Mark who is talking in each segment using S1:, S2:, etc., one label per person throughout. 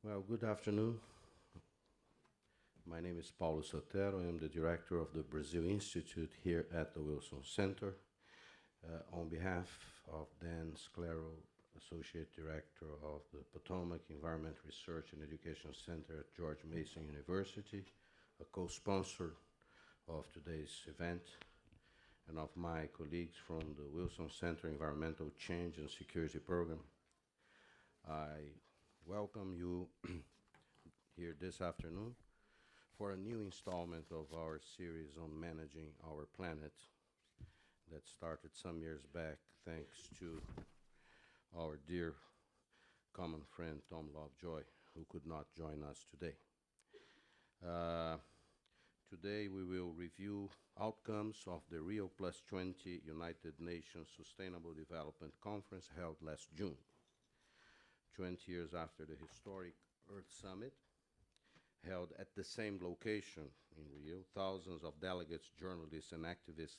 S1: Well, good afternoon. My name is Paulo Sotero. I am the director of the Brazil Institute here at the Wilson Center. On behalf of Dan Sclero, Associate Director of the Potomac Environment Research and Education Center at George Mason University, a co-sponsor of today's event, and of my colleagues from the Wilson Center Environmental Change and Security Program, I welcome you here this afternoon for a new installment of our series on managing our planet that started some years back thanks to our dear common friend Tom Lovejoy, who could not join us today. Uh, Today we will review outcomes of the Rio+20 United Nations Sustainable Development Conference held last June, 20 years after the historic Earth Summit held at the same location in Rio. Thousands of delegates, journalists, and activists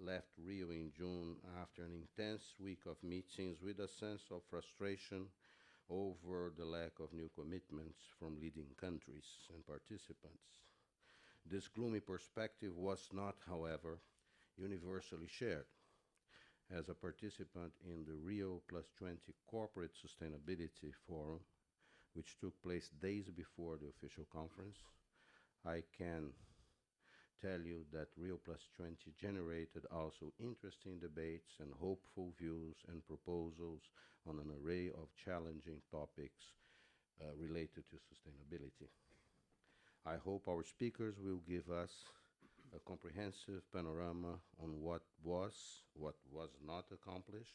S1: left Rio in June after an intense week of meetings with a sense of frustration over the lack of new commitments from leading countries and participants. This gloomy perspective was not, however, universally shared. As a participant in the Rio+20 Corporate Sustainability Forum, which took place days before the official conference, I can tell you that Rio+20 generated also interesting debates and hopeful views and proposals on an array of challenging topics related to sustainability. I hope our speakers will give us a comprehensive panorama on what was not accomplished,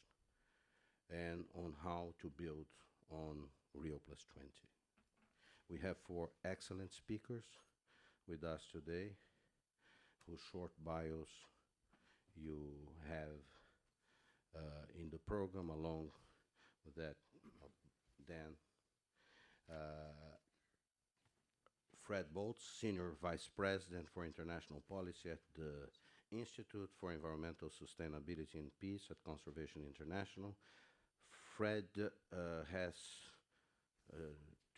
S1: and on how to build on Rio+20. We have four excellent speakers with us today, whose short bios you have in the program, along with that Dan. Fred Boltz, Senior Vice President for International Policy at the Institute for Environmental Sustainability and Peace at Conservation International. Fred has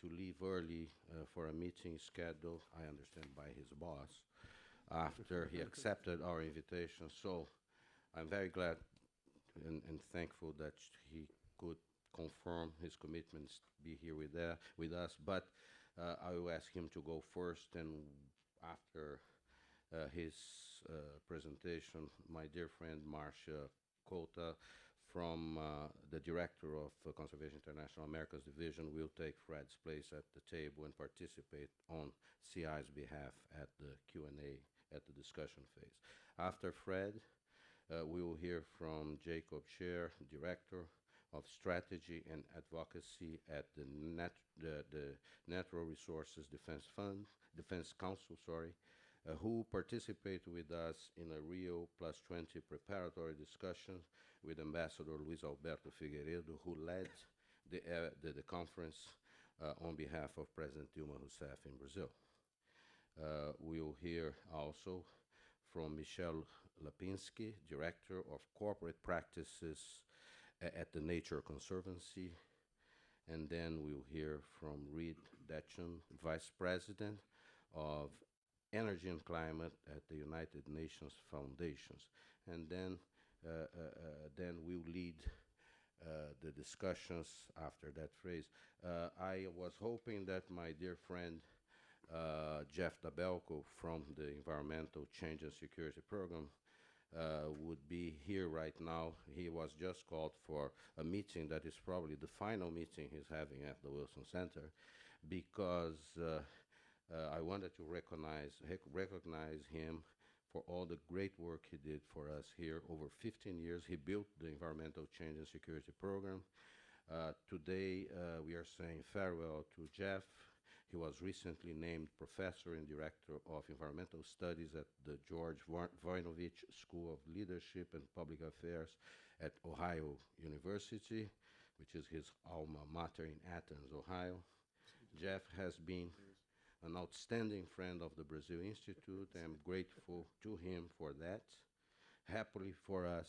S1: to leave early for a meeting scheduled, I understand, by his boss after he accepted our invitation. So I'm very glad and thankful that he could confirm his commitments, be here with us. But I will ask him to go first, and after his presentation, my dear friend Marcia Cota, from the director of Conservation International Americas Division, will take Fred's place at the table and participate on CI's behalf at the Q&A, at the discussion phase. After Fred, we will hear from Jacob Scher, Director of Strategy and Advocacy at the Natural Resources Defense Council, who participted with us in a Rio+20 preparatory discussion with Ambassador Luis Alberto Figueiredo, who led the conference on behalf of President Dilma Rousseff in Brazil. We will hear also from Michelle Lapinski, Director of Corporate Practices at the Nature Conservancy. And then we'll hear from Reed Detchen, Vice President of Energy and Climate at the United Nations Foundations. And then we'll lead the discussions after that phrase. I was hoping that my dear friend Jeff Dabelko from the Environmental Change and Security Program would be here right now. He was just called for a meeting that is probably the final meeting he's having at the Wilson Center, because I wanted to recognize him for all the great work he did for us here over 15 years. He built the Environmental Change and Security Program. Today, we are saying farewell to Jeff. He was recently named Professor and Director of Environmental Studies at the George Voinovich School of Leadership and Public Affairs at Ohio University, which is his alma mater in Athens, Ohio. Jeff has been an outstanding friend of the Brazil Institute. I am grateful to him for that. Happily for us,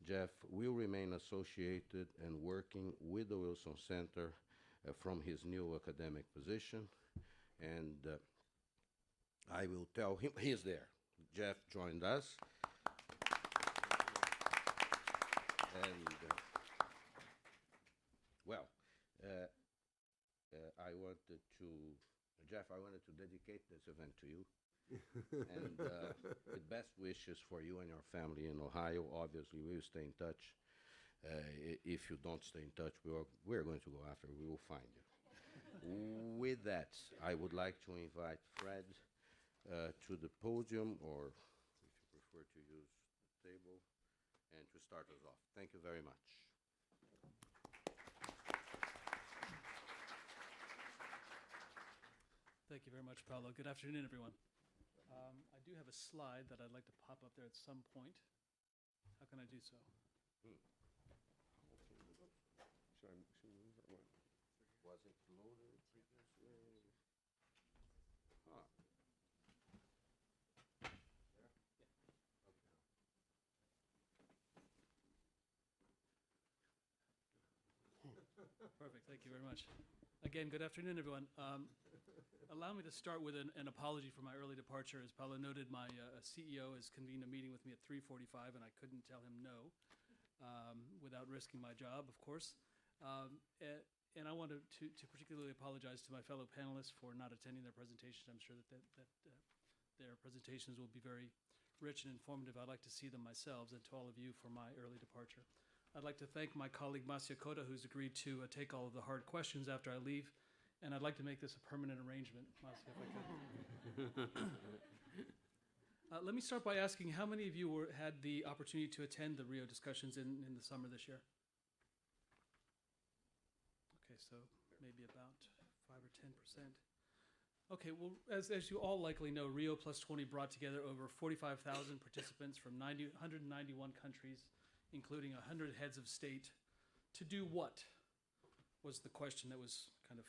S1: Jeff will remain associated and working with the Wilson Center from his new academic position. And I will tell him, he's there. Jeff joined us. And, well, I wanted to, Jeff, I wanted to dedicate this event to you. And with best wishes for you and your family in Ohio. Obviously, we will stay in touch. If you don't stay in touch, we're going to go after. We will find you. With that, I would like to invite Fred to the podium, or if you prefer to use the table, and to start us off. Thank you very much.
S2: Thank you very much, Paulo. Good afternoon, everyone. I do have a slide that I'd like to pop up there at some point. How can I do so?
S1: Should I move it or what? Was it loaded previously? Huh. There?
S2: Okay. Perfect. Thank you very much. Again, good afternoon, everyone. Allow me to start with an apology for my early departure. As Paulo noted, my CEO has convened a meeting with me at 3:45, and I couldn't tell him no without risking my job, of course. And I want to particularly apologize to my fellow panelists for not attending their presentations. I'm sure that their presentations will be very rich and informative. I'd like to see them myself, and to all of you for my early departure. I'd like to thank my colleague Masya Kota, who's agreed to take all of the hard questions after I leave. And I'd like to make this a permanent arrangement, Masya, if I could. Let me start by asking how many of you had the opportunity to attend the Rio discussions in the summer this year? Okay, so maybe about 5 or 10%. Okay, well, as you all likely know, Rio+20 brought together over 45,000 participants from 191 countries, including 100 heads of state. To do what was the question that was kind of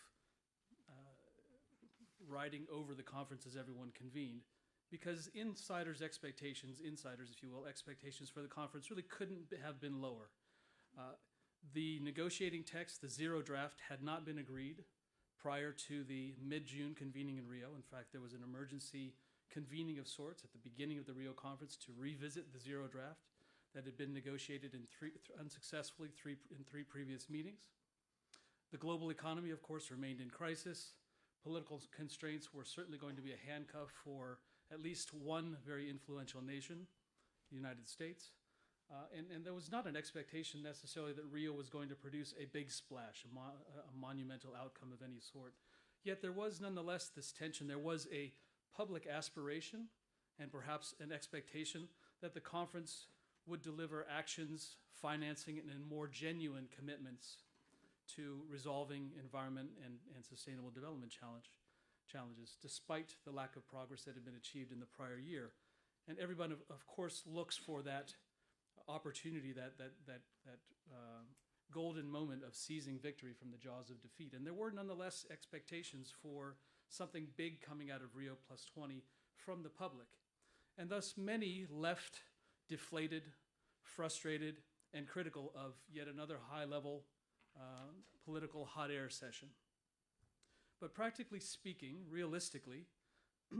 S2: riding over the conference as everyone convened, because insiders' expectations, if you will, expectations for the conference really couldn't have been lower. The negotiating text, the zero draft, had not been agreed prior to the mid-June convening in Rio. In fact, there was an emergency convening of sorts at the beginning of the Rio conference to revisit the zero draft that had been negotiated unsuccessfully in three previous meetings. The global economy, of course, remained in crisis. Political constraints were certainly going to be a handcuff for at least one very influential nation, the United States. And there was not an expectation necessarily that Rio was going to produce a big splash, a monumental outcome of any sort. Yet there was nonetheless this tension. There was a public aspiration and perhaps an expectation that the conference would deliver actions, financing, and more genuine commitments to resolving environment and sustainable development challenges, despite the lack of progress that had been achieved in the prior year. And everyone, of course, looks for that opportunity, that golden moment of seizing victory from the jaws of defeat. And there were nonetheless expectations for something big coming out of Rio+20 from the public. And thus many left deflated, frustrated, and critical of yet another high-level political hot air session. But practically speaking, realistically,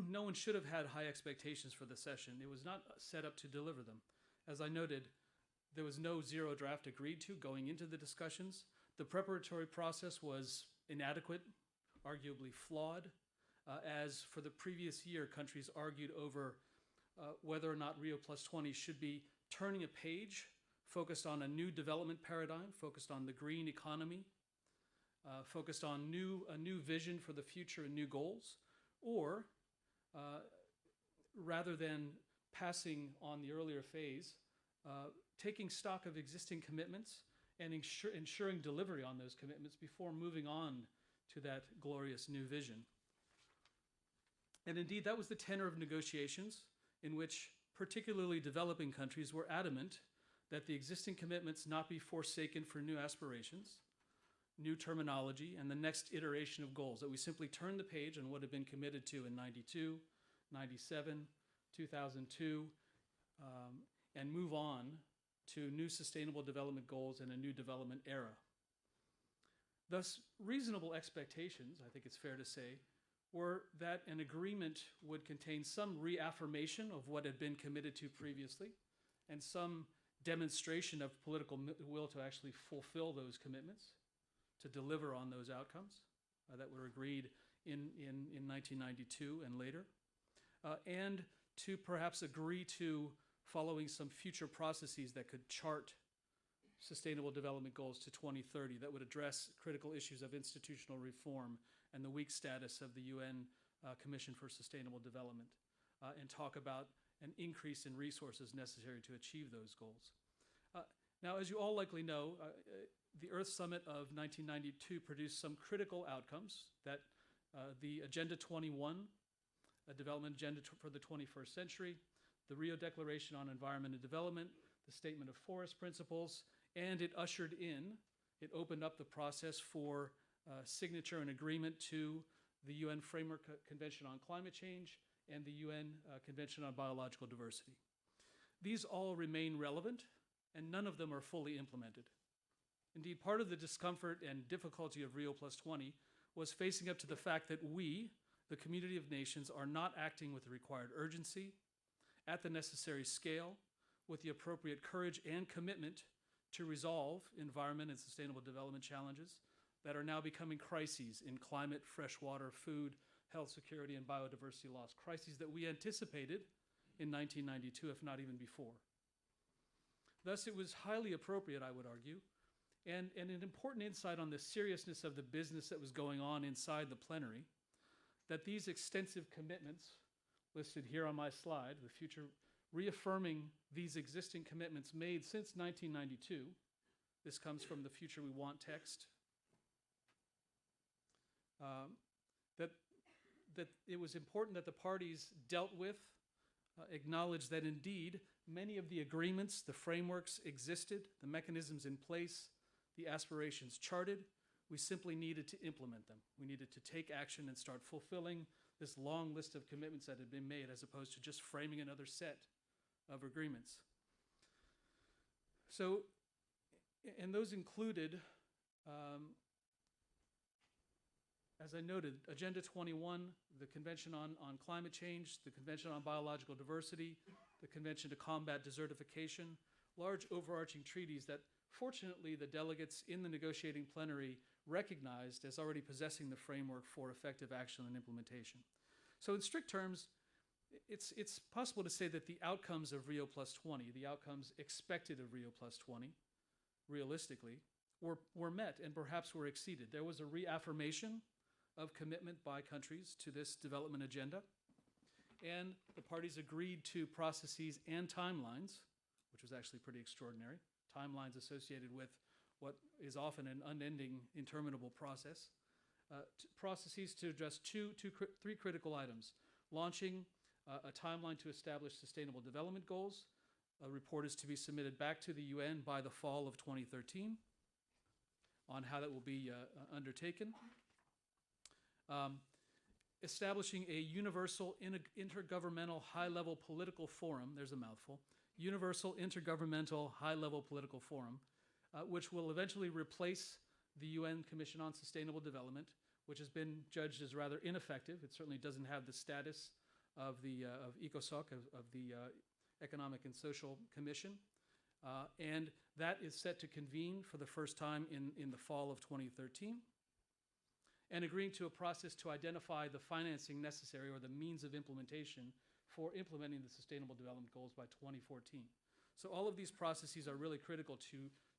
S2: no one should have had high expectations for the session. It was not set up to deliver them. As I noted, there was no zero draft agreed to going into the discussions. The preparatory process was inadequate, arguably flawed, as for the previous year, countries argued over whether or not Rio+20 should be turning a page, focused on a new development paradigm, focused on the green economy, focused on a new vision for the future and new goals, or rather than passing on the earlier phase, taking stock of existing commitments and ensuring delivery on those commitments before moving on to that glorious new vision. And indeed, that was the tenor of negotiations, in which particularly developing countries were adamant that the existing commitments not be forsaken for new aspirations, new terminology, and the next iteration of goals, that we simply turn the page on what had been committed to in 92, 97, 2002, and move on to new sustainable development goals and a new development era. Thus, reasonable expectations, I think it's fair to say, were that an agreement would contain some reaffirmation of what had been committed to previously and some demonstration of political will to actually fulfill those commitments, to deliver on those outcomes that were agreed in 1992 and later, and to perhaps agree to following some future processes that could chart Sustainable Development Goals to 2030 that would address critical issues of institutional reform and the weak status of the UN Commission for Sustainable Development, and talk about an increase in resources necessary to achieve those goals. Now, as you all likely know, the Earth Summit of 1992 produced some critical outcomes that the Agenda 21, a development agenda for the 21st century, the Rio Declaration on Environment and Development, the Statement of Forest Principles, and it it opened up the process for signature and agreement to the UN Framework Convention on Climate Change and the UN Convention on Biological Diversity. These all remain relevant, and none of them are fully implemented. Indeed, part of the discomfort and difficulty of Rio+20 was facing up to the fact that we, the community of nations, are not acting with the required urgency, at the necessary scale, with the appropriate courage and commitment to resolve environment and sustainable development challenges that are now becoming crises in climate, fresh water, food, health security, and biodiversity loss, crises that we anticipated in 1992, if not even before. Thus, it was highly appropriate, I would argue, and an important insight on the seriousness of the business that was going on inside the plenary, that these extensive commitments listed here on my slide, the future reaffirming these existing commitments made since 1992, this comes from the Future We Want text, that it was important that the parties dealt with, acknowledged that indeed many of the agreements, the frameworks existed, the mechanisms in place, the aspirations charted. We simply needed to implement them. We needed to take action and start fulfilling this long list of commitments that had been made, as opposed to just framing another set of agreements. So, and those included, as I noted, Agenda 21, the Convention on Climate Change, the Convention on Biological Diversity, the Convention to Combat Desertification, large overarching treaties that fortunately the delegates in the negotiating plenary recognized as already possessing the framework for effective action and implementation. So in strict terms, it's possible to say that the outcomes of Rio+20, the outcomes expected of Rio+20, realistically, were met and perhaps were exceeded. There was a reaffirmation of commitment by countries to this development agenda, and the parties agreed to processes and timelines, which was actually pretty extraordinary, timelines associated with what is often an unending, interminable process, processes to address three critical items: launching a timeline to establish sustainable development goals. A report is to be submitted back to the UN by the fall of 2013 on how that will be undertaken. Establishing a universal intergovernmental high-level political forum, there's a mouthful, universal intergovernmental high-level political forum, which will eventually replace the UN Commission on Sustainable Development, which has been judged as rather ineffective. It certainly doesn't have the status of the ECOSOC, of the Economic and Social Commission, and that is set to convene for the first time in the fall of 2013, and agreeing to a process to identify the financing necessary or the means of implementation for implementing the Sustainable Development Goals by 2014. So all of these processes are really critical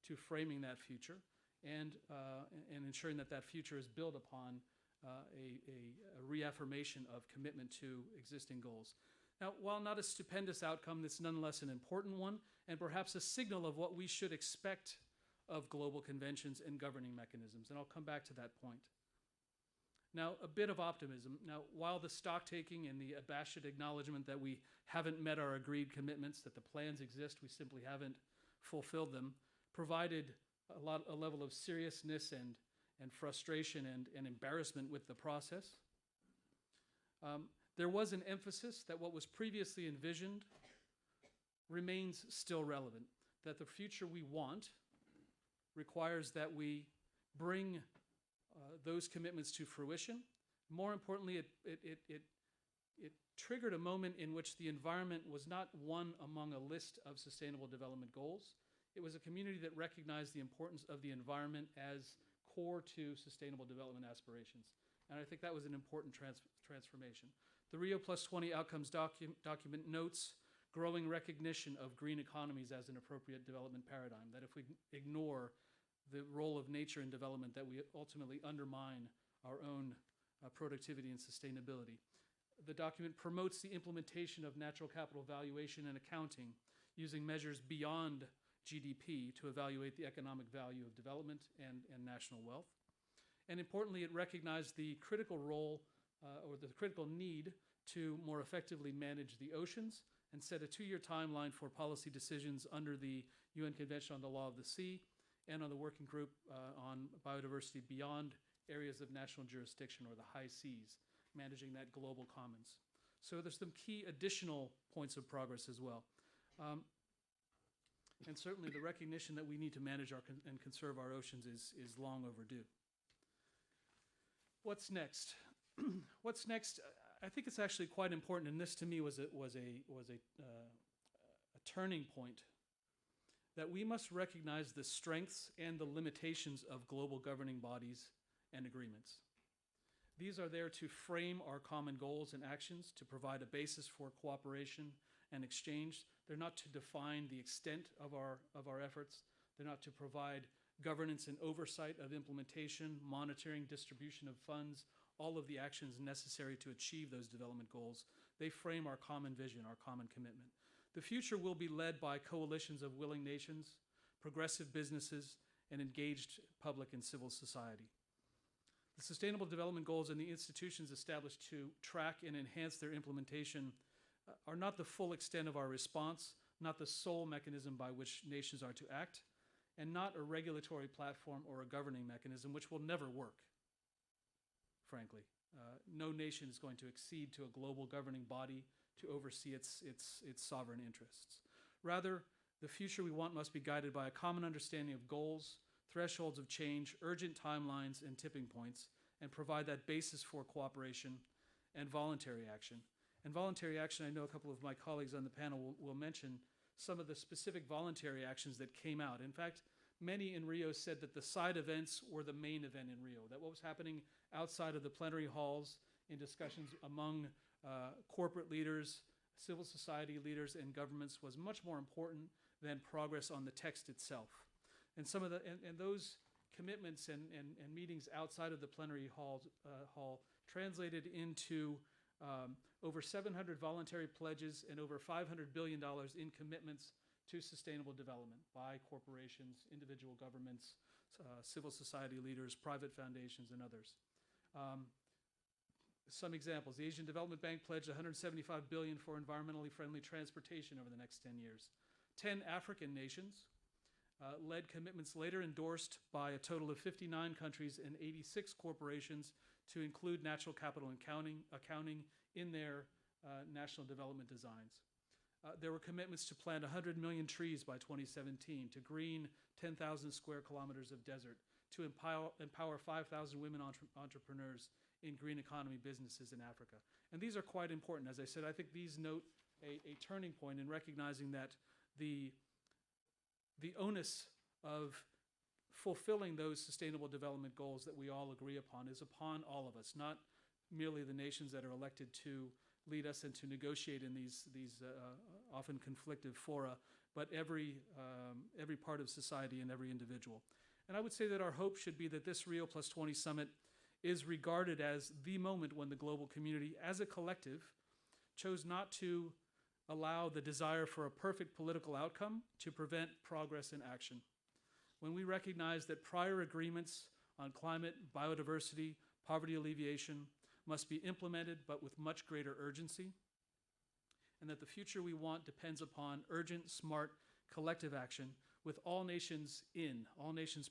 S2: to framing that future and ensuring that that future is built upon a reaffirmation of commitment to existing goals. Now, while not a stupendous outcome, it's nonetheless an important one, and perhaps a signal of what we should expect of global conventions and governing mechanisms, and I'll come back to that point. Now, a bit of optimism. Now, while the stock-taking and the abashed acknowledgement that we haven't met our agreed commitments, that the plans exist, we simply haven't fulfilled them, provided a level of seriousness and frustration and embarrassment with the process. There was an emphasis that what was previously envisioned remains still relevant, that the future we want requires that we bring those commitments to fruition. More importantly, it triggered a moment in which the environment was not one among a list of sustainable development goals. It was a community that recognized the importance of the environment as core to sustainable development aspirations. And I think that was an important transformation. The Rio+20 Outcomes document notes growing recognition of green economies as an appropriate development paradigm, that if we ignore the role of nature in development, that we ultimately undermine our own productivity and sustainability. The document promotes the implementation of natural capital valuation and accounting using measures beyond GDP to evaluate the economic value of development and national wealth. And importantly, it recognized the critical role or the critical need to more effectively manage the oceans and set a 2-year timeline for policy decisions under the UN Convention on the Law of the Sea and on the Working Group on Biodiversity Beyond Areas of National Jurisdiction, or the high seas, managing that global commons. So there's some key additional points of progress as well. And certainly the recognition that we need to manage and conserve our oceans is long overdue. What's next? What's next? I think it's actually quite important, and this to me was a turning point, that we must recognize the strengths and the limitations of global governing bodies and agreements. These are there to frame our common goals and actions, to provide a basis for cooperation and exchange. They're not to define the extent of our efforts. They're not to provide governance and oversight of implementation, monitoring, distribution of funds, all of the actions necessary to achieve those development goals. They frame our common vision, our common commitment. The future will be led by coalitions of willing nations, progressive businesses, and engaged public and civil society. The Sustainable Development Goals and the institutions established to track and enhance their implementation are not the full extent of our response, not the sole mechanism by which nations are to act, and not a regulatory platform or a governing mechanism, which will never work, frankly. No nation is going to accede to a global governing body to oversee its sovereign interests. Rather, the future we want must be guided by a common understanding of goals, thresholds of change, urgent timelines, and tipping points, and provide that basis for cooperation and voluntary action. And voluntary action, I know a couple of my colleagues on the panel will mention some of the specific voluntary actions that came out. In fact, many in Rio said that the side events were the main event in Rio, that what was happening outside of the plenary halls in discussions among corporate leaders, civil society leaders, and governments was much more important than progress on the text itself. And some of those commitments and meetings outside of the plenary hall translated into over 700 voluntary pledges and over $500 billion in commitments to sustainable development by corporations, individual governments, civil society leaders, private foundations, and others. Some examples: the Asian Development Bank pledged $175 billion for environmentally friendly transportation over the next 10 years. 10 African nations led commitments later endorsed by a total of 59 countries and 86 corporations to include natural capital accounting in their national development designs. There were commitments to plant 100 million trees by 2017, to green 10,000 square kilometers of desert, to empower 5,000 women entrepreneurs in green economy businesses in Africa. And these are quite important. As I said, I think these note a turning point in recognizing that the onus of fulfilling those sustainable development goals that we all agree upon is upon all of us, not merely the nations that are elected to lead us and to negotiate in these often conflictive fora, but every part of society and every individual. And I would say that our hope should be that this Rio+20 summit is regarded as the moment when the global community, as a collective, chose not to allow the desire for a perfect political outcome to prevent progress in action. When we recognize that prior agreements on climate, biodiversity, poverty alleviation must be implemented, but with much greater urgency, and that the future we want depends upon urgent, smart, collective action with all nations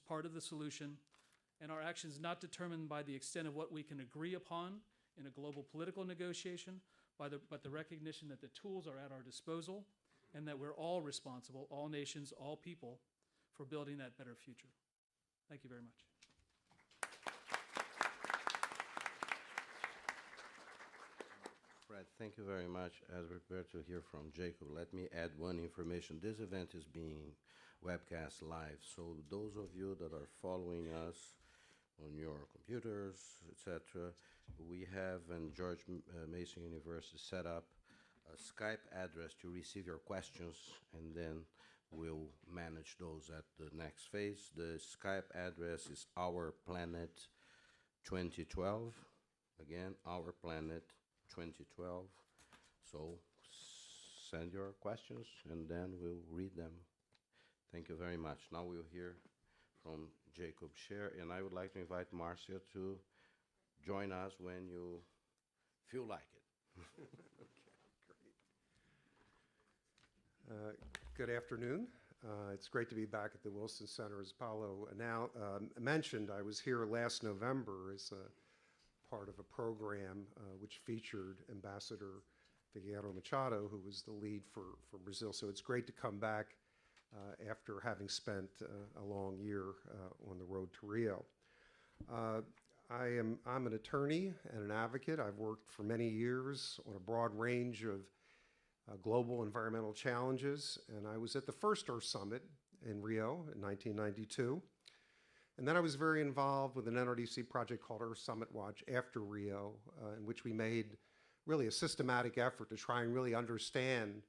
S2: part of the solution, and our actions not determined by the extent of what we can agree upon in a global political negotiation, but the recognition that the tools are at our disposal and that we're all responsible, all nations, all people, for building that better future. Thank you very much.
S1: Thank you very much. As we prepare to hear from Jacob, let me add one information. This event is being webcast live, so those of you that are following us on your computers, etc., we have in Mason University set up a Skype address to receive your questions, and then we'll manage those at the next phase. The Skype address is Our Planet 2012. Again, Our Planet 2012. So send your questions and then we'll read them. Thank you very much. Now we'll hear from Jacob Scher, and I would like to invite Marcia to join us when you feel like it.
S3: Good afternoon. It's great to be back at the Wilson Center. As Paulo now mentioned, I was here last November as a part of a program which featured Ambassador Figueiredo Machado, who was the lead for Brazil. So it's great to come back after having spent a long year on the road to Rio. I'm an attorney and an advocate. I've worked for many years on a broad range of global environmental challenges, and I was at the first Earth Summit in Rio in 1992. And then I was very involved with an NRDC project called Earth Summit Watch after Rio, in which we made really a systematic effort to try and really understand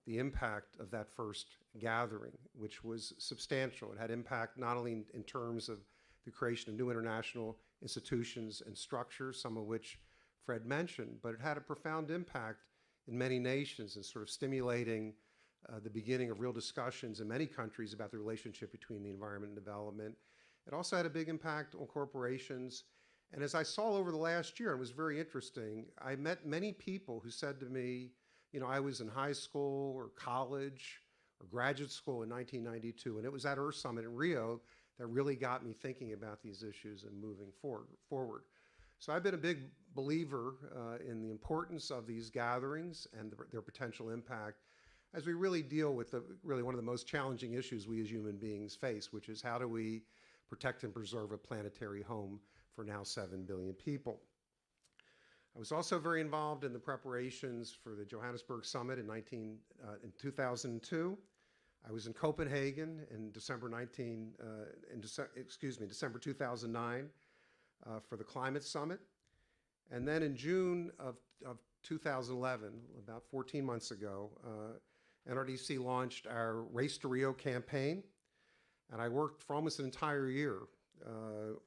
S3: the impact of that first gathering, which was substantial. It had impact not only in terms of the creation of new international institutions and structures, some of which Fred mentioned, but it had a profound impact in many nations and sort of stimulating the beginning of real discussions in many countries about the relationship between the environment and development. It also had a big impact on corporations. And as I saw over the last year, it was very interesting, I met many people who said to me, you know, I was in high school or college or graduate school in 1992, and it was that Earth Summit in Rio that really got me thinking about these issues and moving forward. So I've been a big believer in the importance of these gatherings and their potential impact as we really deal with really one of the most challenging issues we as human beings face, which is how do we protect and preserve a planetary home for now 7 billion people. I was also very involved in the preparations for the Johannesburg Summit in 2002. I was in Copenhagen in December 2009 for the Climate Summit. And then in June of 2011, about 14 months ago, NRDC launched our Race to Rio campaign. And I worked for almost an entire year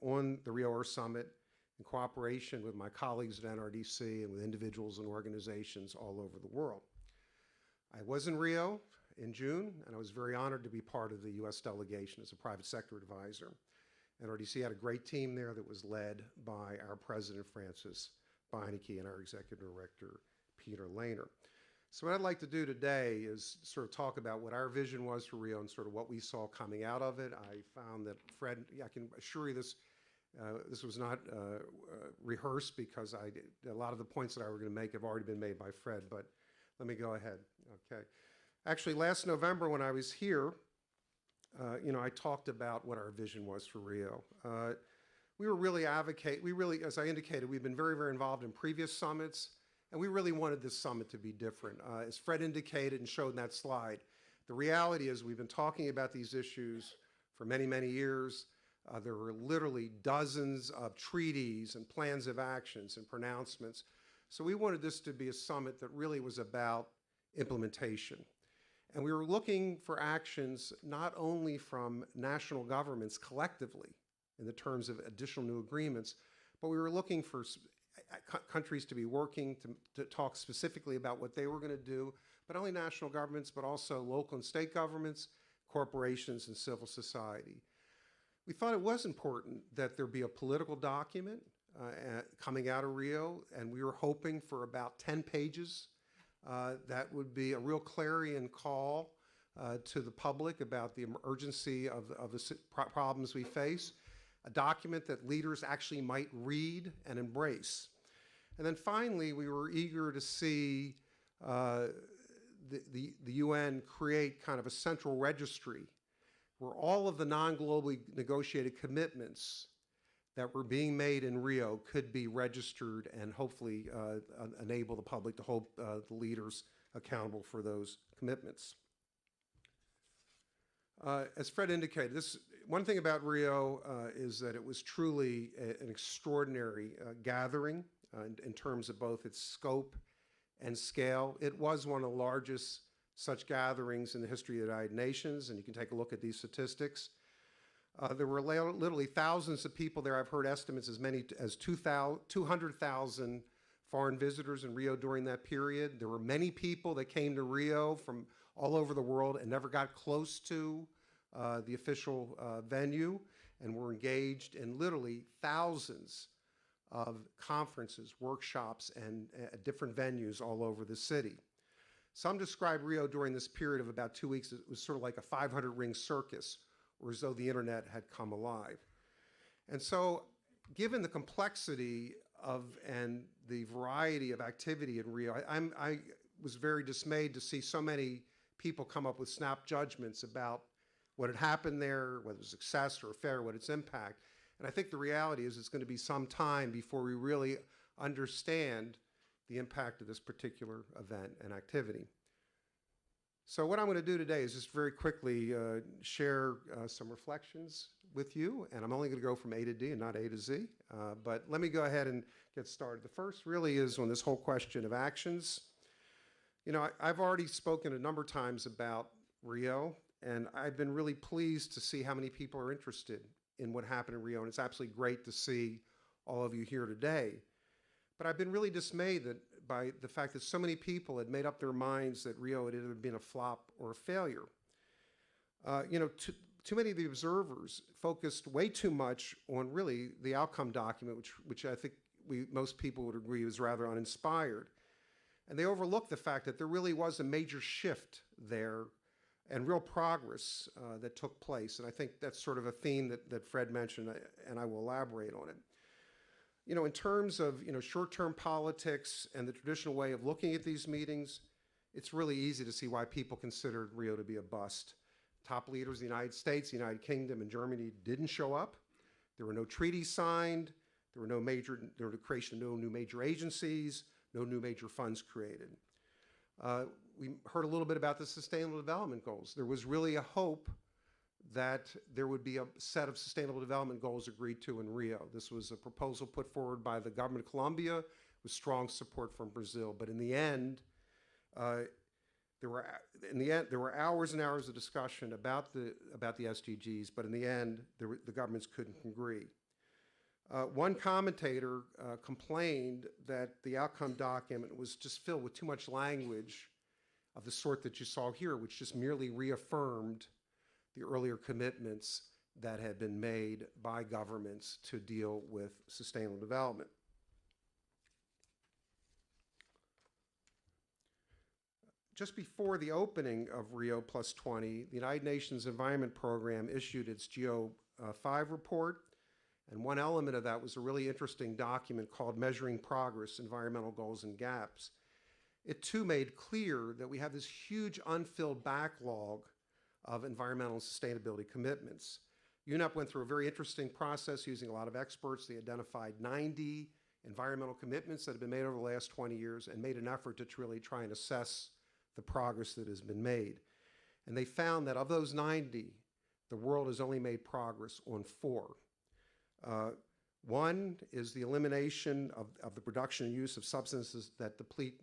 S3: on the Rio Earth Summit in cooperation with my colleagues at NRDC and with individuals and organizations all over the world. I was in Rio in June, and I was very honored to be part of the US delegation as a private sector advisor. NRDC had a great team there that was led by our president, Francis Beinecke, and our executive director, Peter Lehner. So what I'd like to do today is sort of talk about what our vision was for Rio and sort of what we saw coming out of it. I found that Fred, I can assure you this was not rehearsed because a lot of the points that I were going to make have already been made by Fred, but let me go ahead. Okay. Actually, last November when I was here, you know, I talked about what our vision was for Rio. We were really as I indicated, we've been very, very involved in previous summits, and we really wanted this summit to be different. As Fred indicated and showed in that slide, the reality is we've been talking about these issues for many, many years. There were literally dozens of treaties and plans of actions and pronouncements. So we wanted this to be a summit that really was about implementation. And we were looking for actions not only from national governments collectively in the terms of additional new agreements, but we were looking for countries to be working to talk specifically about what they were going to do, but not only national governments, but also local and state governments, corporations, and civil society. We thought it was important that there be a political document coming out of Rio, and we were hoping for about 10 pages that would be a real clarion call to the public about the urgency of the problems we face, a document that leaders actually might read and embrace. And then finally, we were eager to see the UN create kind of a central registry where all of the non-globally negotiated commitments that were being made in Rio could be registered and hopefully enable the public to hold the leaders accountable for those commitments. As Fred indicated, one thing about Rio is that it was truly an extraordinary gathering in terms of both its scope and scale. It was one of the largest such gatherings in the history of the United Nations, and you can take a look at these statistics. There were literally thousands of people there. I've heard estimates as many as 200,000 foreign visitors in Rio during that period. There were many people that came to Rio from all over the world and never got close to the official venue, and were engaged in literally thousands of conferences, workshops, and different venues all over the city. Some describe Rio during this period of about 2 weeks. It was sort of like a 500-ring circus, or as though the internet had come alive. And so, given the complexity and the variety of activity in Rio, I was very dismayed to see so many people come up with snap judgments about what had happened there, whether it was success or a failure, what its impact. And I think the reality is it's going to be some time before we really understand the impact of this particular event and activity. So what I'm going to do today is just very quickly share some reflections with you, and I'm only going to go from A to D and not A to Z, but let me go ahead and get started. The first really is on this whole question of actions. You know, I've already spoken a number of times about Rio, and I've been really pleased to see how many people are interested in what happened in Rio, and it's absolutely great to see all of you here today. But I've been really dismayed by the fact that so many people had made up their minds that Rio had either been a flop or a failure. You know, too many of the observers focused way too much on really the outcome document, which I think most people would agree was rather uninspired. And they overlooked the fact that there really was a major shift there and real progress that took place. And I think that's sort of a theme that Fred mentioned, and I will elaborate on it. You know, in terms of, short-term politics and the traditional way of looking at these meetings, it's really easy to see why people considered Rio to be a bust. Top leaders of the United States, the United Kingdom, and Germany didn't show up. There were no treaties signed. There were the creation of no new major agencies, no new major funds created. We heard a little bit about the Sustainable Development Goals. There was really a hope that there would be a set of Sustainable Development Goals agreed to in Rio. This was a proposal put forward by the government of Colombia with strong support from Brazil. But in the end, there were hours and hours of discussion about the SDGs. But in the end, the governments couldn't agree. One commentator complained that the outcome document was just filled with too much language of the sort that you saw here, which just merely reaffirmed the earlier commitments that had been made by governments to deal with sustainable development. Just before the opening of Rio+20, the United Nations Environment Program issued its GEO5 report, and one element of that was a really interesting document called Measuring Progress, Environmental Goals and Gaps. It too made clear that we have this huge unfilled backlog of environmental and sustainability commitments. UNEP went through a very interesting process using a lot of experts. They identified 90 environmental commitments that have been made over the last 20 years and made an effort to really try and assess the progress that has been made. And they found that of those 90, the world has only made progress on 4. One is the elimination of the production and use of substances that deplete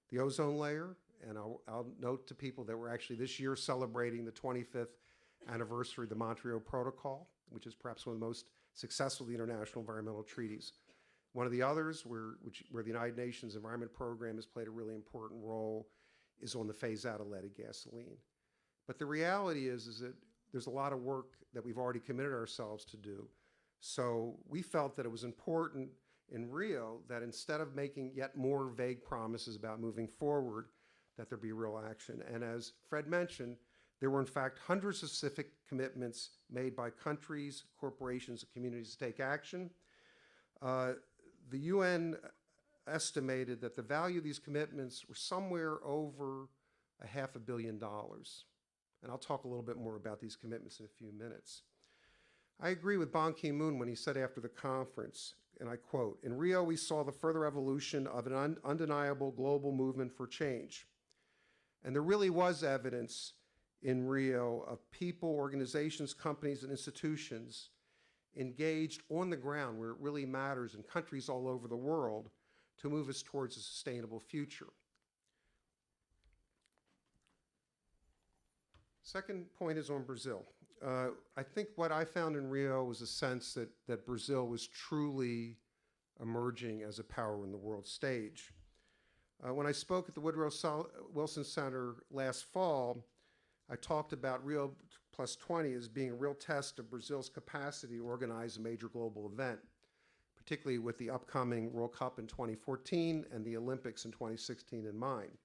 S3: the ozone layer. And I'll note to people that we're actually this year celebrating the 25th anniversary of the Montreal Protocol, which is perhaps one of the most successful of the international environmental treaties. One of the others, where the United Nations Environment Program has played a really important role, is on the phase out of leaded gasoline. But the reality is that there's a lot of work that we've already committed ourselves to do. So we felt that it was important in Rio that instead of making yet more vague promises about moving forward, that there be real action. And as Fred mentioned, there were in fact hundreds of specific commitments made by countries, corporations, and communities to take action. The UN estimated that the value of these commitments were somewhere over $500 million. And I'll talk a little bit more about these commitments in a few minutes. I agree with Ban Ki-moon when he said after the conference, and I quote, "In Rio, we saw the further evolution of an undeniable global movement for change." And there really was evidence in Rio of people, organizations, companies, and institutions engaged on the ground where it really matters in countries all over the world to move us towards a sustainable future. Second point is on Brazil. I think what I found in Rio was a sense that Brazil was truly emerging as a power in the world stage. When I spoke at the Woodrow Wilson Center last fall, I talked about Rio+20 as being a real test of Brazil's capacity to organize a major global event, particularly with the upcoming World Cup in 2014 and the Olympics in 2016 in mind.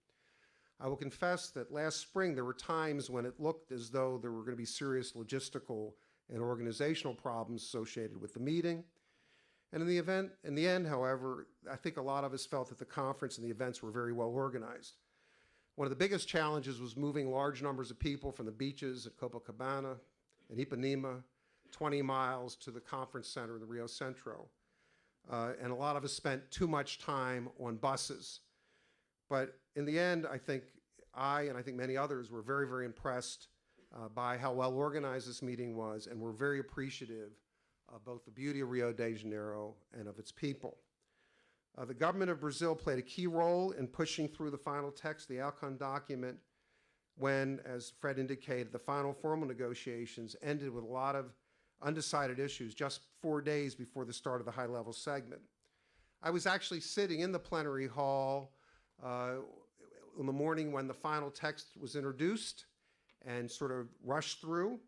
S3: I will confess that last spring there were times when it looked as though there were going to be serious logistical and organizational problems associated with the meeting. And in the end, however, I think a lot of us felt that the conference and the events were very well organized. One of the biggest challenges was moving large numbers of people from the beaches at Copacabana and Ipanema 20 miles to the conference center in the Rio Centro. And a lot of us spent too much time on buses. But in the end, I think and I think many others were very, very impressed by how well organized this meeting was, and were very appreciative of both the beauty of Rio de Janeiro and of its people. The government of Brazil played a key role in pushing through the final text, the outcome document, when, as Fred indicated, the final formal negotiations ended with a lot of undecided issues just 4 days before the start of the high-level segment. I was actually sitting in the plenary hall in the morning when the final text was introduced and sort of rushed through.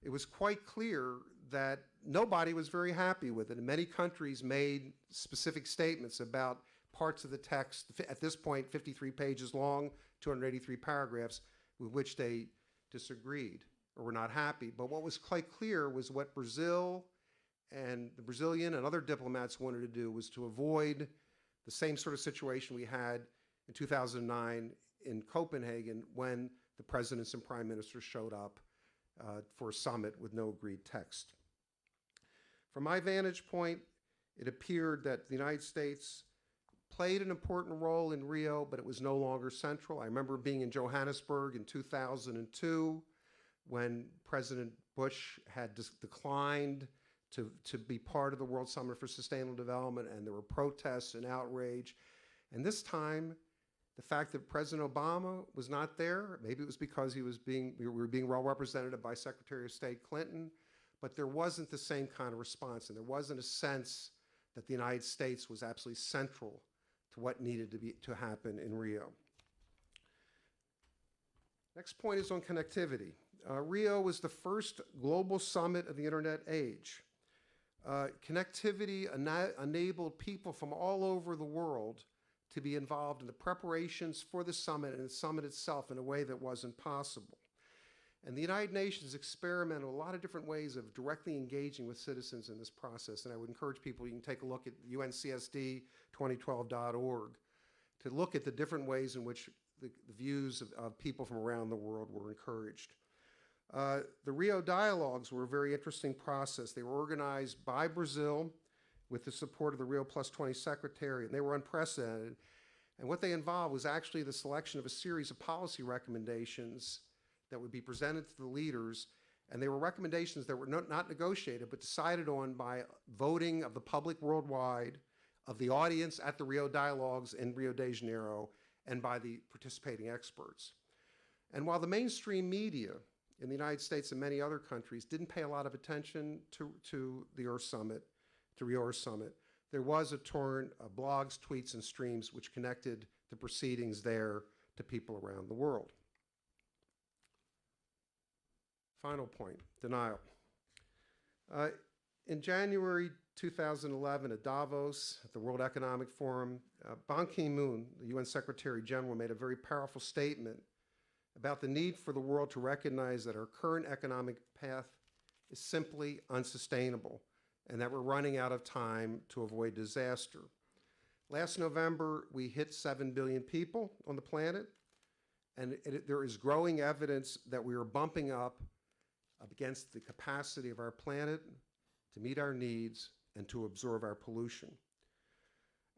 S3: It was quite clear that nobody was very happy with it. And many countries made specific statements about parts of the text, at this point 53 pages long, 283 paragraphs, with which they disagreed or were not happy. But what was quite clear was what Brazil and the Brazilian and other diplomats wanted to do was to avoid the same sort of situation we had in 2009 in Copenhagen, when the presidents and prime ministers showed up for a summit with no agreed text. From my vantage point, it appeared that the United States played an important role in Rio, but it was no longer central. I remember being in Johannesburg in 2002 when President Bush had declined to be part of the World Summit for Sustainable Development, and there were protests and outrage. And this time, the fact that President Obama was not there, maybe it was because we were being well represented by Secretary of State Clinton, but there wasn't the same kind of response, and there wasn't a sense that the United States was absolutely central to what needed to happen in Rio. Next point is on connectivity. Rio was the first global summit of the internet age. Connectivity enabled people from all over the world to be involved in the preparations for the summit and the summit itself in a way that wasn't possible. And the United Nations experimented with a lot of different ways of directly engaging with citizens in this process. And I would encourage people, you can take a look at uncsd2012.org to look at the different ways in which the views of people from around the world were encouraged. The Rio Dialogues were a very interesting process. They were organized by Brazil with the support of the Rio+20 Secretary, and they were unprecedented. And what they involved was actually the selection of a series of policy recommendations that would be presented to the leaders, and they were recommendations that were not negotiated, but decided on by voting of the public worldwide, of the audience at the Rio Dialogues in Rio de Janeiro, and by the participating experts. And while the mainstream media in the United States and many other countries didn't pay a lot of attention to the Earth Summit, to Rio Earth Summit, there was a torrent of blogs, tweets, and streams which connected the proceedings there to people around the world. Final point, denial. In January 2011 at Davos, at the World Economic Forum, Ban Ki-moon, the UN Secretary General, made a very powerful statement about the need for the world to recognize that our current economic path is simply unsustainable and that we're running out of time to avoid disaster. Last November, we hit 7 billion people on the planet, and there is growing evidence that we are bumping up against the capacity of our planet to meet our needs and to absorb our pollution.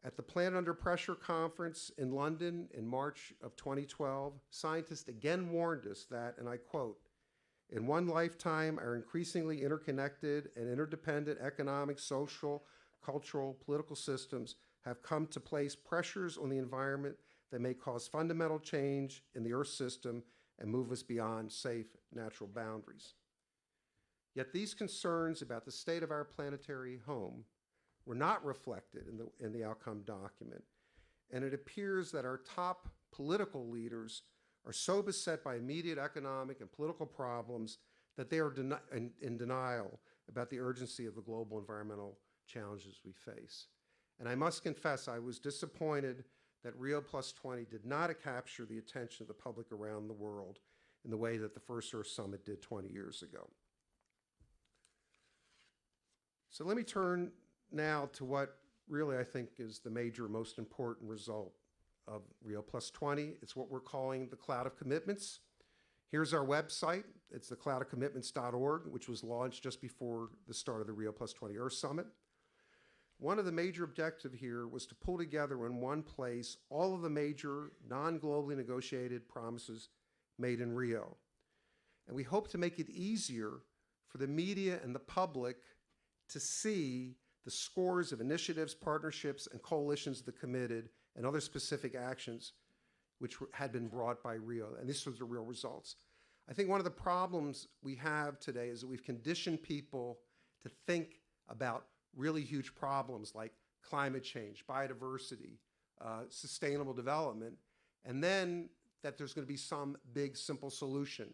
S3: At the Planet Under Pressure conference in London in March of 2012, scientists again warned us that, and I quote, "In one lifetime, our increasingly interconnected and interdependent economic, social, cultural, political systems have come to place pressures on the environment that may cause fundamental change in the Earth system and move us beyond safe natural boundaries." Yet these concerns about the state of our planetary home were not reflected in the outcome document. And it appears that our top political leaders are so beset by immediate economic and political problems that they are in denial about the urgency of the global environmental challenges we face. And I must confess, I was disappointed that Rio+20 did not capture the attention of the public around the world in the way that the first Earth Summit did 20 years ago. So let me turn now to what really I think is the major, most important result of Rio+20. It's what we're calling the Cloud of Commitments. Here's our website. It's thecloudofcommitments.org, which was launched just before the start of the Rio+20 Earth Summit. One of the major objectives here was to pull together in one place all of the major non-globally negotiated promises made in Rio. And we hope to make it easier for the media and the public to see the scores of initiatives, partnerships, and coalitions that committed and other specific actions which had been brought by Rio. And this was the real results. I think one of the problems we have today is that we've conditioned people to think about really huge problems like climate change, biodiversity, sustainable development, and then that there's going to be some big, simple solution,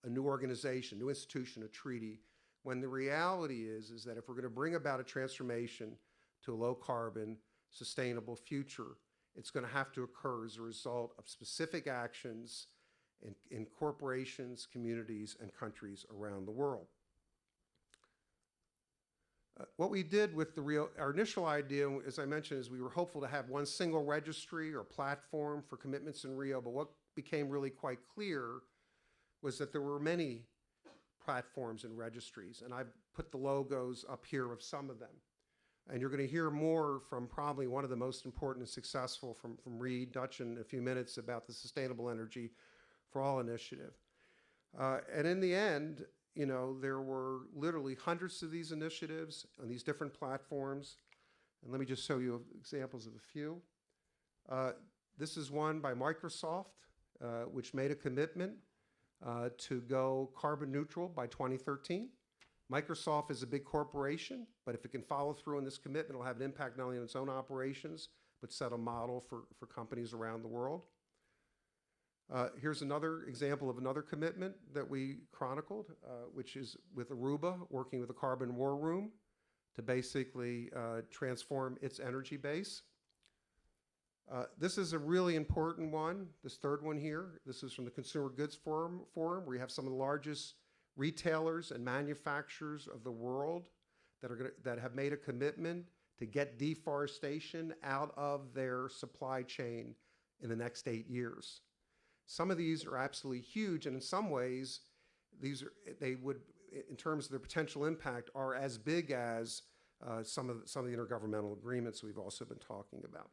S3: a new organization, new institution, a treaty, when the reality is that if we're going to bring about a transformation to a low-carbon, sustainable future, it's going to have to occur as a result of specific actions in corporations, communities, and countries around the world. What we did with our initial idea, as I mentioned, is we were hopeful to have one single registry or platform for commitments in Rio, but what became really quite clear was that there were many platforms and registries, and I've put the logos up here of some of them. And you're going to hear more from probably one of the most important and successful from Reed Dutch in a few minutes about the Sustainable Energy for All initiative. And in the end, you know, there were literally hundreds of these initiatives on these different platforms. And let me just show you examples of a few. This is one by Microsoft, which made a commitment to go carbon neutral by 2013. Microsoft is a big corporation, but if it can follow through on this commitment, it'll have an impact not only on its own operations, but set a model for companies around the world. Here's another example of another commitment that we chronicled, which is with Aruba, working with the Carbon War Room to basically transform its energy base. This is a really important one, this third one here. This is from the Consumer Goods Forum, where you have some of the largest retailers and manufacturers of the world that have made a commitment to get deforestation out of their supply chain in the next 8 years. Some of these are absolutely huge, and in some ways, they would, in terms of their potential impact, are as big as some of the intergovernmental agreements we've also been talking about.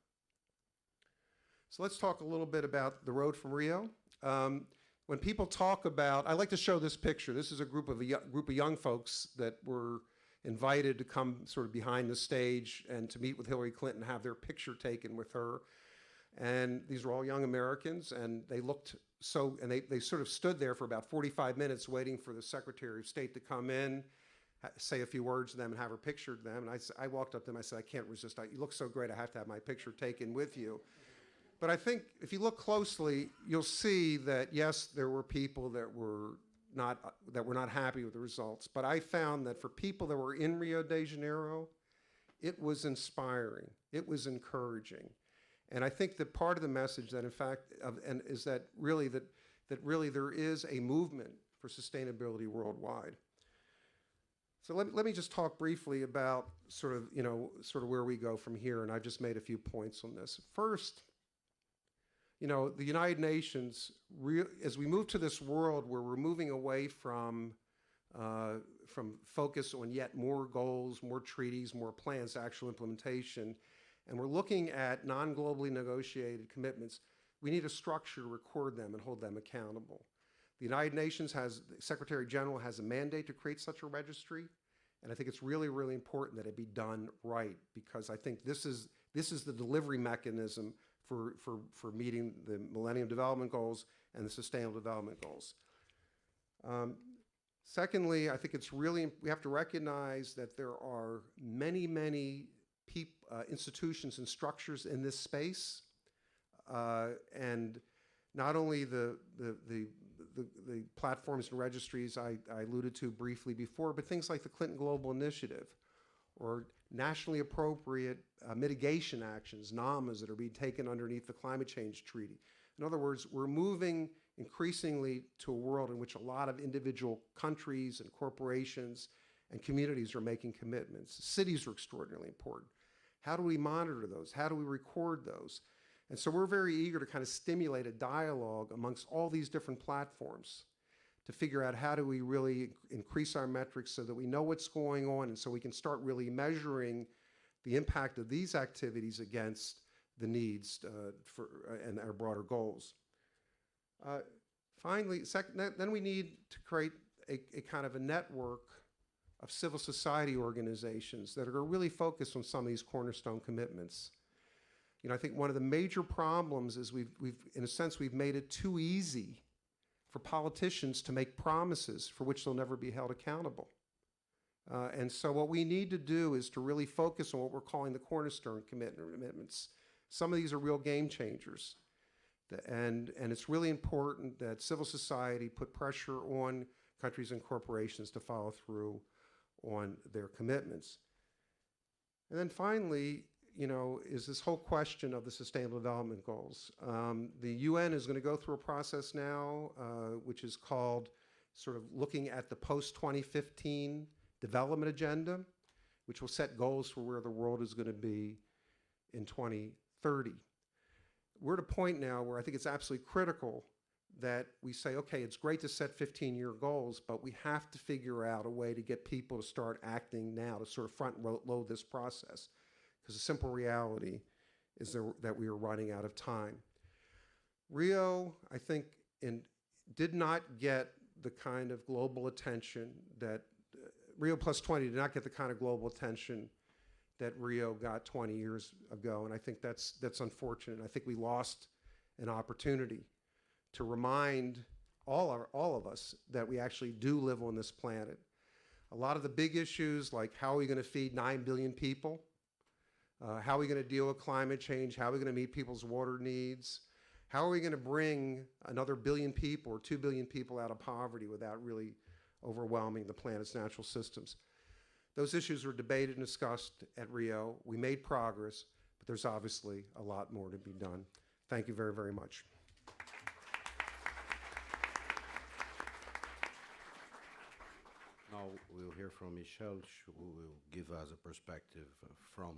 S3: So let's talk a little bit about the road from Rio. When people talk about, I like to show this picture. This is a group of young folks that were invited to come sort of behind the stage and to meet with Hillary Clinton, have their picture taken with her. And these were all young Americans, and they looked so, and they sort of stood there for about 45 minutes waiting for the Secretary of State to come in, say a few words to them and have her picture to them. And I walked up to them, I said, I can't resist. You look so great, I have to have my picture taken with you. But I think if you look closely, you'll see that, yes, there were people that were not happy with the results. But I found that for people that were in Rio de Janeiro, it was inspiring. It was encouraging. And I think that part of the message that, in fact, is that really there is a movement for sustainability worldwide. So let me just talk briefly about sort of where we go from here, and I've just made a few points on this. First, you know, the United Nations, as we move to this world where we're moving away from from focus on yet more goals, more treaties, more plans, to actual implementation. And we're looking at non-globally negotiated commitments. We need a structure to record them and hold them accountable. The United Nations has, the Secretary General has a mandate to create such a registry, and I think it's really, really important that it be done right, because I think this is the delivery mechanism for meeting the Millennium Development Goals and the Sustainable Development Goals. Secondly, I think it's really, we have to recognize that there are many, many institutions and structures in this space, and not only the platforms and registries I alluded to briefly before, but things like the Clinton Global Initiative, or nationally appropriate mitigation actions, NAMAs, that are being taken underneath the Climate Change Treaty. In other words, we're moving increasingly to a world in which a lot of individual countries and corporations and communities are making commitments. Cities are extraordinarily important. How do we monitor those? How do we record those? And so we're very eager to kind of stimulate a dialogue amongst all these different platforms to figure out how do we really increase our metrics so that we know what's going on, and so we can start really measuring the impact of these activities against the needs and our broader goals. Finally, then we need to create a kind of a network of civil society organizations that are really focused on some of these cornerstone commitments. You know, I think one of the major problems is in a sense, we've made it too easy for politicians to make promises for which they'll never be held accountable. And so what we need to do is to really focus on what we're calling the cornerstone commitments. Some of these are real game changers. And it's really important that civil society put pressure on countries and corporations to follow through on their commitments. And then finally, you know, is this whole question of the Sustainable Development Goals. The UN is going to go through a process now, which is called sort of looking at the post-2015 development agenda, which will set goals for where the world is going to be in 2030. We're at a point now where I think it's absolutely critical that we say, okay, it's great to set 15-year goals, but we have to figure out a way to get people to start acting now, to sort of front load this process. Because the simple reality is that we are running out of time. Rio, I think, did not get the kind of global attention that, Rio+20 did not get the kind of global attention that Rio got 20 years ago, and I think that's unfortunate. I think we lost an opportunity to remind all of us that we actually do live on this planet. A lot of the big issues, like how are we going to feed 9 billion people, how are we going to deal with climate change, how are we going to meet people's water needs, how are we going to bring another billion people or 2 billion people out of poverty without really overwhelming the planet's natural systems. Those issues were debated and discussed at Rio. We made progress, but there's obviously a lot more to be done. Thank you very, very much.
S1: Now we'll hear from Michel, who will give us a perspective from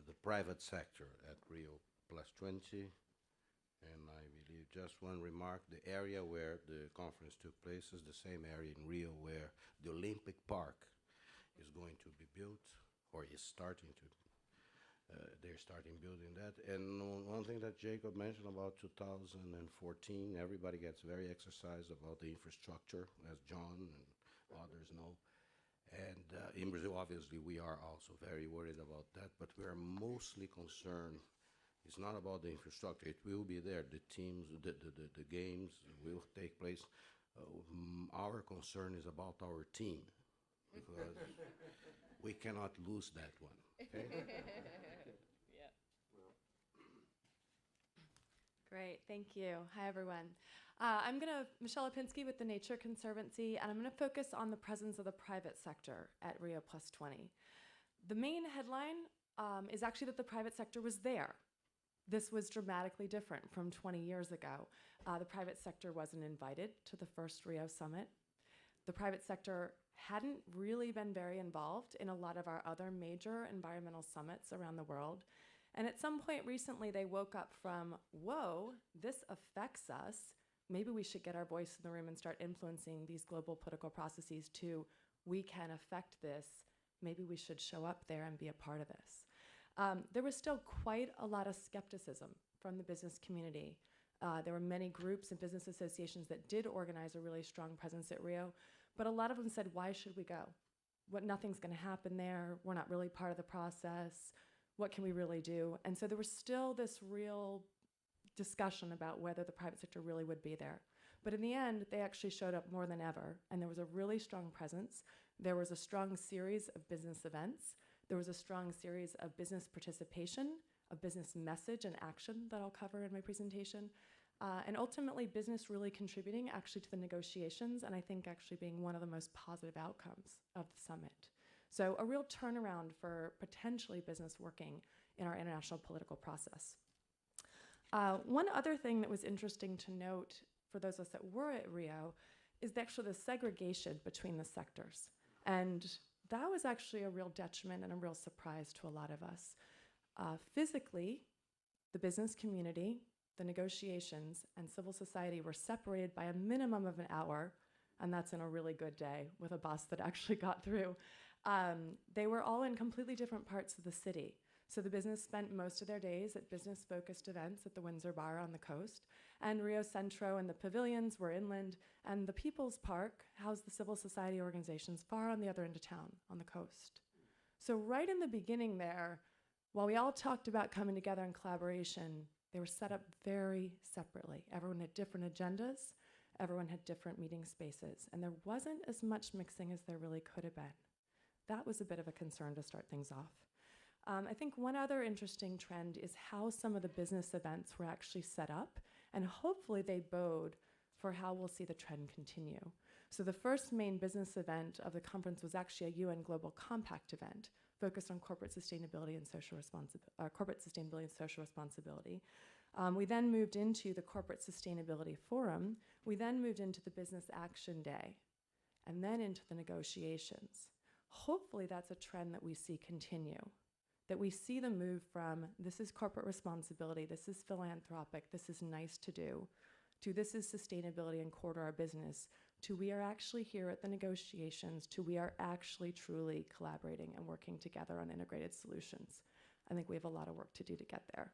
S1: the private sector at Rio+20. And I believe just one remark, the area where the conference took place is the same area in Rio where the Olympic Park is going to be built, or is starting to. They're starting building that. And one thing that Jacob mentioned about 2014, everybody gets very exercised about the infrastructure, as John and others know. And in Brazil, obviously, we are also very worried about that, but we are mostly concerned. It's not about the infrastructure. It will be there. The teams, the games will take place. Our concern is about our team, because we cannot lose that one. Okay?
S4: Yeah. Great, thank you. Hi, everyone. I'm Michelle Lipinski with the Nature Conservancy, and I'm going to focus on the presence of the private sector at Rio+20. The main headline is actually that the private sector was there. This was dramatically different from 20 years ago. The private sector wasn't invited to the first Rio summit. The private sector hadn't really been very involved in a lot of our other major environmental summits around the world. And at some point recently, they woke up from, whoa, this affects us. maybe we should get our voice in the room and start influencing these global political processes too. We can affect this. Maybe we should show up there and be a part of this. There was still quite a lot of skepticism from the business community. There were many groups and business associations that did organize a really strong presence at Rio, but a lot of them said, why should we go? Nothing's gonna happen there. We're not really part of the process. What can we really do? And so there was still this real discussion about whether the private sector really would be there. But in the end, they actually showed up more than ever, and there was a really strong presence. There was a strong series of business events. There was a strong series of business participation, a business message and action that I'll cover in my presentation, and ultimately business really contributing actually to the negotiations, and I think actually being one of the most positive outcomes of the summit. So a real turnaround for potentially business working in our international political process. One other thing that was interesting to note for those of us that were at Rio is actually the segregation between the sectors. And that was actually a real detriment and a real surprise to a lot of us. Physically, the business community, the negotiations, and civil society were separated by a minimum of an hour, and that's in a really good day with a bus that actually got through. They were all in completely different parts of the city. So the business spent most of their days at business-focused events at the Windsor Bar on the coast, and Rio Centro and the pavilions were inland, and the People's Park housed the civil society organizations far on the other end of town, on the coast. So right in the beginning there, while we all talked about coming together in collaboration, they were set up very separately. Everyone had different agendas, everyone had different meeting spaces, and there wasn't as much mixing as there really could have been. That was a bit of a concern to start things off. I think one other interesting trend is how some of the business events were actually set up, and hopefully they bode for how we'll see the trend continue. So the first main business event of the conference was actually a UN Global Compact event focused on corporate sustainability and social responsibility. We then moved into the Corporate Sustainability Forum. We then moved into the Business Action Day, and then into the negotiations. Hopefully that's a trend that we see continue, that we see the move from this is corporate responsibility, this is philanthropic, this is nice to do, to this is sustainability and core to our business, to we are actually here at the negotiations, to we are actually truly collaborating and working together on integrated solutions. I think we have a lot of work to do to get there.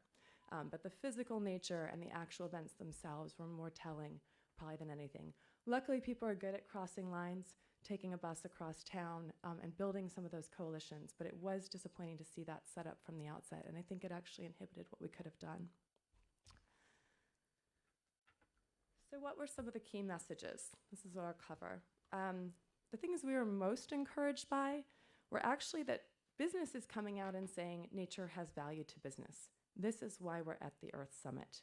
S4: But the physical nature and the actual events themselves were more telling probably than anything. Luckily, people are good at crossing lines, taking a bus across town, and building some of those coalitions, but it was disappointing to see that set up from the outset, and I think it actually inhibited what we could have done. So what were some of the key messages? This is our cover. The things we were most encouraged by were actually that business is coming out and saying nature has value to business. This is why we're at the Earth Summit.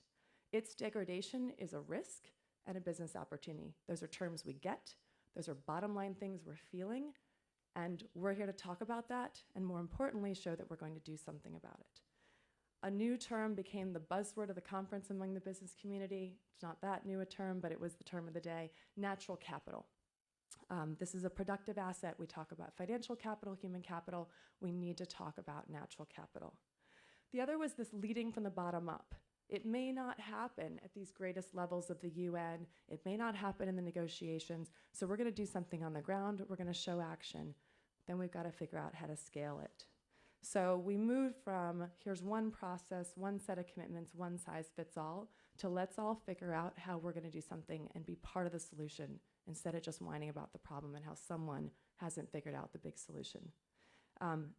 S4: Its degradation is a risk and a business opportunity. Those are terms we get. Those are bottom line things we're feeling. And we're here to talk about that, and more importantly, show that we're going to do something about it. A new term became the buzzword of the conference among the business community. It's not that new a term, but it was the term of the day, natural capital. This is a productive asset. We talk about financial capital, human capital. We need to talk about natural capital. The other was this leading from the bottom up. It may not happen at these greatest levels of the UN. It may not happen in the negotiations. So we're going to do something on the ground. We're going to show action. Then we've got to figure out how to scale it. So we moved from here's one process, one set of commitments, one size fits all, to let's all figure out how we're going to do something and be part of the solution instead of just whining about the problem and how someone hasn't figured out the big solution.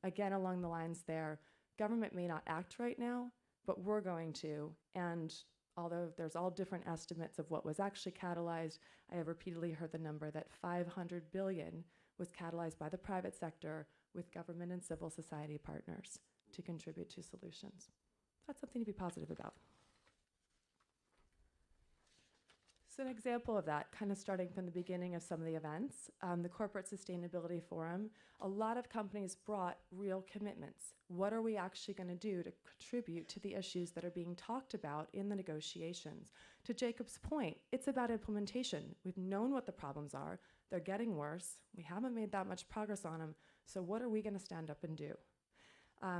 S4: Again, along the lines there, government may not act right now, but we're going to. And although there's all different estimates of what was actually catalyzed, I have repeatedly heard the number that 500 billion was catalyzed by the private sector with government and civil society partners to contribute to solutions. That's something to be positive about. So an example of that, kind of starting from the beginning of some of the events, the Corporate Sustainability Forum, a lot of companies brought real commitments. What are we actually going to do to contribute to the issues that are being talked about in the negotiations? To Jacob's point, it's about implementation. We've known what the problems are. They're getting worse. We haven't made that much progress on them. So what are we going to stand up and do?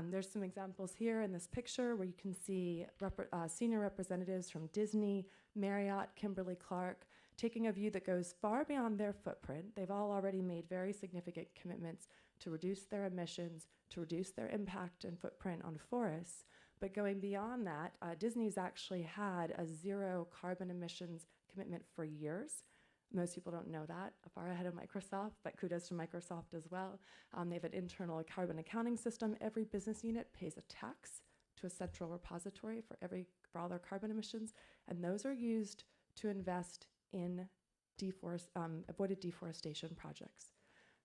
S4: There's some examples here in this picture where you can see senior representatives from Disney, Marriott, Kimberly-Clark, taking a view that goes far beyond their footprint. They've all already made very significant commitments to reduce their emissions, to reduce their impact and footprint on forests. But going beyond that, Disney's actually had a zero carbon emissions commitment for years. Most people don't know that, far ahead of Microsoft, but kudos to Microsoft as well. They have an internal carbon accounting system. Every business unit pays a tax to a central repository for all their carbon emissions, and those are used to invest in avoided deforestation projects.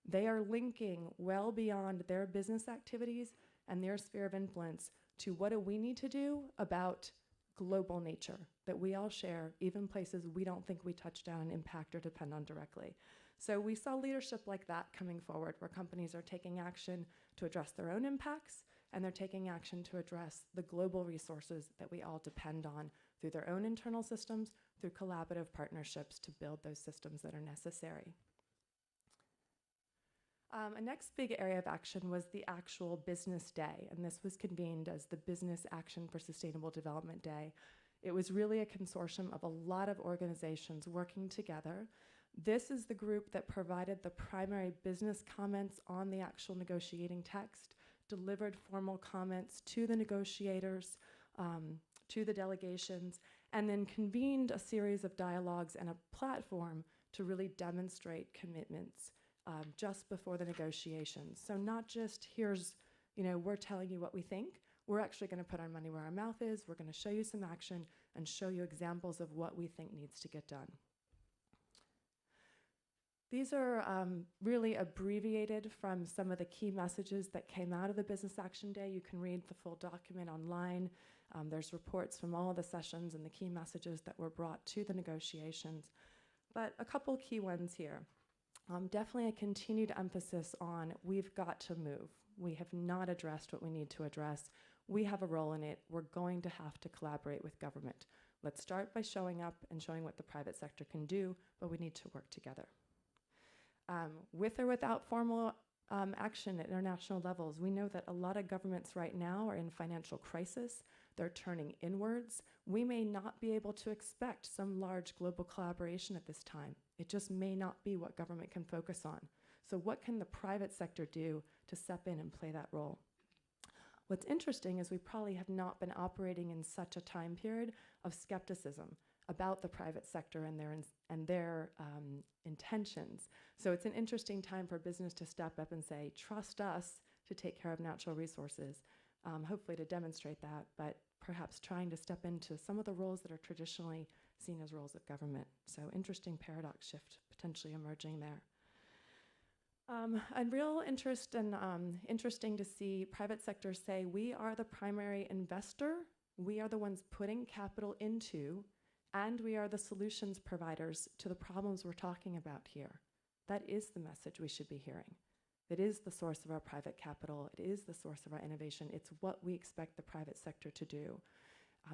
S4: They are linking well beyond their business activities and their sphere of influence to what do we need to do about global nature that we all share, even places we don't think we touch down, impact, or depend on directly. So we saw leadership like that coming forward, where companies are taking action to address their own impacts, and they're taking action to address the global resources that we all depend on through their own internal systems, through collaborative partnerships to build those systems that are necessary. A next big area of action was the actual business day, and this was convened as the Business Action for Sustainable Development Day. It was really a consortium of a lot of organizations working together. This is the group that provided the primary business comments on the actual negotiating text, delivered formal comments to the negotiators, to the delegations, and then convened a series of dialogues and a platform to really demonstrate commitments just before the negotiations. So not just we're telling you what we think, we're actually going to put our money where our mouth is, we're going to show you some action and show you examples of what we think needs to get done. These are really abbreviated from some of the key messages that came out of the Business Action Day. You can read the full document online. There's reports from all of the sessions and the key messages that were brought to the negotiations. But a couple key ones here. Definitely a continued emphasis on we've got to move. We have not addressed what we need to address. We have a role in it. We're going to have to collaborate with government. Let's start by showing up and showing what the private sector can do, but we need to work together. With or without formal action at international levels, we know that a lot of governments right now are in financial crisis. They're turning inwards. We may not be able to expect some large global collaboration at this time. It just may not be what government can focus on. So what can the private sector do to step in and play that role? What's interesting is we probably have not been operating in such a time period of skepticism about the private sector and their intentions. So it's an interesting time for business to step up and say, trust us to take care of natural resources, hopefully to demonstrate that, but perhaps trying to step into some of the roles that are traditionally seen as roles of government. So interesting paradox shift potentially emerging there. A real interest and interesting to see private sector say, we are the primary investor, we are the ones putting capital into, and we are the solutions providers to the problems we're talking about here. That is the message we should be hearing. It is the source of our private capital. It is the source of our innovation. It's what we expect the private sector to do.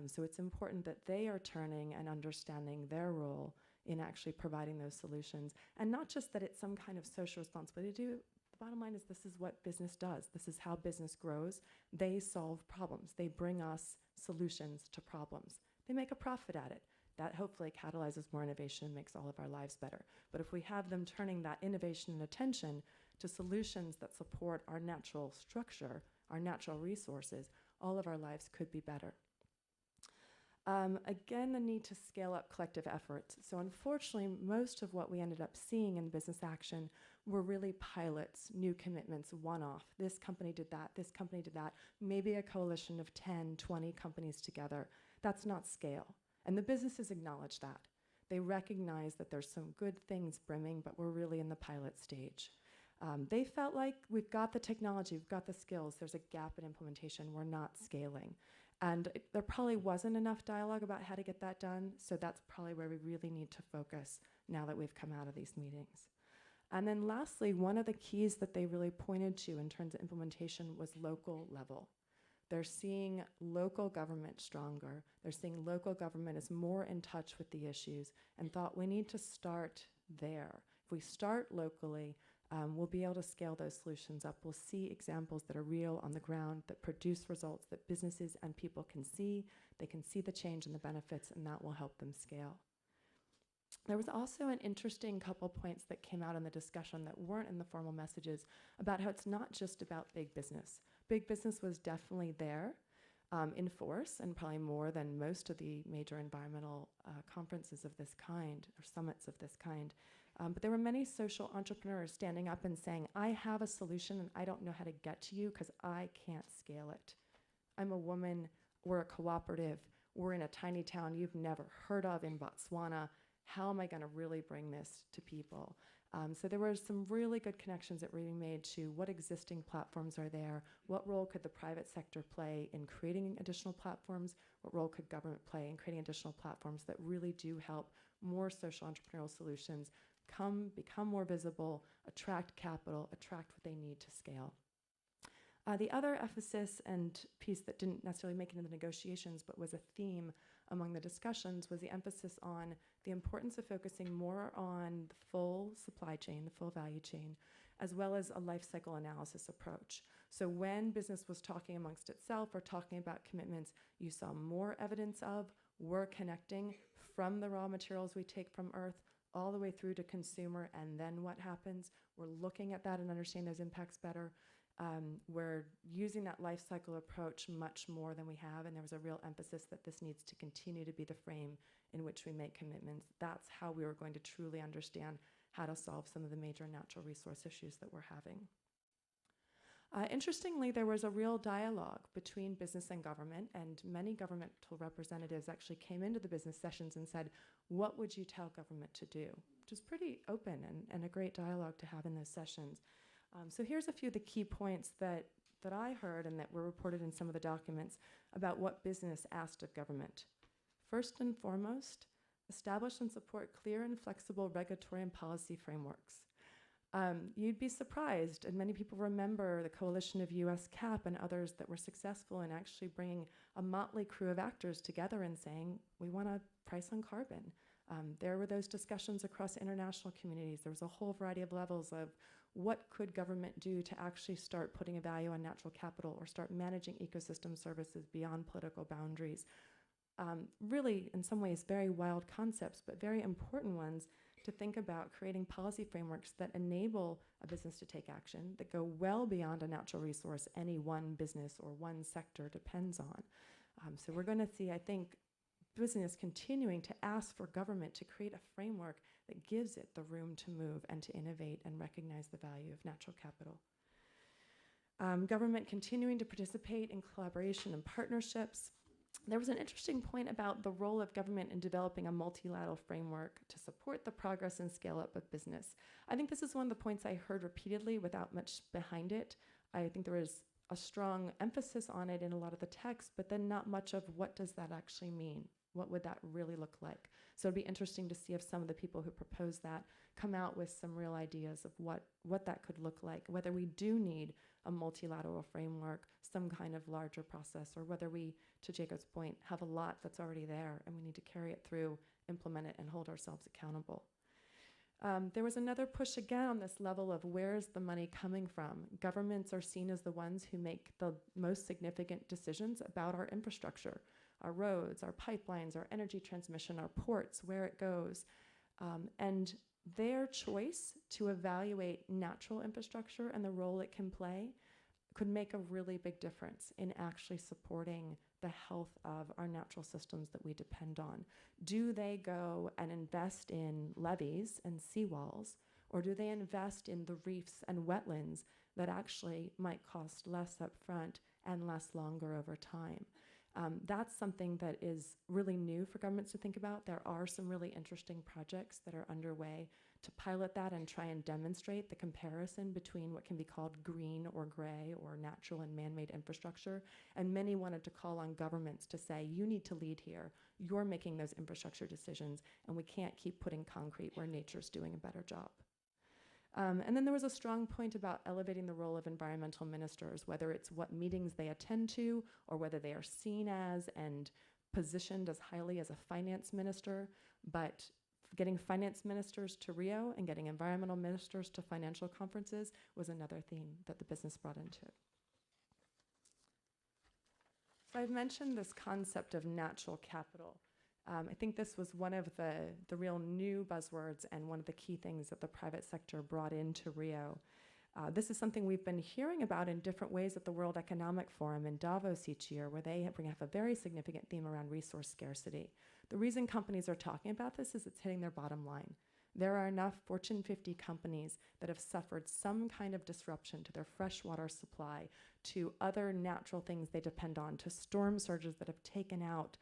S4: So it's important that they are turning and understanding their role in actually providing those solutions. And not just that it's some kind of social responsibility to do. The bottom line is this is what business does. This is how business grows. They solve problems. They bring us solutions to problems. They make a profit at it. That hopefully catalyzes more innovation and makes all of our lives better. But if we have them turning that innovation and attention to solutions that support our natural structure, our natural resources, all of our lives could be better. Again, the need to scale up collective efforts. So unfortunately, most of what we ended up seeing in business action were really pilots, new commitments, one-off. This company did that, this company did that, maybe a coalition of 10, 20 companies together. That's not scale. And the businesses acknowledge that. They recognize that there's some good things brimming, but we're really in the pilot stage. They felt like we've got the technology, we've got the skills, there's a gap in implementation, we're not scaling. And there probably wasn't enough dialogue about how to get that done, so that's probably where we really need to focus now that we've come out of these meetings. And then lastly, one of the keys that they really pointed to in terms of implementation was local level. They're seeing local government stronger. They're seeing local government is more in touch with the issues and thought we need to start there. If we start locally, we'll be able to scale those solutions up. We'll see examples that are real on the ground, that produce results that businesses and people can see. They can see the change and the benefits, and that will help them scale. There was also an interesting couple points that came out in the discussion that weren't in the formal messages about how it's not just about big business. Big business was definitely there in force, and probably more than most of the major environmental conferences of this kind, or summits of this kind. But there were many social entrepreneurs standing up and saying, I have a solution and I don't know how to get to you because I can't scale it. I'm a woman, we're a cooperative, we're in a tiny town you've never heard of in Botswana. How am I going to really bring this to people? So there were some really good connections that were being made to what existing platforms are there, what role could the private sector play in creating additional platforms, what role could government play in creating additional platforms that really do help more social entrepreneurial solutions become more visible, attract capital, attract what they need to scale. The other emphasis and piece that didn't necessarily make it into the negotiations but was a theme among the discussions was the emphasis on the importance of focusing more on the full supply chain, the full value chain, as well as a life cycle analysis approach. So when business was talking amongst itself or talking about commitments, you saw more evidence of we're connecting from the raw materials we take from Earth all the way through to consumer, and then what happens? We're looking at that and understanding those impacts better. We're using that life cycle approach much more than we have, and there was a real emphasis that this needs to continue to be the frame in which we make commitments. That's how we were going to truly understand how to solve some of the major natural resource issues that we're having. Interestingly, there was a real dialogue between business and government, and many governmental representatives actually came into the business sessions and said, what would you tell government to do? Which is pretty open and a great dialogue to have in those sessions. So here's a few of the key points that I heard and that were reported in some of the documents about what business asked of government. First and foremost, establish and support clear and flexible regulatory and policy frameworks. You'd be surprised, and many people remember the coalition of US CAP and others that were successful in actually bringing a motley crew of actors together and saying, we want a price on carbon. There were those discussions across international communities. There was a whole variety of levels of what could government do to actually start putting a value on natural capital or start managing ecosystem services beyond political boundaries. Really, in some ways, very wild concepts, but very important ones to think about creating policy frameworks that enable a business to take action, that go well beyond a natural resource any one business or one sector depends on. So we're going to see, I think, business continuing to ask for government to create a framework that gives it the room to move and to innovate and recognize the value of natural capital. Government continuing to participate in collaboration and partnerships. There was an interesting point about the role of government in developing a multilateral framework to support the progress and scale up of business. I think this is one of the points I heard repeatedly without much behind it. I think there was a strong emphasis on it in a lot of the text, but then not much of what does that actually mean? What would that really look like? So it'd be interesting to see if some of the people who propose that come out with some real ideas of what that could look like, whether we do need a multilateral framework, some kind of larger process, or whether we, to Jacob's point, have a lot that's already there and we need to carry it through, implement it, and hold ourselves accountable. There was another push again on this level of where's the money coming from? Governments are seen as the ones who make the most significant decisions about our infrastructure, our roads, our pipelines, our energy transmission, our ports, where it goes. And their choice to evaluate natural infrastructure and the role it can play could make a really big difference in actually supporting the health of our natural systems that we depend on. Do they go and invest in levees and seawalls, or do they invest in the reefs and wetlands that actually might cost less upfront and less longer over time? That's something that is really new for governments to think about. There are some really interesting projects that are underway to pilot that and try and demonstrate the comparison between what can be called green or gray or natural and man-made infrastructure. And many wanted to call on governments to say, you need to lead here. You're making those infrastructure decisions, and we can't keep putting concrete where nature's doing a better job. And then there was a strong point about elevating the role of environmental ministers, whether it's what meetings they attend to or whether they are seen as and positioned as highly as a finance minister, but Getting finance ministers to Rio and getting environmental ministers to financial conferences was another theme that the business brought into it. So I've mentioned this concept of natural capital. I think this was one of the real new buzzwords and one of the key things that the private sector brought into Rio. This is something we've been hearing about in different ways at the World Economic Forum in Davos each year, where they have a very significant theme around resource scarcity. The reason companies are talking about this is it's hitting their bottom line. There are enough Fortune 50 companies that have suffered some kind of disruption to their freshwater supply, to other natural things they depend on, to storm surges that have taken out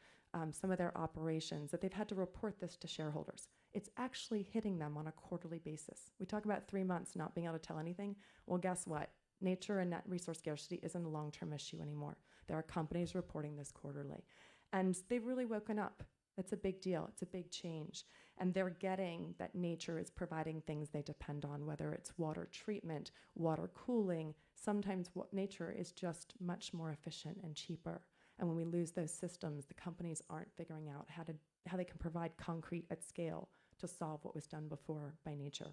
S4: some of their operations, that they've had to report this to shareholders. It's actually hitting them on a quarterly basis. We talk about 3 months not being able to tell anything. Well, guess what? Nature and net resource scarcity isn't a long-term issue anymore. There are companies reporting this quarterly. And they've really woken up. It's a big deal. It's a big change. And they're getting that nature is providing things they depend on, whether it's water treatment, water cooling. Sometimes nature is just much more efficient and cheaper. And when we lose those systems, the companies aren't figuring out how they can provide concrete at scale to solve what was done before by nature.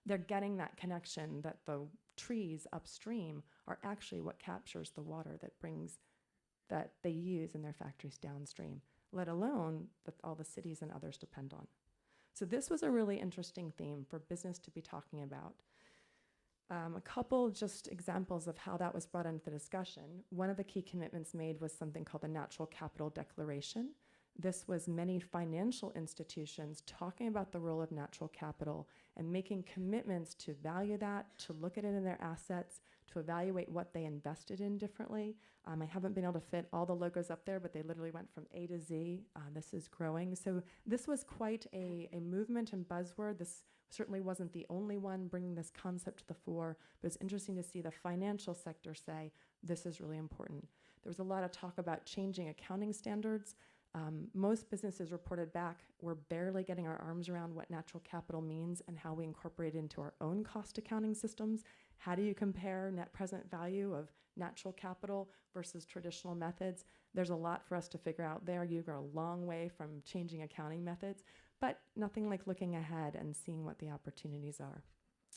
S4: They're getting that connection that the trees upstream are actually what captures the water that they use in their factories downstream, let alone that all the cities and others depend on. So this was a really interesting theme for business to be talking about. A couple just examples of how that was brought into the discussion. One of the key commitments made was something called the Natural Capital Declaration. This was many financial institutions talking about the role of natural capital and making commitments to value that, to look at it in their assets, to evaluate what they invested in differently. I haven't been able to fit all the logos up there, but they literally went from A to Z. This is growing. So this was quite a movement and buzzword. This certainly wasn't the only one bringing this concept to the fore, but it's interesting to see the financial sector say, this is really important. There was a lot of talk about changing accounting standards. Most businesses reported back, we're barely getting our arms around what natural capital means and how we incorporate it into our own cost accounting systems. How do you compare net present value of natural capital versus traditional methods? There's a lot for us to figure out there. You go a long way from changing accounting methods, but nothing like looking ahead and seeing what the opportunities are.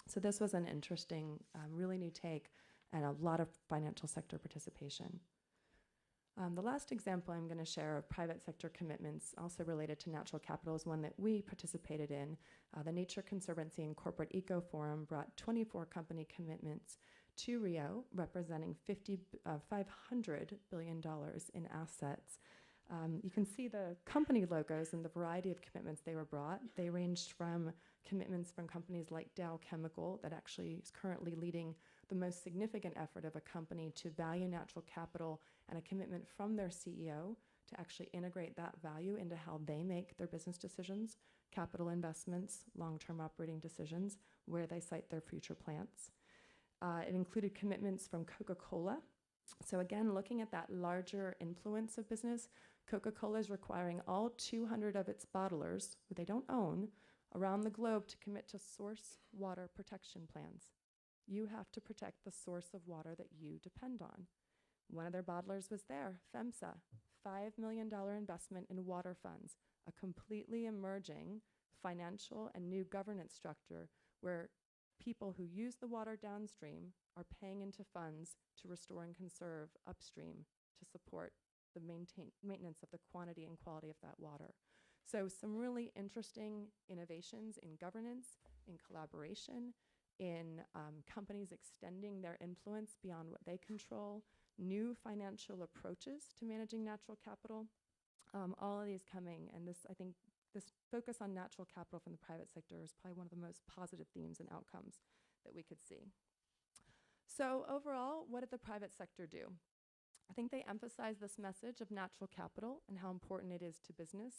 S4: So this was an interesting, really new take and a lot of financial sector participation. The last example I'm going to share of private sector commitments also related to natural capital is one that we participated in. The Nature Conservancy and Corporate Eco Forum brought 24 company commitments to Rio, representing $500 billion in assets. You can see the company logos and the variety of commitments they were brought. They ranged from commitments from companies like Dow Chemical, that actually is currently leading the most significant effort of a company to value natural capital, and a commitment from their CEO to actually integrate that value into how they make their business decisions, capital investments, long-term operating decisions, where they site their future plants. It included commitments from Coca-Cola. So again, looking at that larger influence of business, Coca-Cola is requiring all 200 of its bottlers, who they don't own, around the globe to commit to source water protection plans. You have to protect the source of water that you depend on. One of their bottlers was there, FEMSA, $5 million investment in water funds, a completely emerging financial and new governance structure where people who use the water downstream are paying into funds to restore and conserve upstream to support the maintenance of the quantity and quality of that water. So some really interesting innovations in governance, in collaboration, in companies extending their influence beyond what they control, new financial approaches to managing natural capital, all of these coming. And this, I think, this focus on natural capital from the private sector is probably one of the most positive themes and outcomes that we could see. So overall, what did the private sector do? I think they emphasized this message of natural capital and how important it is to business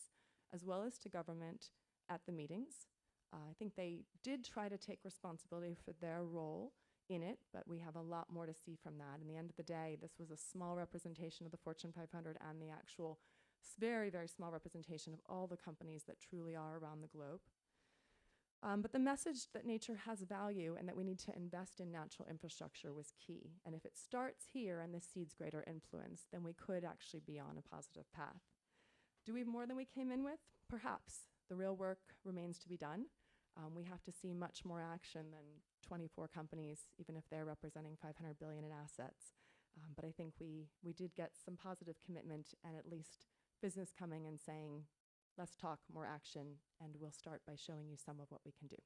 S4: as well as to government at the meetings. I think they did try to take responsibility for their role in it, but we have a lot more to see from that. In the end of the day, this was a small representation of the Fortune 500 and the actual very, very small representation of all the companies that truly are around the globe. But the message that nature has value and that we need to invest in natural infrastructure was key. And if it starts here and this seeds greater influence, then we could actually be on a positive path. Do we have more than we came in with? Perhaps. The real work remains to be done. We have to see much more action than 24 companies, even if they're representing 500 billion in assets. But I think we did get some positive commitment and at least business coming and saying, let's talk more action, and we'll start by showing you some of what we can do.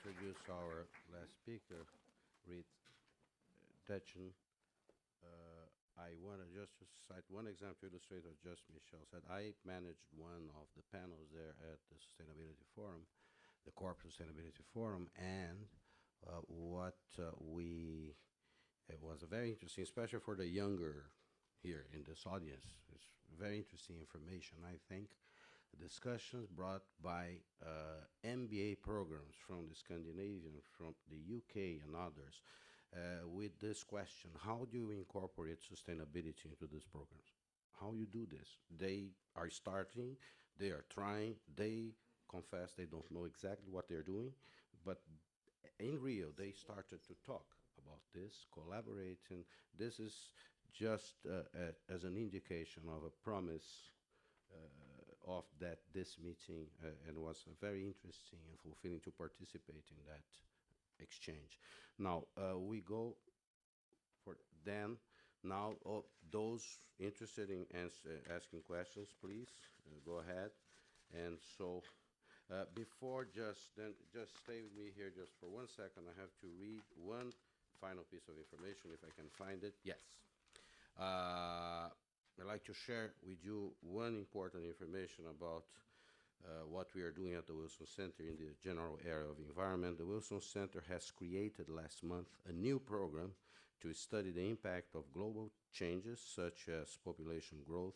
S1: Introduce our last speaker, Reed Detchen. I want to just cite one example to illustrate what just Michelle said. I managed one of the panels there at the Sustainability Forum, the Corporate Sustainability Forum, and it was very interesting, especially for the younger here in this audience. It's very interesting information, I think. Discussions brought by MBA programs from the Scandinavian, from the UK and others, with this question: how do you incorporate sustainability into these programs? How you do this? They are starting, they are trying, they confess they don't know exactly what they're doing, but in Rio they started to talk about this, collaborate, and this is just as an indication of a promise of that this meeting, and was very interesting and fulfilling to participate in that exchange. Now we go for then. Now those interested in asking questions, please go ahead. And so before just stay with me here just for 1 second. I have to read one final piece of information if I can find it. Yes. I'd like to share with you one important information about what we are doing at the Wilson Center in the general area of environment. The Wilson Center has created last month a new program to study the impact of global changes such as population growth,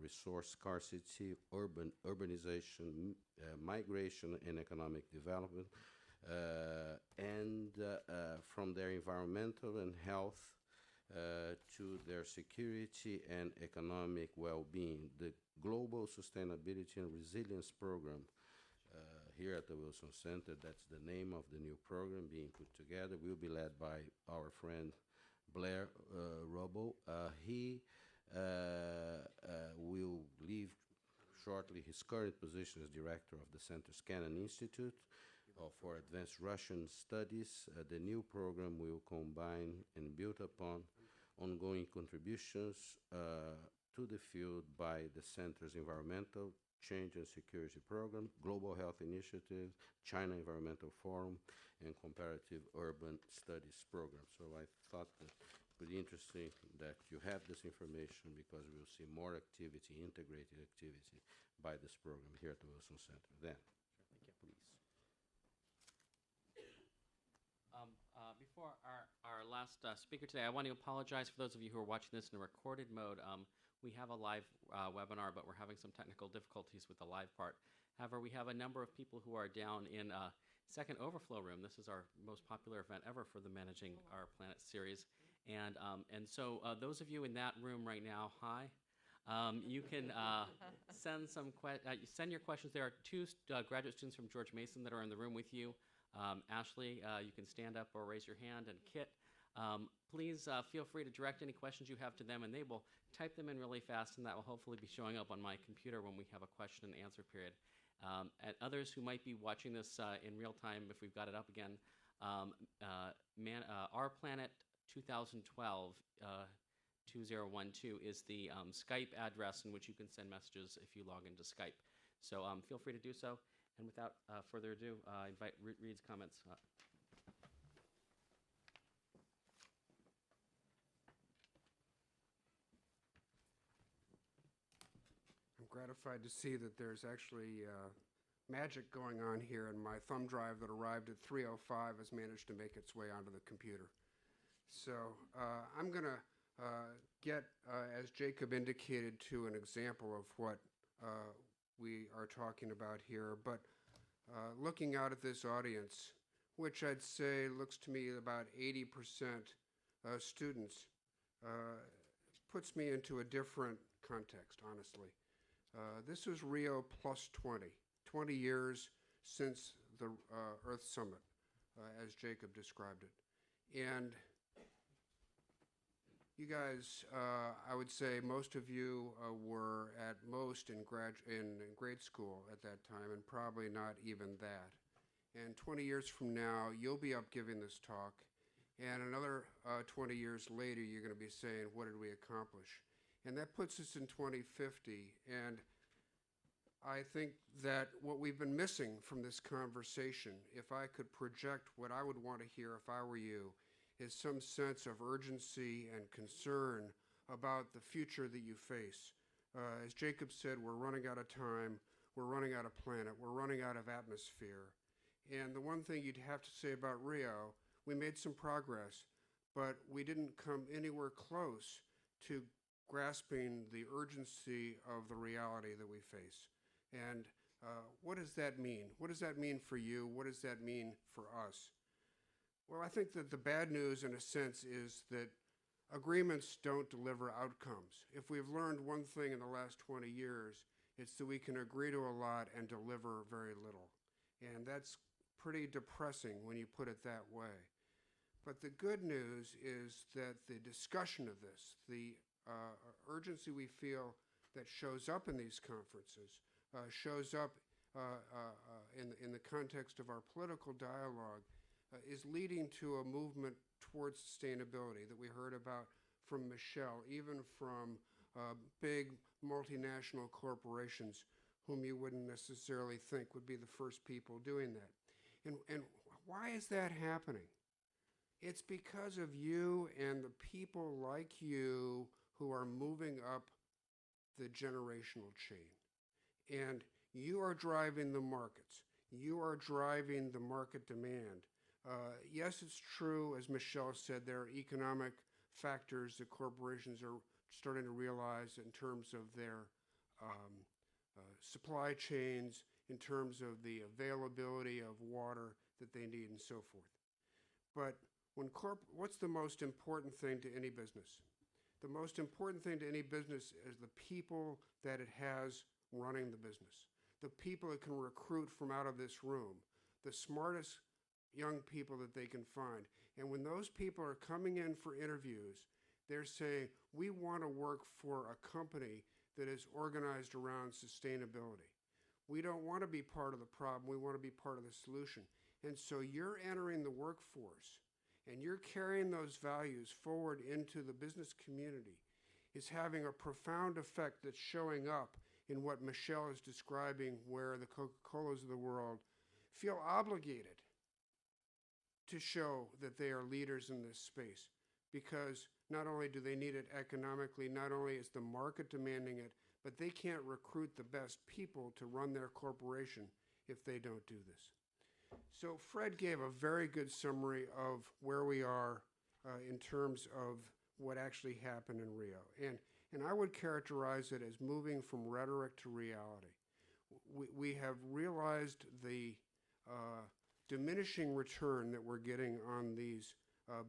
S1: resource scarcity, urbanization, migration, and economic development, and from their environmental and health to their security and economic well-being. The Global Sustainability and Resilience Program here at the Wilson Center, that's the name of the new program being put together, will be led by our friend Blair Robel. He will leave shortly his current position as director of the Center's Cannon Institute for Advanced Russian Studies. The new program will combine and build upon ongoing contributions to the field by the Center's Environmental Change and Security Program, Global Health Initiative, China Environmental Forum, and Comparative Urban Studies Program. So I thought that it would be interesting that you have this information, because we'll see more activity, integrated activity by this program here at the Wilson Center. Then, please.
S5: Before our last speaker today, I want to apologize for those of you who are watching this in a recorded mode. We have a live webinar, but we're having some technical difficulties with the live part. However, we have a number of people who are down in second overflow room. This is our most popular event ever for the Managing Our Planet series. And so those of you in that room right now, hi. You can send your questions. There are two graduate students from George Mason that are in the room with you. Ashley, you can stand up or raise your hand, and Kit. Please feel free to direct any questions you have to them, and they will type them in really fast, and that will hopefully be showing up on my computer when we have a question and answer period. And others who might be watching this in real time, if we've got it up again, Our Planet 2012 2012 is the Skype address in which you can send messages if you log into Skype. So feel free to do so. And without further ado, I invite Reed's comments.
S6: I'm gratified to see that there's actually magic going on here, and my thumb drive that arrived at 3:05 has managed to make its way onto the computer. So I'm going to get, as Jacob indicated, to an example of what we are talking about here. But looking out at this audience, which I'd say looks to me about 80% students, puts me into a different context, honestly. This was Rio+20, 20 years since the Earth Summit, as Jacob described it. And You guys, I would say most of you were at most in grade school at that time, and probably not even that. And 20 years from now, you'll be up giving this talk, and another 20 years later, you're going to be saying, what did we accomplish? And that puts us in 2050, and I think that what we've been missing from this conversation, if I could project what I would want to hear if I were you, is some sense of urgency and concern about the future that you face. As Jacob said, we're running out of time, we're running out of planet, we're running out of atmosphere. And the one thing you'd have to say about Rio, we made some progress, but we didn't come anywhere close to grasping the urgency of the reality that we face. And what does that mean? What does that mean for you? What does that mean for us? Well, I think that the bad news, in a sense, is that agreements don't deliver outcomes. If we've learned one thing in the last 20 years, it's that we can agree to a lot and deliver very little. And that's pretty depressing when you put it that way. But the good news is that the discussion of this, the urgency we feel that shows up in these conferences, shows up in the context of our political dialogue, is leading to a movement towards sustainability that we heard about from Michelle, even from big multinational corporations whom you wouldn't necessarily think would be the first people doing that. And why is that happening? It's because of you and the people like you who are moving up the generational chain. And you are driving the markets. You are driving the market demand. Yes, it's true, as Michelle said, there are economic factors that corporations are starting to realize in terms of their supply chains, in terms of the availability of water that they need and so forth. But what's the most important thing to any business? The most important thing to any business is the people that it has running the business, the people it can recruit from out of this room, the smartest young people that they can find. And when those people are coming in for interviews, they're saying, we want to work for a company that is organized around sustainability. We don't want to be part of the problem, we want to be part of the solution. And so you're entering the workforce and you're carrying those values forward into the business community. Is having a profound effect that's showing up in what Michelle is describing, where the Coca-Colas of the world feel obligated to show that they are leaders in this space, because not only do they need it economically, not only is the market demanding it, but they can't recruit the best people to run their corporation if they don't do this. So Fred gave a very good summary of where we are in terms of what actually happened in Rio. And I would characterize it as moving from rhetoric to reality. We have realized the diminishing return that we're getting on these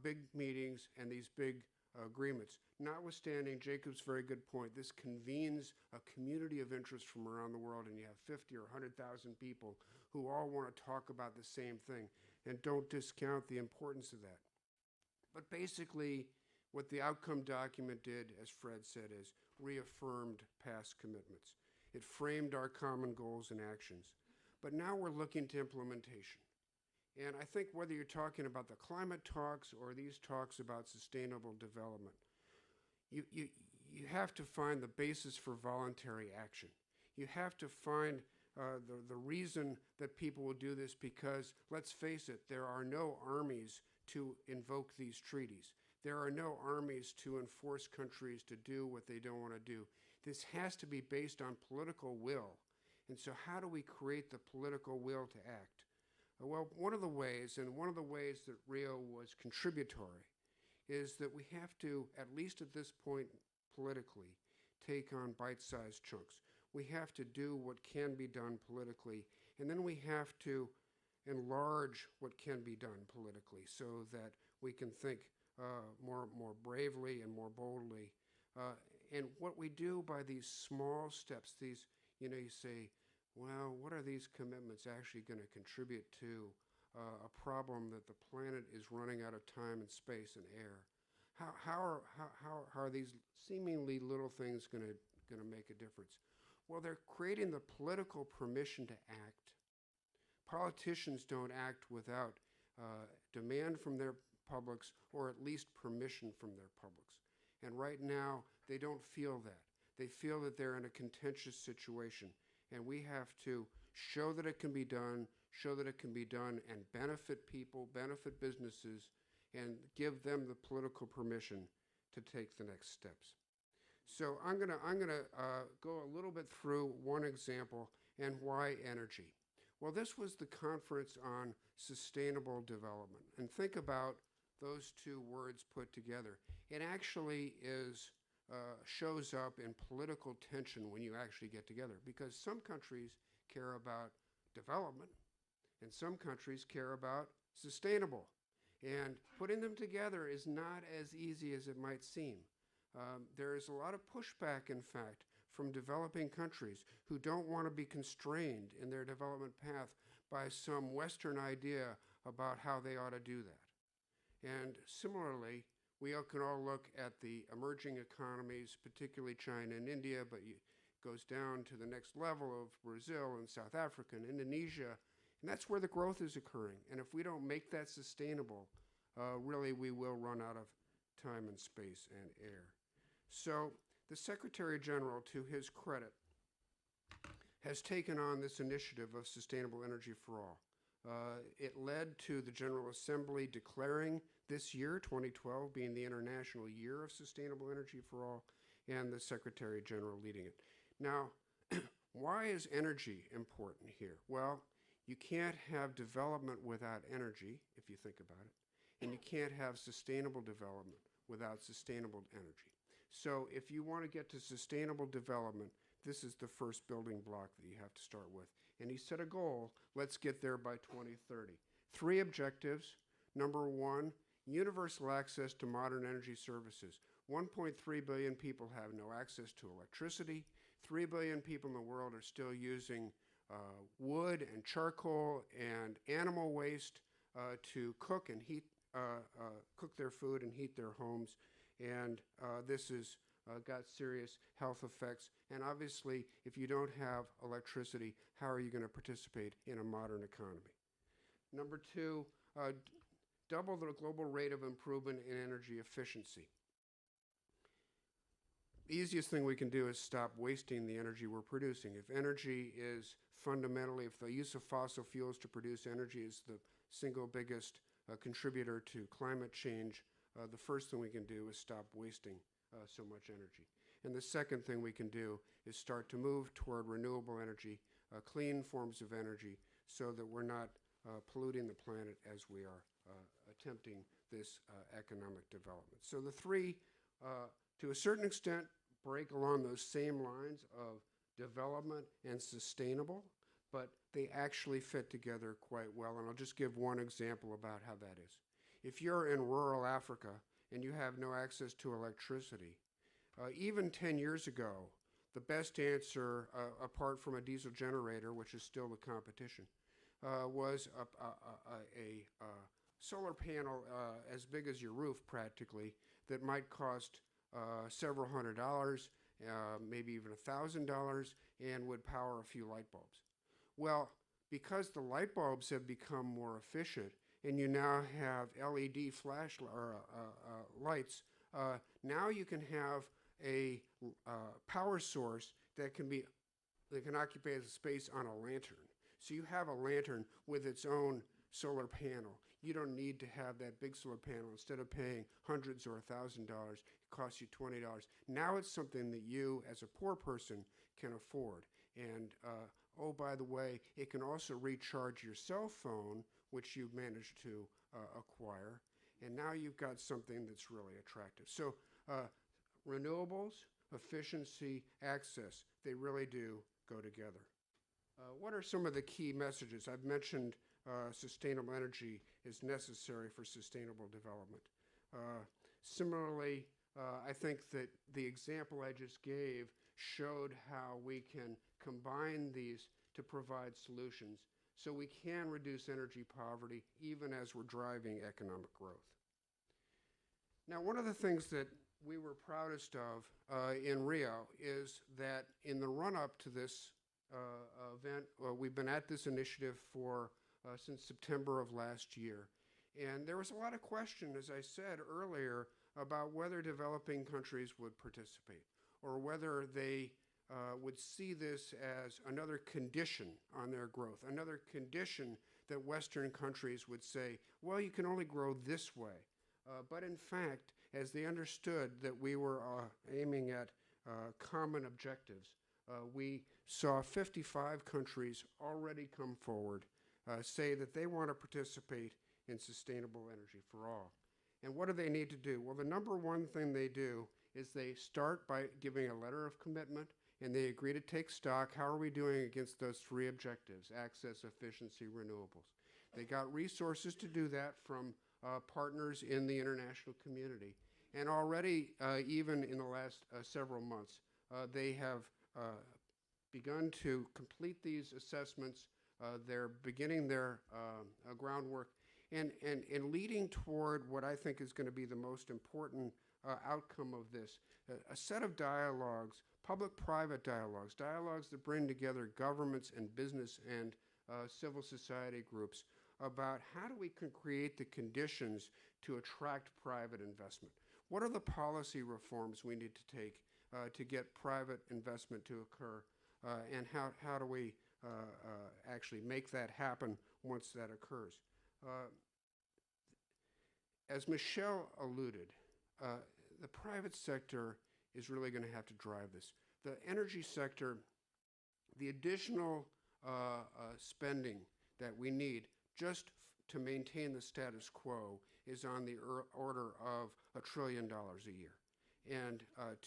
S6: big meetings and these big agreements. Notwithstanding Jacob's very good point, this convenes a community of interest from around the world, and you have 50 or 100,000 people who all want to talk about the same thing, and don't discount the importance of that. But basically, what the outcome document did, as Fred said, is reaffirmed past commitments. It framed our common goals and actions. But now we're looking to implementation. And I think whether you're talking about the climate talks or these talks about sustainable development, you have to find the basis for voluntary action. You have to find the reason that people will do this, because, let's face it, there are no armies to invoke these treaties. There are no armies to enforce countries to do what they don't want to do. This has to be based on political will. And so how do we create the political will to act? Well, one of the ways that Rio was contributory, is that we have to, at least at this point politically, take on bite-sized chunks. We have to do what can be done politically, and then we have to enlarge what can be done politically so that we can think more bravely and more boldly. And what we do by these small steps, these, you say, well, what are these commitments actually going to contribute to a problem that the planet is running out of time and space and air? how are these seemingly little things going to make a difference? Well, they're creating the political permission to act. Politicians don't act without demand from their publics, or at least permission from their publics. And right now, they don't feel that. They feel that they're in a contentious situation. And we have to show that it can be done, and benefit people, benefit businesses, and give them the political permission to take the next steps. So I'm gonna go a little bit through one example and why energy. Well, this was the conference on sustainable development. And think about those two words put together. It actually shows up in political tension when you actually get together, because some countries care about development and some countries care about sustainable. And putting them together is not as easy as it might seem. There is a lot of pushback, in fact, from developing countries who don't want to be constrained in their development path by some Western idea about how they ought to do that. And similarly, we can all look at the emerging economies, particularly China and India, but it goes down to the next level of Brazil and South Africa and Indonesia, and that's where the growth is occurring. And if we don't make that sustainable, really we will run out of time and space and air. So the Secretary General, to his credit, has taken on this initiative of sustainable energy for all. It led to the General Assembly declaring this year, 2012, being the International Year of Sustainable Energy for All, and the Secretary General leading it. Now, why is energy important here? Well, you can't have development without energy, if you think about it, and you can't have sustainable development without sustainable energy. So if you want to get to sustainable development, this is the first building block that you have to start with. And he set a goal, let's get there by 2030. 3 objectives. Number 1, universal access to modern energy services. 1.3 billion people have no access to electricity. 3 billion people in the world are still using wood and charcoal and animal waste to cook and heat, cook their food and heat their homes. And this has got serious health effects. And obviously, if you don't have electricity, how are you going to participate in a modern economy? Number 2, double the global rate of improvement in energy efficiency. The easiest thing we can do is stop wasting the energy we're producing. If energy is fundamentally, if the use of fossil fuels to produce energy is the single biggest contributor to climate change, the first thing we can do is stop wasting so much energy. And the second thing we can do is start to move toward renewable energy, clean forms of energy, so that we're not polluting the planet as we are attempting this economic development. So the 3, to a certain extent, break along those same lines of development and sustainable, but they actually fit together quite well. And I'll just give one example about how that is. If you're in rural Africa and you have no access to electricity, even 10 years ago, the best answer, apart from a diesel generator, which is still the competition, was a solar panel as big as your roof, practically, that might cost several $100s, maybe even $1,000, and would power a few light bulbs. Well, because the light bulbs have become more efficient, and you now have LED flash lights, now you can have a power source that can occupy the space on a lantern. So you have a lantern with its own solar panel. You don't need to have that big solar panel. Instead of paying hundreds or $1,000, it costs you $20. Now it's something that you, as a poor person, can afford. And oh, by the way, it can also recharge your cell phone, which you've managed to acquire. And now you've got something that's really attractive. So renewables, efficiency, access, they really do go together. What are some of the key messages? I've mentioned sustainable energy is necessary for sustainable development. Similarly, I think that the example I just gave showed how we can combine these to provide solutions so we can reduce energy poverty even as we're driving economic growth. Now, one of the things that we were proudest of in Rio is that in the run-up to this event, we've been at this initiative for since September of last year. And there was a lot of question, as I said earlier, about whether developing countries would participate or whether they would see this as another condition on their growth, another condition that Western countries would say, well, you can only grow this way. But in fact, as they understood that we were aiming at common objectives, we saw 55 countries already come forward, say that they want to participate in sustainable energy for all. And what do they need to do? Well, the number one thing they do is they start by giving a letter of commitment, and they agree to take stock. How are we doing against those three objectives: access, efficiency, renewables? They got resources to do that from partners in the international community. And already, even in the last several months, they have begun to complete these assessments. They're beginning their groundwork and leading toward what I think is going to be the most important outcome of this, a set of dialogues, public-private dialogues, dialogues that bring together governments and business and civil society groups about how do we create the conditions to attract private investment. What are the policy reforms we need to take to get private investment to occur, and how do we actually make that happen once that occurs? As Michelle alluded, the private sector is really going to have to drive this. The energy sector, the additional spending that we need just to maintain the status quo is on the order of $1 trillion a year. And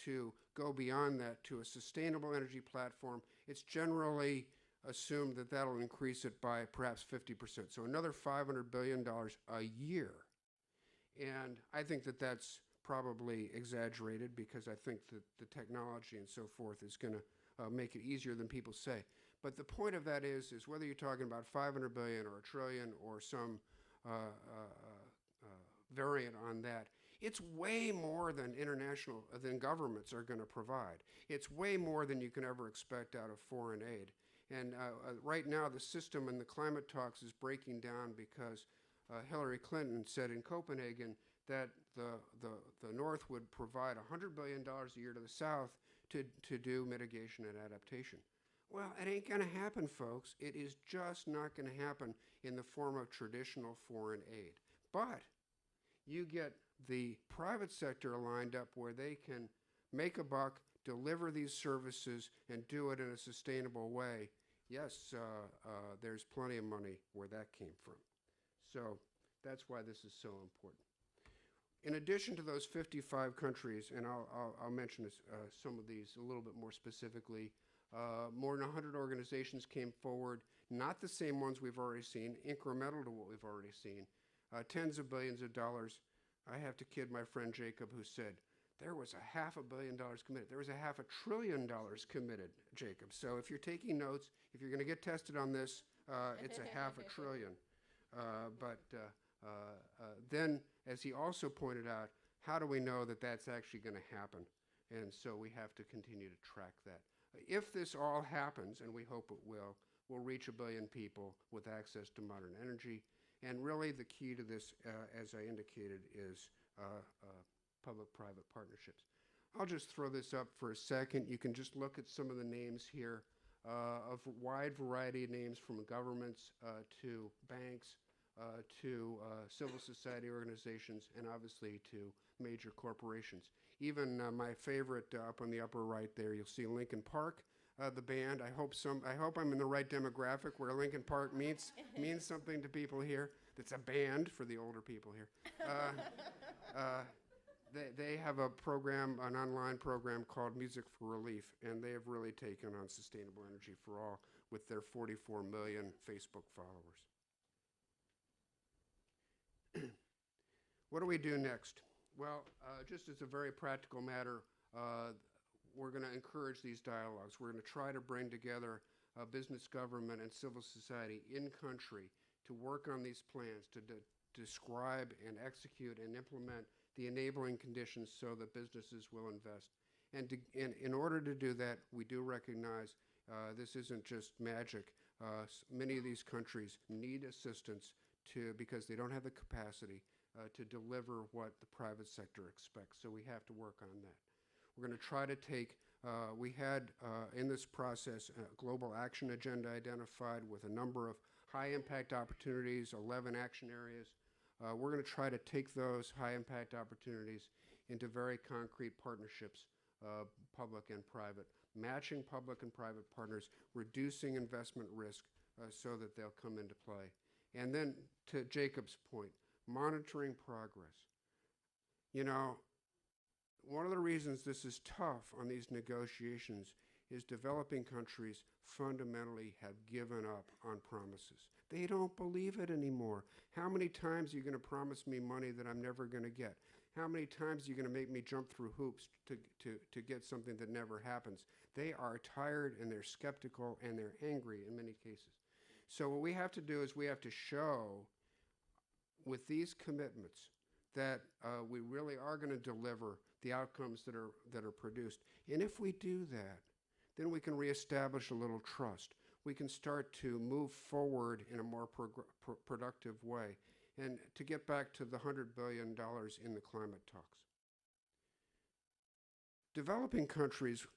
S6: to go beyond that to a sustainable energy platform, it's generally assumed that that'll increase it by perhaps 50%. So another $500 billion a year. And I think that that's probably exaggerated, because I think that the technology and so forth is going to make it easier than people say. But the point of that is whether you're talking about 500 billion or $1 trillion or some variant on that, it's way more than than governments are going to provide. It's way more than you can ever expect out of foreign aid. And right now, the system in the climate talks is breaking down because Hillary Clinton said in Copenhagen that the North would provide $100 billion a year to the South to do mitigation and adaptation. Well, it ain't going to happen, folks. It is just not going to happen in the form of traditional foreign aid. But you get the private sector lined up where they can make a buck, deliver these services, and do it in a sustainable way. Yes, there's plenty of money where that came from. So that's why this is so important. In addition to those 55 countries, and I'll mention some of these a little bit more specifically, more than 100 organizations came forward, not the same ones we've already seen, incremental to what we've already seen, tens of billions of dollars. I have to kid my friend Jacob, who said, there was $500 million committed. There was $500 billion committed, Jacob. So if you're taking notes, if you're going to get tested on this, it's $500 billion. Then, as he also pointed out, how do we know that that's actually going to happen? And so we have to continue to track that. If this all happens, and we hope it will, we'll reach 1 billion people with access to modern energy. And really the key to this, as I indicated, is public-private partnerships. I'll just throw this up for a second. You can just look at some of the names here, of a wide variety of names, from governments to banks to civil society organizations, and obviously to major corporations. Even my favorite up on the upper right there, you'll see Linkin Park, the band. I hope I'm in the right demographic where Linkin Park means something to people here. It's a band for the older people here. They have a program, an online program called Music for Relief, and they have really taken on sustainable energy for all with their 44 million Facebook followers. What do we do next? Well, just as a very practical matter, we're going to encourage these dialogues. We're going to try to bring together business, government, and civil society in country to work on these plans, to describe and execute and implement the enabling conditions so that businesses will invest. And in order to do that, we do recognize this isn't just magic. Many of these countries need assistance because they don't have the capacity to deliver what the private sector expects. So we have to work on that. We're going to try to take, we had in this process a global action agenda identified with a number of high impact opportunities, 11 action areas. We're going to try to take those high impact opportunities into very concrete partnerships, public and private, matching public and private partners, reducing investment risk so that they'll come into play. And then to Jacob's point, monitoring progress. You know, one of the reasons this is tough on these negotiations is developing countries fundamentally have given up on promises. They don't believe it anymore. How many times are you going to promise me money that I'm never going to get? How many times are you going to make me jump through hoops to get something that never happens? They are tired and they're skeptical and they're angry in many cases. So what we have to do is we have to show with these commitments that we really are going to deliver the outcomes that are produced. And if we do that, then we can reestablish a little trust. We can start to move forward in a more productive way and to get back to the $100 billion in the climate talks. Developing countries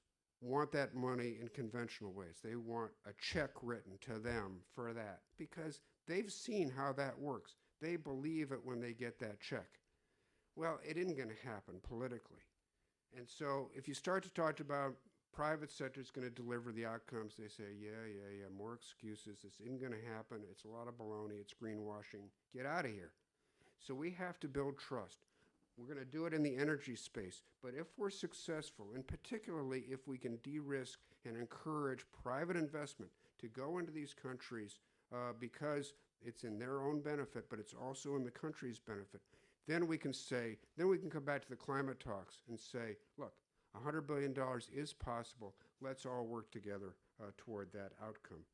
S6: want that money in conventional ways. They want a check written to them for that because they've seen how that works. They believe it when they get that check. Well, it isn't going to happen politically. And so if you start to talk about private sector is going to deliver the outcomes, they say, yeah, more excuses. This isn't going to happen. It's a lot of baloney. It's greenwashing. Get out of here. So we have to build trust. We're going to do it in the energy space. But if we're successful, and particularly if we can de-risk and encourage private investment to go into these countries because it's in their own benefit, but it's also in the country's benefit, then we can say, then we can come back to the climate talks and say, look, $100 billion is possible. Let's all work together toward that outcome.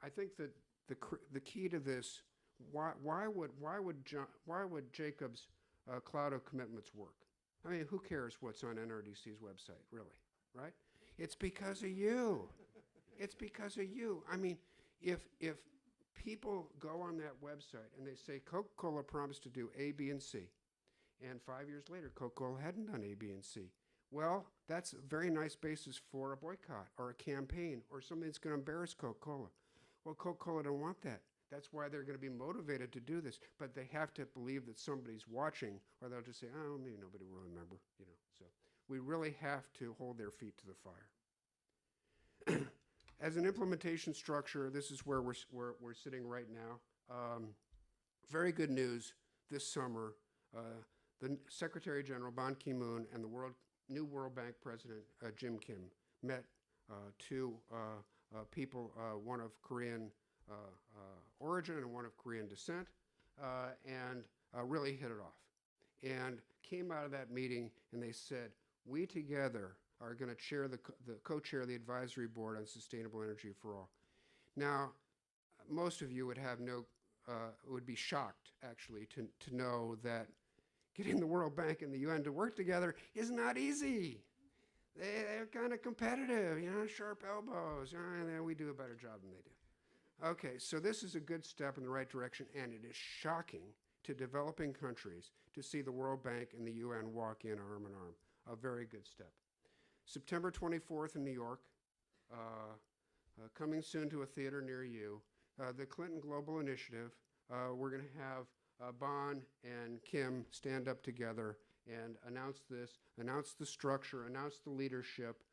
S6: I think that the key to this, why would Jacob's cloud of commitments work? I mean, who cares what's on NRDC's website, really, right? It's because of you. It's because of you. I mean, if people go on that website and they say Coca-Cola promised to do A, B, and C, and 5 years later Coca-Cola hadn't done A, B, and C, well, that's a very nice basis for a boycott or a campaign or something that's going to embarrass Coca-Cola. Well, Coca-Cola don't want that. That's why they're going to be motivated to do this, but they have to believe that somebody's watching, or they'll just say, oh, maybe nobody will remember, you know. So we really have to hold their feet to the fire. As an implementation structure, this is where we're sitting right now. Very good news this summer. The Secretary General Ban Ki-moon and the new World Bank President Jim Kim met two people, one of Korean origin and one of Korean descent, and really hit it off. And came out of that meeting and they said, we together are going to chair the co-chair the advisory board on sustainable energy for all. Now, most of you would have would be shocked actually to know that getting the World Bank and the UN to work together is not easy. They're kind of competitive, you know, sharp elbows. We do a better job than they do. Okay, so this is a good step in the right direction, and it is shocking to developing countries to see the World Bank and the UN walk in arm in arm. A very good step. September 24th in New York, coming soon to a theater near you, the Clinton Global Initiative. We're going to have Ban and Kim stand up together and announce this, announce the structure, announce the leadership,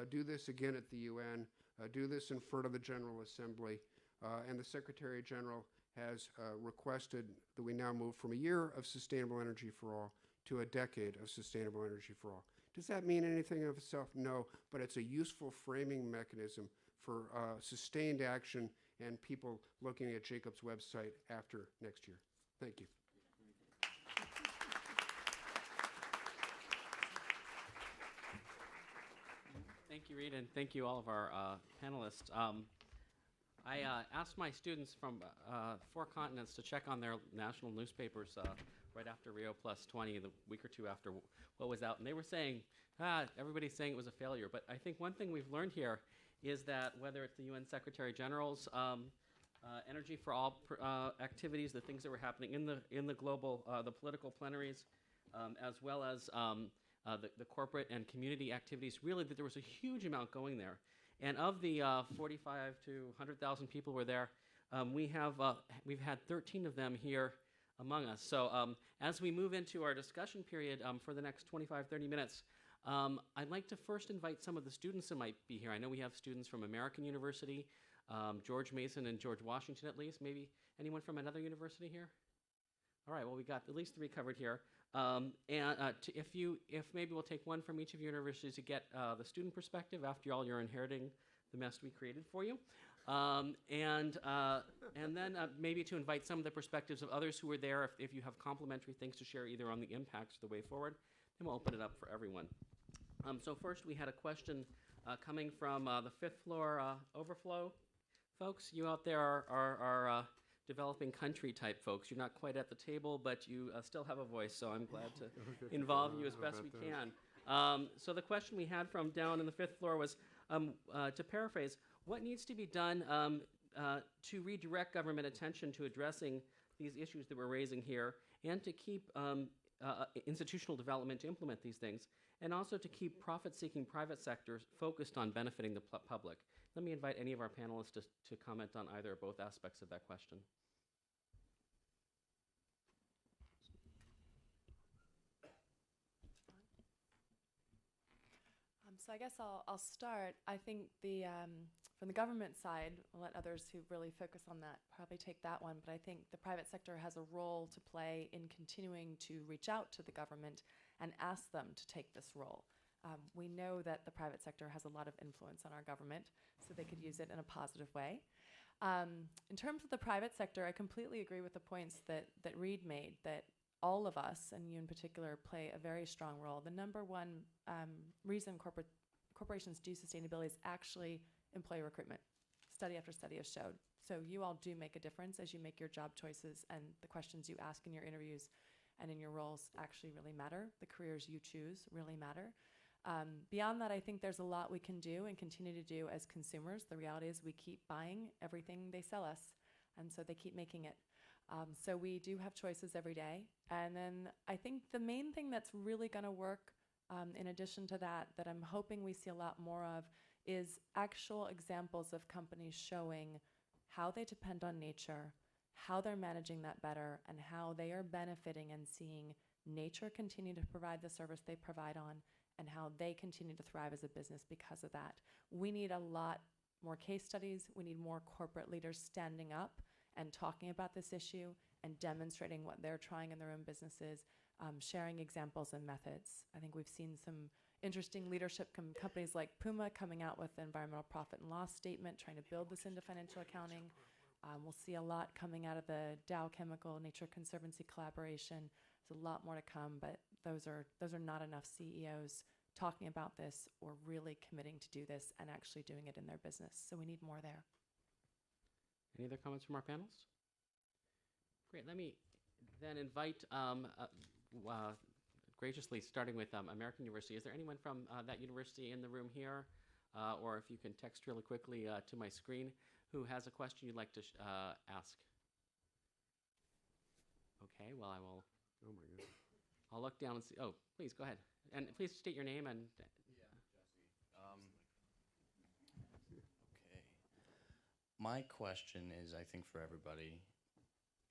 S6: do this again at the UN, do this in front of the General Assembly, and the Secretary General has requested that we now move from a year of sustainable energy for all to a decade of sustainable energy for all. Does that mean anything of itself? No, but it's a useful framing mechanism for sustained action and people looking at Jacob's website after next year. Thank you.
S5: Thank you, Reed, and thank you all of our panelists. I asked my students from 4 continents to check on their national newspapers right after Rio+20, the week or two after what was out, and they were saying, everybody's saying it was a failure. But I think one thing we've learned here is that whether it's the UN Secretary General's Energy for All activities, the things that were happening in the global, the political plenaries, as well as the corporate and community activities, really that there was a huge amount going there. And of the 45 to 100,000 people were there, we've had 13 of them here among us. So as we move into our discussion period for the next 25, 30 minutes, I'd like to first invite some of the students that might be here. I know we have students from American University, George Mason and George Washington at least. Maybe anyone from another university here? All right, well, we got at least 3 covered here. If maybe we'll take one from each of your universities to get the student perspective. After all, you're inheriting the mess we created for you. And then maybe to invite some of the perspectives of others who were there if you have complementary things to share either on the impacts or the way forward. Then we'll open it up for everyone. So first we had a question coming from the 5th floor overflow folks. You out there are developing country type folks. You're not quite at the table, but you still have a voice, so I'm glad to involve you as best we can. So the question we had from down in the 5th floor was, to paraphrase, what needs to be done to redirect government attention to addressing these issues that we're raising here, and to keep institutional development to implement these things, and also to keep profit-seeking private sectors focused on benefiting the public? Let me invite any of our panelists to comment on either or both aspects of that question.
S4: So I guess I'll start. I think from the government side, I'll let others who really focus on that probably take that one, but I think the private sector has a role to play in continuing to reach out to the government and ask them to take this role. We know that the private sector has a lot of influence on our government, so they could use it in a positive way. In terms of the private sector, I completely agree with the points that Reed made, that all of us, and you in particular, play a very strong role. The number one reason corporations do sustainability is actually employee recruitment. Study after study has showed. So you all do make a difference as you make your job choices, and the questions you ask in your interviews and in your roles actually really matter. The careers you choose really matter. Beyond that, I think there's a lot we can do and continue to do as consumers. The reality is we keep buying everything they sell us, and so they keep making it. So we do have choices every day. And then I think the main thing that's really going to work, in addition to that I'm hoping we see a lot more of, is actual examples of companies showing how they depend on nature, how they're managing that better, and how they are benefiting and seeing nature continue to provide the service they provide on, and how they continue to thrive as a business because of that. We need a lot more case studies. We need more corporate leaders standing up and talking about this issue and demonstrating what they're trying in their own businesses, sharing examples and methods. I think we've seen some interesting leadership companies like Puma coming out with an environmental profit and loss statement, trying to build this into financial accounting. We'll see a lot coming out of the Dow Chemical Nature Conservancy collaboration. There's a lot more to come, but those are not enough CEOs talking about this or really committing to do this and actually doing it in their business. So we need more there.
S5: Any other comments from our panelists? Great. Let me then invite, graciously, starting with American University. Is there anyone from that university in the room here? Or if you can text really quickly to my screen, who has a question you'd like to ask? Okay, well, I will.
S3: Oh my goodness.
S5: I'll look down and see. Oh, please, go ahead. And please state your name and.
S7: Okay. My question is, I think, for everybody.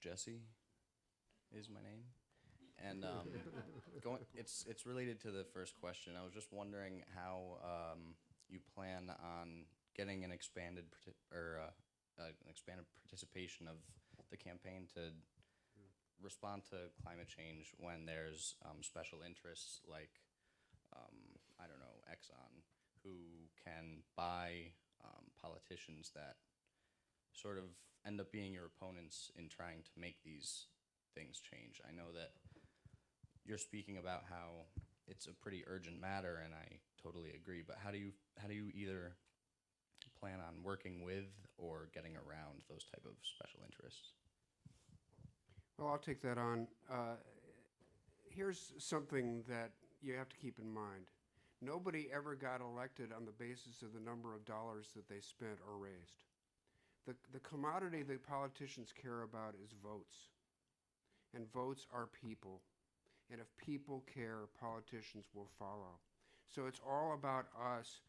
S7: Jesse is my name. And it's related to the first question. I was just wondering how you plan on getting an expanded participation of the campaign to respond to climate change when there's special interests like, I don't know, Exxon, who can buy politicians that sort of end up being your opponents in trying to make these things change. I know that you're speaking about how it's a pretty urgent matter, and I totally agree, but how do you either plan on working with or getting around those type of special interests?
S6: Well, I'll take that on. Here's something that you have to keep in mind. Nobody ever got elected on the basis of the number of dollars that they spent or raised. The commodity that politicians care about is votes. And votes are people. And if people care, politicians will follow. So it's all about us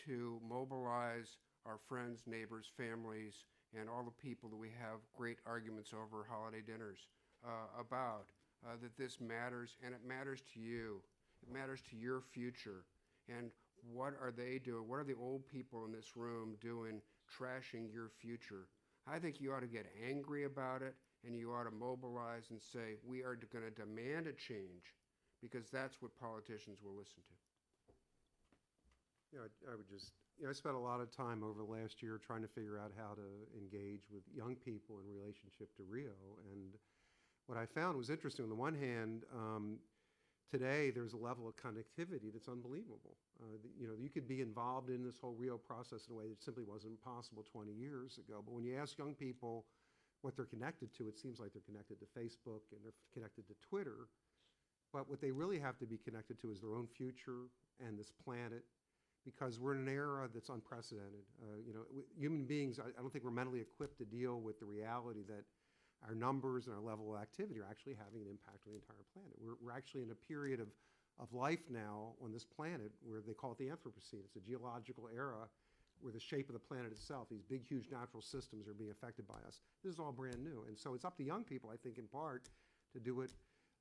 S6: to mobilize our friends, neighbors, families, and all the people that we have great arguments over holiday dinners about, that this matters, and it matters to you. It matters to your future. And what are they doing? What are the old people in this room doing trashing your future? I think you ought to get angry about it, and you ought to mobilize and say, we are going to demand a change, because that's what politicians will listen to.
S3: I would just, I spent a lot of time over the last year trying to figure out how to engage with young people in relationship to Rio. And what I found was interesting. On the one hand, today there's a level of connectivity that's unbelievable. You could be involved in this whole Rio process in a way that simply wasn't possible 20 years ago. But when you ask young people what they're connected to, it seems like they're connected to Facebook and they're connected to Twitter. But what they really have to be connected to is their own future and this planet, because we're in an era that's unprecedented. Human beings, I don't think we're mentally equipped to deal with the reality that our numbers and our level of activity are actually having an impact on the entire planet. We're actually in a period of life now on this planet where they call it the Anthropocene. It's a geological era where the shape of the planet itself, these big, huge natural systems are being affected by us. This is all brand new. And so it's up to young people, I think, in part, to do what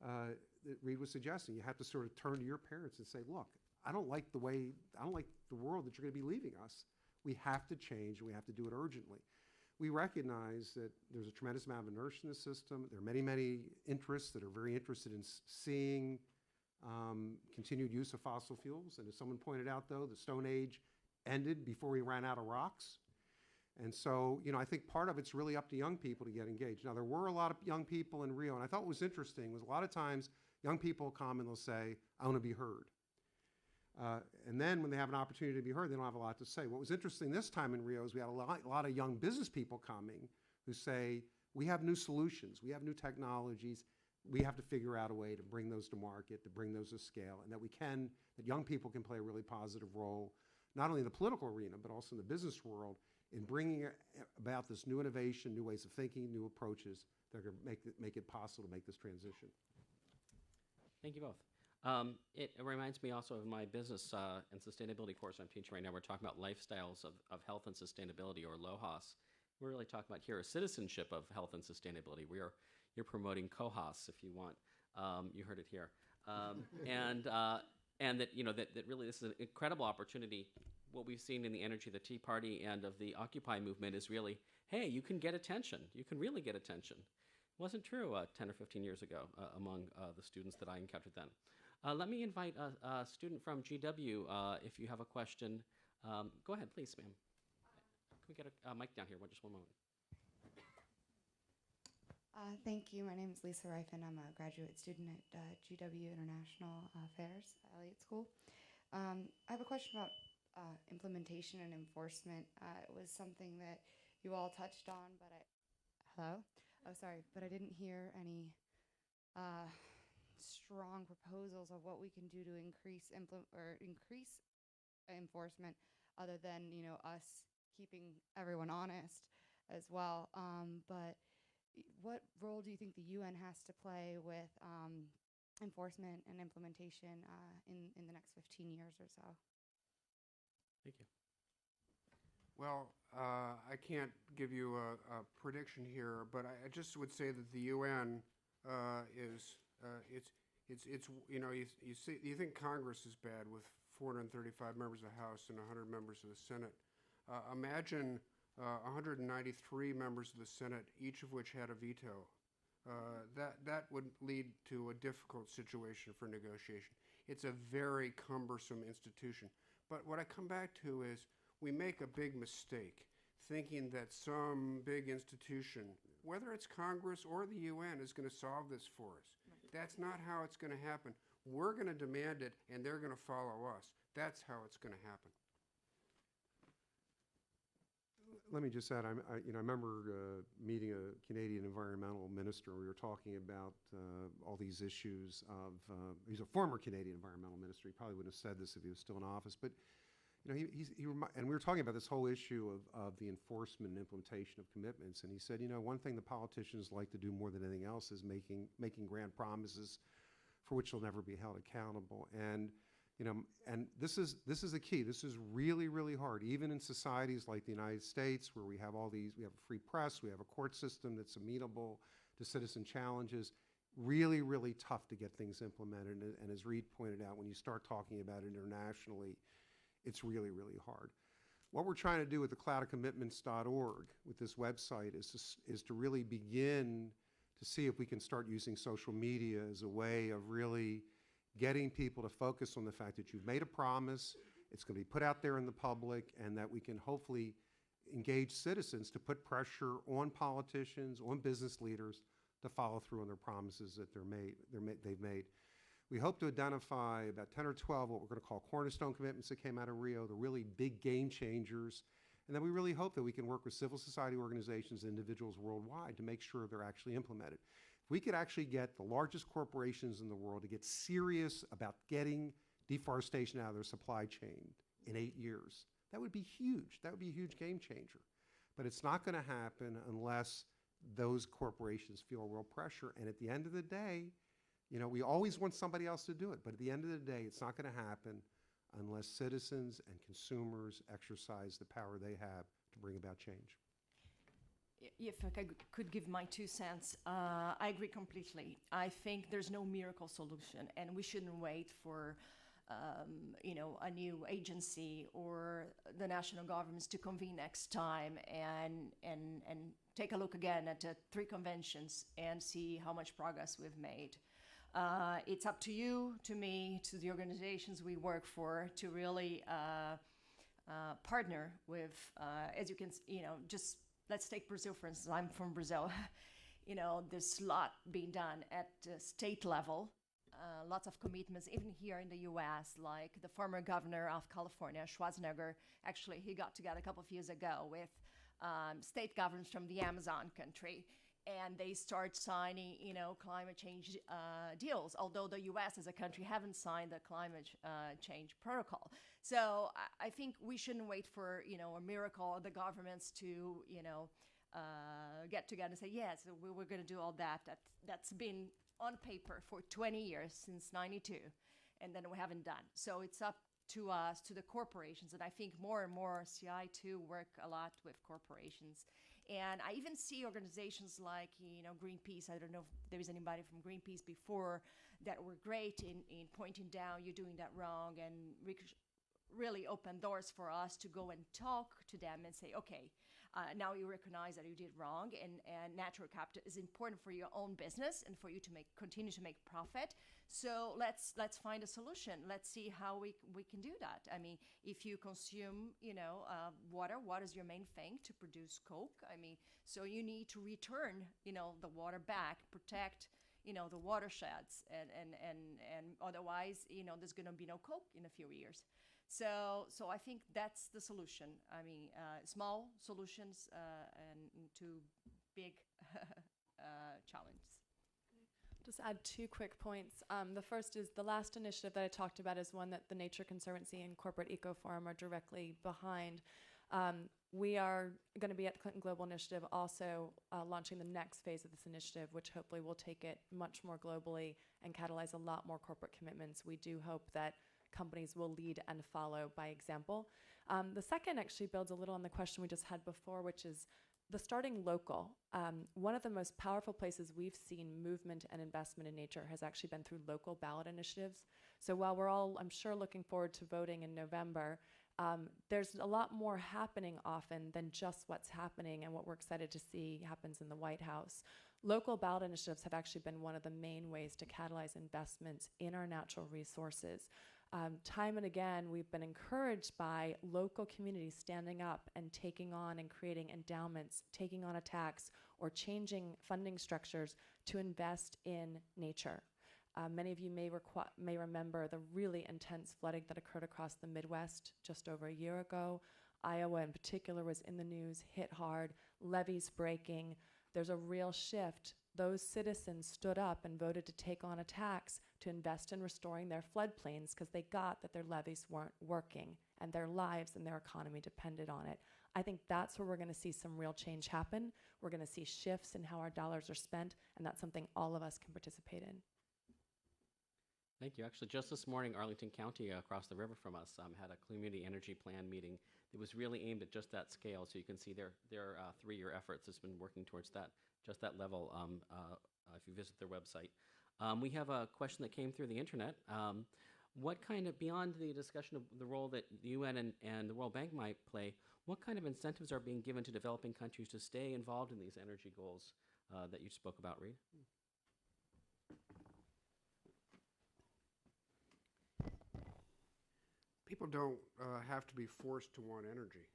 S3: that Reed was suggesting. You have to sort of turn to your parents and say, look, I don't like the world that you're going to be leaving us. We have to change, and we have to do it urgently. We recognize that there's a tremendous amount of inertia in the system. There are many, many interests that are very interested in seeing continued use of fossil fuels. And as someone pointed out, though, the Stone Age ended before we ran out of rocks. And so, I think part of it's really up to young people to get engaged. Now, there were a lot of young people in Rio, and I thought what was interesting was a lot of times young people come and they'll say, I want to be heard. And then when they have an opportunity to be heard, they don't have a lot to say. What was interesting this time in Rio is we had a lot of young business people coming who say, we have new solutions, we have new technologies, we have to figure out a way to bring those to market, to bring those to scale, and that young people can play a really positive role, not only in the political arena, but also in the business world, in bringing about this new innovation, new ways of thinking, new approaches that are going to make it possible to make this transition.
S5: Thank you both. It reminds me also of my business and sustainability course I'm teaching right now. We're talking about lifestyles of health and sustainability, or LOHAS. We're really talking about here a citizenship of health and sustainability. You're promoting COHAS, if you want. You heard it here. And that, that really this is an incredible opportunity. What we've seen in the energy of the Tea Party and of the Occupy movement is really, hey, you can get attention. You can really get attention. It wasn't true 10 or 15 years ago among the students that I encountered then. Let me invite a student from GW if you have a question. Go ahead, please, ma'am. Can we get a mic down here? Just one moment.
S8: Thank you. My name is Lisa Reifin. I'm a graduate student at GW International Affairs, Elliott School. I have a question about implementation and enforcement. It was something that you all touched on, but but I didn't hear any strong proposals of what we can do to increase enforcement, other than us keeping everyone honest as well. But what role do you think the UN has to play with enforcement and implementation in the next 15 years or so?
S5: Thank you.
S6: Well, I can't give you a prediction here, but I just would say that the UN you think Congress is bad with 435 members of the House and 100 members of the Senate. Imagine 193 members of the Senate, each of which had a veto. That would lead to a difficult situation for negotiation. It's a very cumbersome institution. But what I come back to is we make a big mistake thinking that some big institution, whether it's Congress or the UN, is going to solve this for us. That's not how it's going to happen. We're going to demand it, and they're going to follow us. That's how it's going to happen.
S3: let me just add, I remember meeting a Canadian environmental minister. We were talking about all these issues of, he's a former Canadian environmental minister. He probably wouldn't have said this if he was still in office, but and we were talking about this whole issue of the enforcement and implementation of commitments, and he said, one thing the politicians like to do more than anything else is making grand promises for which they'll never be held accountable. And and this is the key. This is really, really hard, even in societies like the United States, where we have we have a free press, we have a court system that's amenable to citizen challenges. Really, really tough to get things implemented. And as Reed pointed out, when you start talking about it internationally, it's really, really hard. What we're trying to do with the cloudofcommitments.org, with this website, is to really begin to see if we can start using social media as a way of really getting people to focus on the fact that you've made a promise, it's going to be put out there in the public, and that we can hopefully engage citizens to put pressure on politicians, on business leaders, to follow through on their promises that they've made. We hope to identify about 10 or 12 what we're going to call cornerstone commitments that came out of Rio, the really big game changers. And then we really hope that we can work with civil society organizations and individuals worldwide to make sure they're actually implemented. If we could actually get the largest corporations in the world to get serious about getting deforestation out of their supply chain in 8 years, that would be huge. That would be a huge game changer. But it's not going to happen unless those corporations feel real pressure. And at the end of the day, we always want somebody else to do it. But at the end of the day, it's not going to happen unless citizens and consumers exercise the power they have to bring about change.
S9: If I could give my 2 cents, I agree completely. I think there's no miracle solution, and we shouldn't wait for a new agency or the national governments to convene next time and take a look again at the 3 conventions and see how much progress we've made. It's up to you, to me, to the organizations we work for, to really partner with, as you can, just let's take Brazil, for instance. I'm from Brazil. There's a lot being done at the state level, lots of commitments, even here in the U.S., like the former governor of California, Schwarzenegger. Actually, he got together a couple of years ago with state governments from the Amazon country, and they start signing, climate change deals, although the U.S. as a country haven't signed the climate change protocol. So I think we shouldn't wait for, a miracle of the governments to, get together and say, yes, we're going to do all that. That's been on paper for 20 years, since 92, and then we haven't done. So it's up to us, to the corporations, and I think more and more CI2 work a lot with corporations. And I even see organizations like, Greenpeace. I don't know if there is anybody from Greenpeace before that were great in pointing down, you're doing that wrong, and really open doors for us to go and talk to them and say, okay, now you recognize that you did wrong, and natural capital is important for your own business and for you to continue to make profit. So let's find a solution. Let's see how we can do that. I mean, if you consume, water, what is your main thing to produce Coke? I mean, so you need to return, the water back, protect, the watersheds, and otherwise, there's going to be no Coke in a few years. So I think that's the solution. I mean, small solutions and to big challenges.
S4: Just add 2 quick points. The first is the last initiative that I talked about is one that the Nature Conservancy and Corporate Eco Forum are directly behind. We are going to be at the Clinton Global Initiative also launching the next phase of this initiative, which hopefully will take it much more globally and catalyze a lot more corporate commitments. We do hope that companies will lead and follow by example. The second actually builds a little on the question we just had before, which is the starting local. One of the most powerful places we've seen movement and investment in nature has actually been through local ballot initiatives. So while we're all, I'm sure, looking forward to voting in November, there's a lot more happening often than just what's happening and what we're excited to see happens in the White House. Local ballot initiatives have actually been one of the main ways to catalyze investments in our natural resources. Time and again, we've been encouraged by local communities standing up and taking on and creating endowments, taking on a tax, or changing funding structures to invest in nature. Many of you may remember the really intense flooding that occurred across the Midwest just over a year ago. Iowa in particular was in the news, hit hard, levees breaking. There's a real shift. Those citizens stood up and voted to take on a tax to invest in restoring their floodplains because they got that their levees weren't working and their lives and their economy depended on it. I think that's where we're going to see some real change happen. We're going to see shifts in how our dollars are spent, and that's something all of us can participate in.
S5: Thank you. Actually, just this morning, Arlington County, across the river from us, had a community energy plan meeting that was really aimed at just that scale. So you can see their 3-year efforts has been working towards that, just that level. If you visit their website, we have a question that came through the internet. What kind of, beyond the discussion of the role that the UN and the World Bank might play, what kind of incentives are being given to developing countries to stay involved in these energy goals that you spoke about, Reed?
S6: People don't have to be forced to want energy.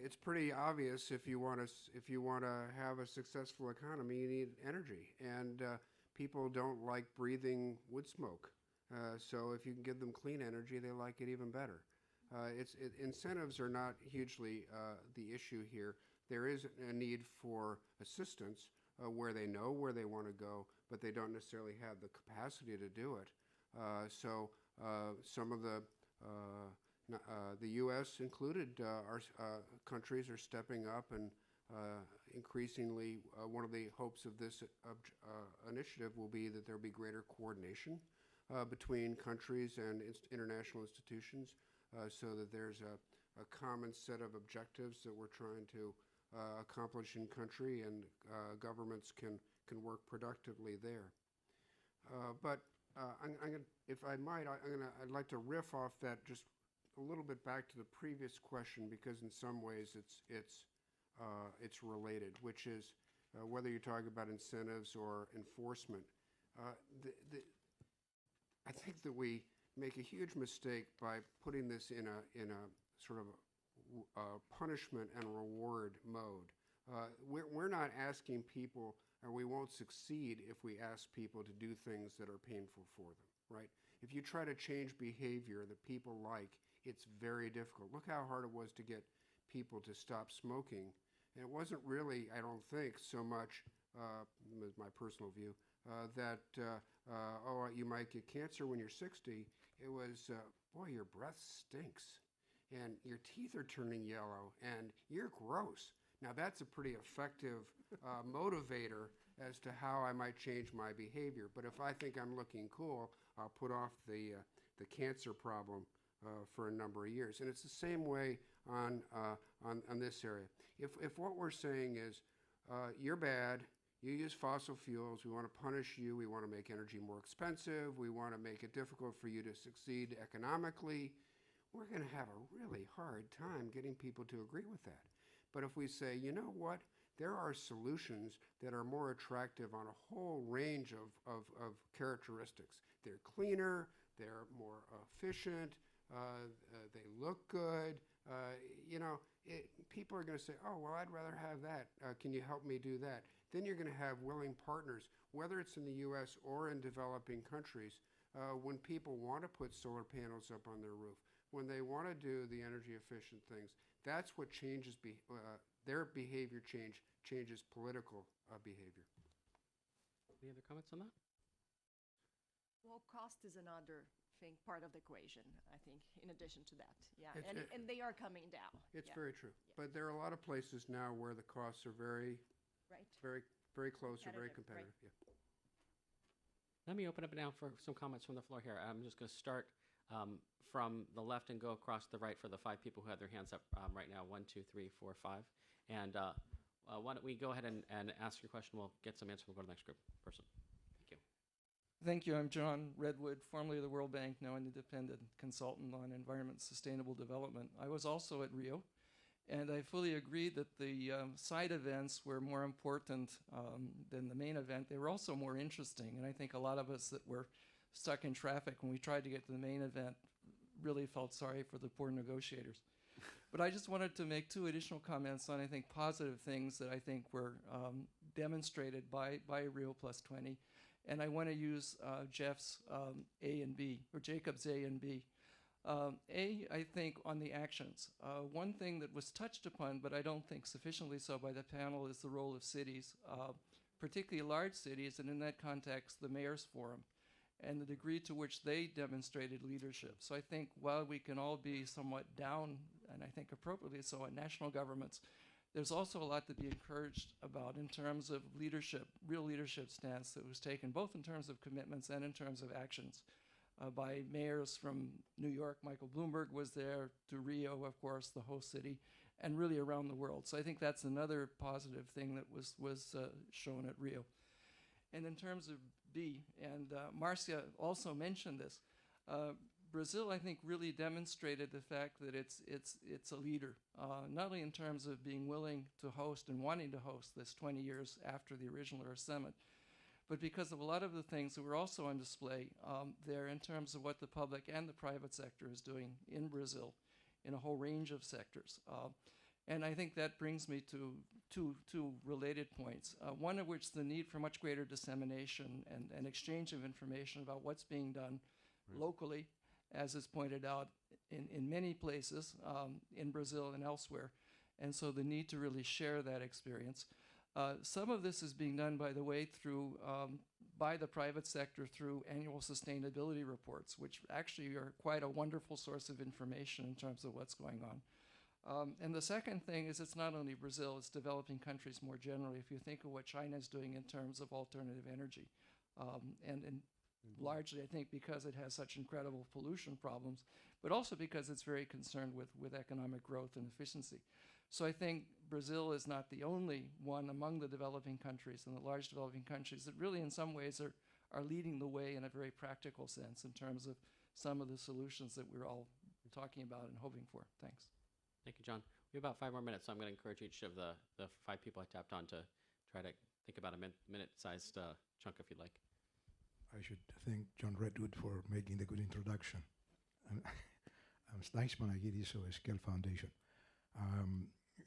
S6: It's pretty obvious if you want to have a successful economy, you need energy, and people don't like breathing wood smoke. So if you can give them clean energy, they like it even better. Incentives are not hugely the issue here. There is a need for assistance where they know where they want to go, but they don't necessarily have the capacity to do it. So some of the U.S. included countries are stepping up, and increasingly one of the hopes of this initiative will be that there will be greater coordination between countries and international institutions so that there's a common set of objectives that we're trying to accomplish in country, and governments can work productively there. But if I might, I'd like to riff off that just a little bit back to the previous question, because in some ways it's related, which is whether you're talking about incentives or enforcement. I think that we make a huge mistake by putting this in a sort of punishment and reward mode. We're not asking people, or we won't succeed if we ask people to do things that are painful for them, right? If you try to change behavior that people like, it's very difficult. Look how hard it was to get people to stop smoking. And it wasn't really, I don't think, so much, my personal view, that, you might get cancer when you're 60. It was, boy, your breath stinks, and your teeth are turning yellow, and you're gross. Now, that's a pretty effective motivator as to how I might change my behavior. But if I think I'm looking cool, I'll put off the cancer problem for a number of years. And it's the same way on this area. If what we're saying is, you're bad, you use fossil fuels, we want to punish you, we want to make energy more expensive, we want to make it difficult for you to succeed economically, we're going to have a really hard time getting people to agree with that. But if we say, you know what, there are solutions that are more attractive on a whole range of characteristics. They're cleaner, they're more efficient, they look good. People are going to say, oh, well, I'd rather have that. Can you help me do that? Then you're going to have willing partners, whether it's in the U.S. or in developing countries, when people want to put solar panels up on their roof, when they want to do the energy efficient things. That's what changes their behavior changes political behavior.
S5: Any other comments on that?
S9: Well, cost is another thing, part of the equation, I think, in addition to that. Yeah,
S6: It's-
S9: and they are coming down.
S6: It's
S9: Yeah.
S6: very true.
S9: Yeah.
S6: But there are a lot of places now where the costs are very,
S9: Right.
S6: very, very close or very
S9: Competitive, right.
S6: competitive. Yeah.
S5: Let me open up now for some comments from the floor here. I'm just going to start from the left and go across the right for the 5 people who have their hands up right now. 1, 2, 3, 4, 5. And why don't we go ahead and ask your question? We'll get some answers. We'll go to the next group person. Thank you.
S10: Thank you. I'm John Redwood, formerly of the World Bank, now an independent consultant on environment and sustainable development. I was also at Rio, and I fully agree that the side events were more important than the main event. They were also more interesting, and I think a lot of us that were stuck in traffic when we tried to get to the main event really felt sorry for the poor negotiators. But I just wanted to make 2 additional comments on, I think, positive things that I think were demonstrated by Rio+20. And I want to use Jeff's A and B, or Jacob's A and B. I think on the actions. One thing that was touched upon, but I don't think sufficiently so by the panel, is the role of cities, particularly large cities, and in that context, the Mayor's Forum, and the degree to which they demonstrated leadership. So I think while we can all be somewhat down, and I think appropriately so, on national governments, there's also a lot to be encouraged about in terms of leadership, real leadership stance that was taken, both in terms of commitments and in terms of actions. By mayors from New York. Michael Bloomberg was there, to Rio, of course, the host city, and really around the world. So I think that's another positive thing that was shown at Rio. And in terms of B, and Marcia also mentioned this, Brazil, I think, really demonstrated the fact that it's a leader, not only in terms of being willing to host and wanting to host this 20 years after the original Earth Summit, but because of a lot of the things that were also on display there in terms of what the public and the private sector is doing in Brazil in a whole range of sectors. And I think that brings me to two related points, one of which the need for much greater dissemination and exchange of information about what's being done locally, as is pointed out in many places in Brazil and elsewhere. And so the need to really share that experience. Some of this is being done, by the way, through by the private sector through annual sustainability reports, which actually are quite a wonderful source of information in terms of what's going on. And the second thing is it's not only Brazil, it's developing countries more generally. If you think of what China is doing in terms of alternative energy, and largely, I think, because it has such incredible pollution problems, but also because it's very concerned with economic growth and efficiency. So I think Brazil is not the only one among the developing countries and the large developing countries that really in some ways are leading the way in a very practical sense in terms of some of the solutions that we're all talking about and hoping for. Thanks.
S5: Thank you, John. We have about 5 more minutes, so I'm going to encourage each of the 5 people I tapped on to try to think about a minute-sized chunk if you'd like.
S11: I should thank John Redwood for making the good introduction. I'm Snipesman Aguirre of Scale Foundation.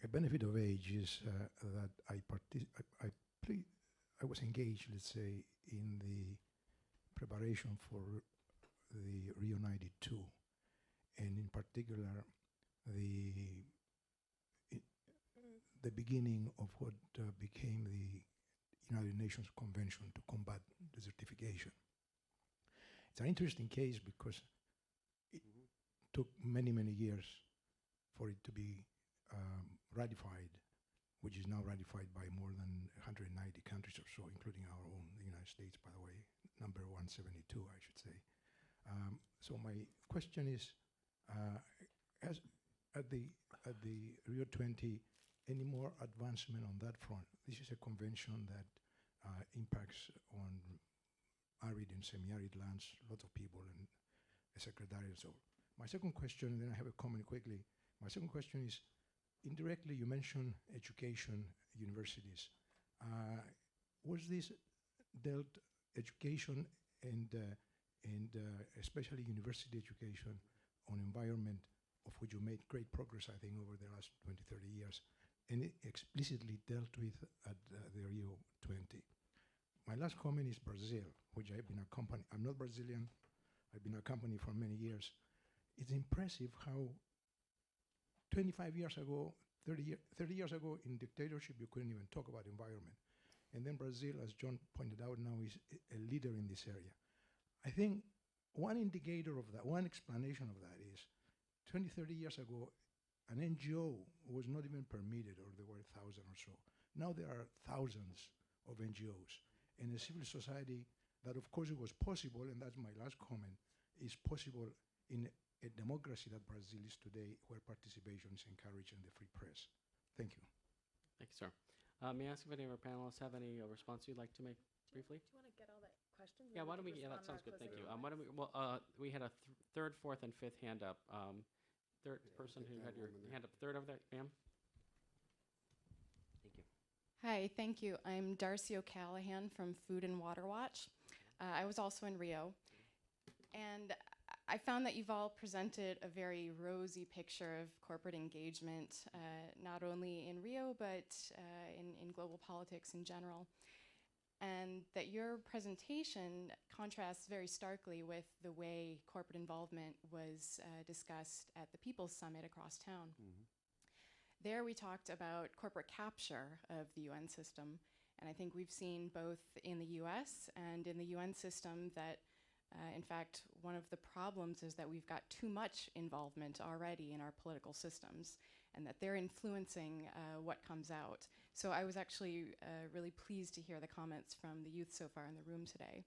S11: A benefit of age is that I was engaged, let's say, in the preparation for the Rio 92, and in particular, the beginning of what became the United Nations Convention to combat desertification. It's an interesting case because it took many, many years for it to be ratified, which is now ratified by more than 190 countries or so, including our own, the United States, by the way, number 172, I should say. So my question is, as at the Rio 20, any more advancement on that front? This is a convention that impacts on arid and semi-arid lands, lots of people, and a secretariat. So my second question, and then I have a comment quickly. My second question is, indirectly, you mentioned education, universities. Was this dealt education and especially university education on environment, of which you made great progress, I think, over the last 20, 30 years, and it explicitly dealt with at the Rio 20? My last comment is Brazil, which I've been accompanying. I'm not Brazilian. I've been accompanied for many years. It's impressive how 25 years ago, 30 years ago, in dictatorship, you couldn't even talk about environment. And then Brazil, as John pointed out now, is a leader in this area. I think one indicator of that, one explanation of that is 20, 30 years ago, an NGO was not even permitted, or there were 1,000 or so. Now there are thousands of NGOs. And a civil society that, of course, it was possible, and that's my last comment, is possible in a democracy that Brazil is today, where participation is encouraged in the free press. Thank you.
S5: Thank you, sir. May I ask if any of our panelists have any response you'd like to make briefly?
S4: Do you want to get all that questions?
S5: Yeah, why don't we, yeah, that sounds good, thank you. Why don't we, well, we had a third, fourth, and fifth hand up. Third person who had your hand up, third over there, ma'am. Thank you.
S12: Hi, thank you. I'm Darcy O'Callahan from Food and Water Watch. I was also in Rio, and I found that you've all presented a very rosy picture of corporate engagement, not only in Rio, but in global politics in general. and that your presentation contrasts very starkly with the way corporate involvement was discussed at the People's Summit across town. There we talked about corporate capture of the UN system, and I think we've seen both in the US and in the UN system that in fact, one of the problems is that we've got too much involvement already in our political systems, and that they're influencing what comes out. So I was actually really pleased to hear the comments from the youth so far in the room today.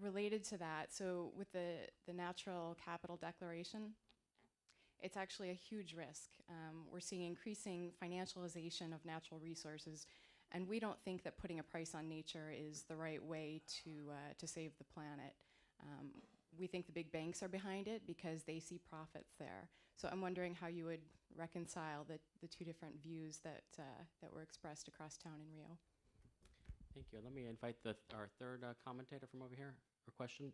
S12: Related to that, so with the Natural Capital Declaration, it's actually a huge risk. We're seeing increasing financialization of natural resources, and we don't think that putting a price on nature is the right way to save the planet. We think the big banks are behind it because they see profits there. So I'm wondering how you would reconcile the two different views that were expressed across town in Rio.
S5: Thank you. Let me invite our third commentator from over here, or question.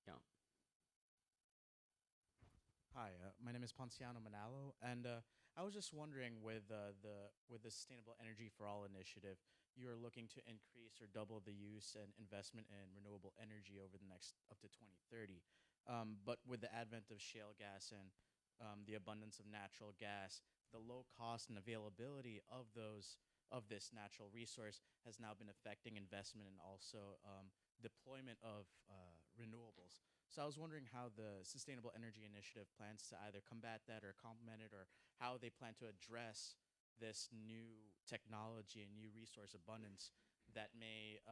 S5: Yeah.
S13: Hi, my name is Ponciano Manalo, and I was just wondering, with the Sustainable Energy for All initiative, you are looking to increase or double the use and investment in renewable energy over the next up to 2030. But with the advent of shale gas and the abundance of natural gas, the low cost and availability of this natural resource has now been affecting investment and also deployment of renewables. So I was wondering how the Sustainable Energy Initiative plans to either combat that or complement it, or how they plan to address this new technology and new resource abundance that may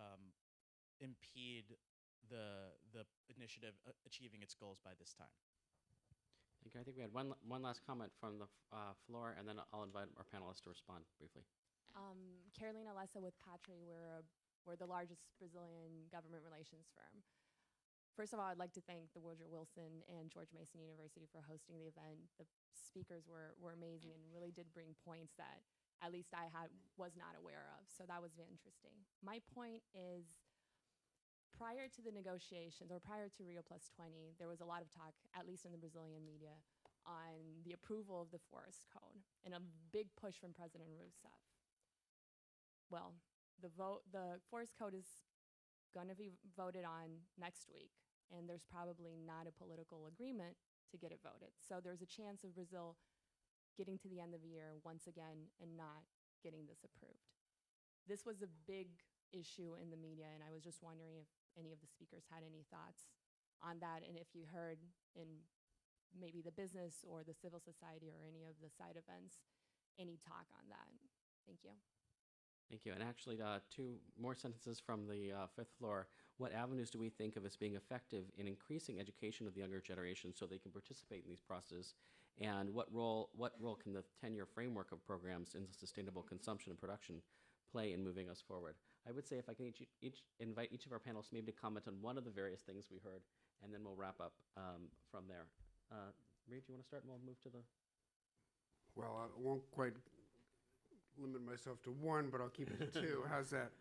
S13: impede the initiative achieving its goals by this time.
S5: Okay, I think we had one last comment from the floor, and then I'll invite our panelists to respond briefly.
S14: Carolina Lessa with Patri. We're the largest Brazilian government relations firm. First of all, I'd like to thank the Woodrow Wilson and George Mason University for hosting the event. The speakers were amazing and really did bring points that at least I was not aware of. So that was interesting. My point is, prior to the negotiations, or prior to Rio+20, there was a lot of talk, at least in the Brazilian media, on the approval of the forest code and a big push from President Rousseff. Well, the forest code is going to be voted on next week, and there's probably not a political agreement to get it voted. So there's a chance of Brazil getting to the end of the year once again and not getting this approved. This was a big issue in the media, and I was just wondering if any of the speakers had any thoughts on that, and if you heard in maybe the business or the civil society or any of the side events any talk on that. Thank you.
S5: Thank you. And actually, two more sentences from the fifth floor. What avenues do we think of as being effective in increasing education of the younger generation so they can participate in these processes? And what role can the 10-year framework of programs in sustainable consumption and production play in moving us forward? I would say if I can invite each of our panelists maybe to comment on one of the various things we heard, and then we'll wrap up from there. Reed, do you want to start, and we'll move to the...
S6: Well, I won't quite limit myself to one, but I'll keep it to two. How's that?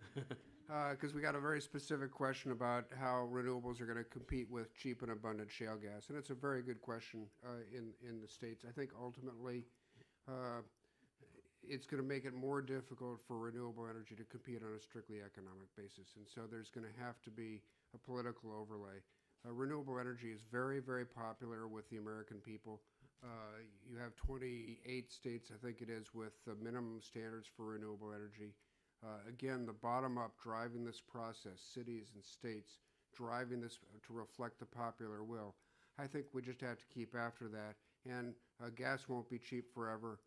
S6: Because we got a very specific question about how renewables are going to compete with cheap and abundant shale gas, and it's a very good question in the States. I think ultimately it's going to make it more difficult for renewable energy to compete on a strictly economic basis, and so there's going to have to be a political overlay. Renewable energy is very, very popular with the American people. You have 28 states, I think it is, with minimum standards for renewable energy. Again, the bottom-up driving this process, cities and states driving this to reflect the popular will. I think we just have to keep after that. And gas won't be cheap forever.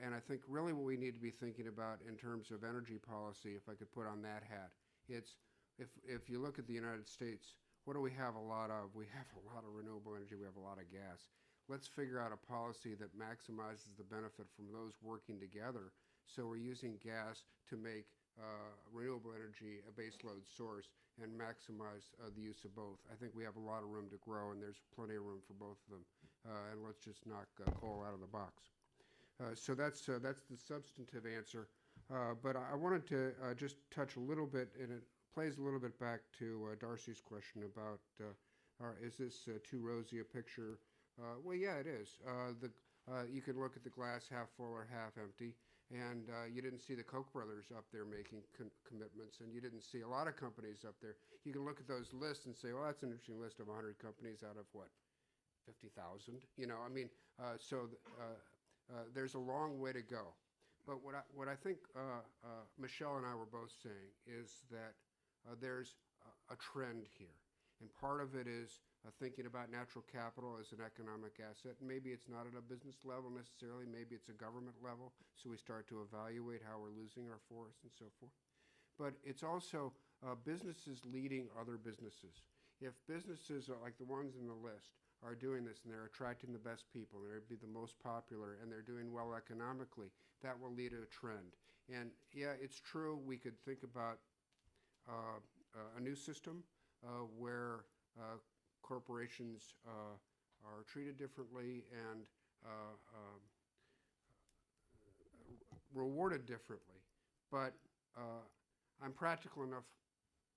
S6: And I think really what we need to be thinking about in terms of energy policy, if I could put on that hat, it's if you look at the United States, what do we have a lot of? We have a lot of renewable energy. We have a lot of gas. Let's figure out a policy that maximizes the benefit from those working together. So we're using gas to make renewable energy a baseload source and maximize the use of both. I think we have a lot of room to grow, and there's plenty of room for both of them. And let's just knock coal out of the box. So that's the substantive answer. But I wanted to just touch a little bit, and it plays a little bit back to Darcy's question about is this too rosy a picture? Well, yeah, it is. You can look at the glass half full or half empty. And you didn't see the Koch brothers up there making commitments, and you didn't see a lot of companies up there. You can look at those lists and say, well, that's an interesting list of 100 companies out of what, 50,000? You know, I mean, there's a long way to go. But what I think Michelle and I were both saying is that there's a trend here. And part of it is thinking about natural capital as an economic asset. Maybe it's not at a business level necessarily, maybe it's a government level, so we start to evaluate how we're losing our forests and so forth. But it's also businesses leading other businesses. If businesses like the ones in the list are doing this and they're attracting the best people, they're be the most popular, and they're doing well economically, that will lead to a trend. And yeah, it's true, we could think about a new system where corporations are treated differently and rewarded differently. But I'm practical enough,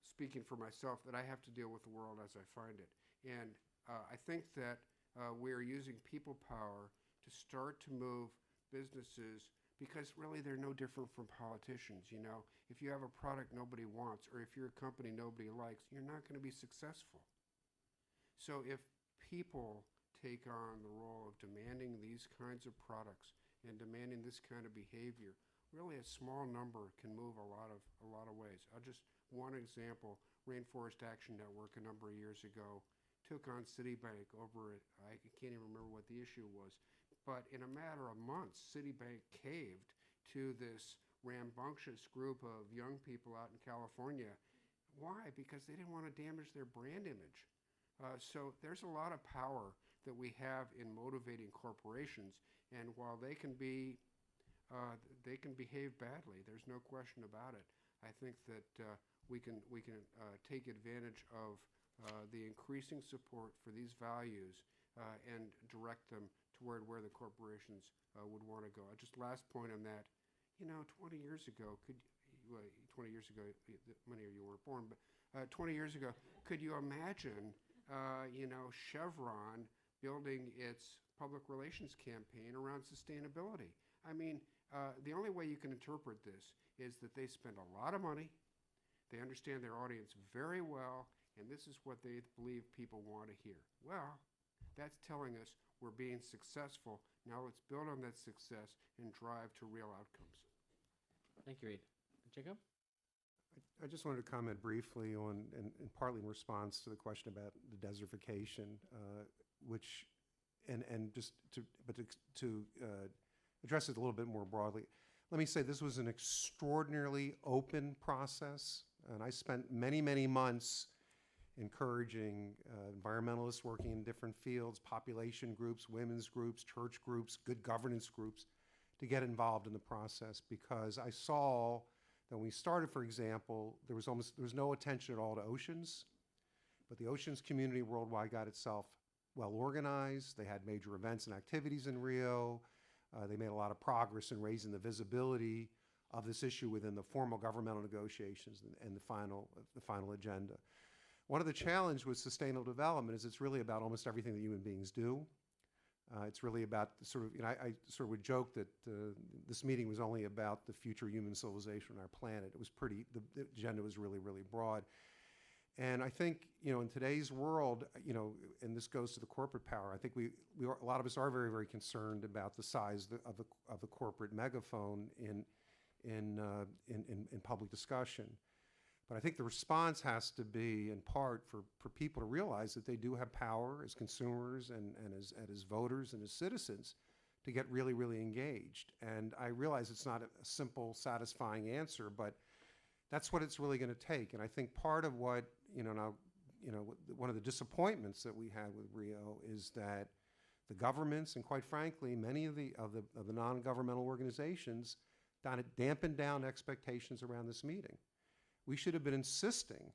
S6: speaking for myself, that I have to deal with the world as I find it. And I think that we are using people power to start to move businesses, because really they're no different from politicians. You know, if you have a product nobody wants, or if you're a company nobody likes, you're not going to be successful. So if people take on the role of demanding these kinds of products and demanding this kind of behavior, really a small number can move a lot of ways. One example, Rainforest Action Network a number of years ago took on Citibank over it. I can't even remember what the issue was. But in a matter of months, Citibank caved to this rambunctious group of young people out in California. Why? Because they didn't want to damage their brand image. So there's a lot of power that we have in motivating corporations, and while they can behave badly, there's no question about it. I think that we can take advantage of the increasing support for these values and direct them toward where the corporations would want to go. Just last point on that, 20 years ago, 20 years ago, many of you weren't born, but 20 years ago, could you imagine Chevron building its public relations campaign around sustainability? I mean, the only way you can interpret this is that they spend a lot of money, they understand their audience very well, and this is what they believe people want to hear. Well, that's telling us we're being successful. Now let's build on that success and drive to real outcomes.
S5: Thank you, Reed. Jacob?
S3: I just wanted to comment briefly on, and partly in response to the question about the desertification, to address it a little bit more broadly. Let me say this was an extraordinarily open process, and I spent many, many months encouraging environmentalists working in different fields, population groups, women's groups, church groups, good governance groups, to get involved in the process, because I saw that when we started, for example, there was no attention at all to oceans, but the oceans community worldwide got itself well organized. They had major events and activities in Rio. They made a lot of progress in raising the visibility of this issue within the formal governmental negotiations and the final agenda. One of the challenges with sustainable development is it's really about almost everything that human beings do. It's really about I sort of would joke that this meeting was only about the future human civilization on our planet. It was the agenda was really, really broad. And I think, in today's world, and this goes to the corporate power, I think a lot of us are very, very concerned about the size of the corporate megaphone in public discussion. But I think the response has to be, in part, for people to realize that they do have power as consumers and as voters and as citizens to get really, really engaged. And I realize it's not a simple, satisfying answer, but that's what it's really going to take. And I think part of what, one of the disappointments that we had with Rio is that the governments, and quite frankly, many of the non-governmental organizations, dampened down expectations around this meeting. We should have been insisting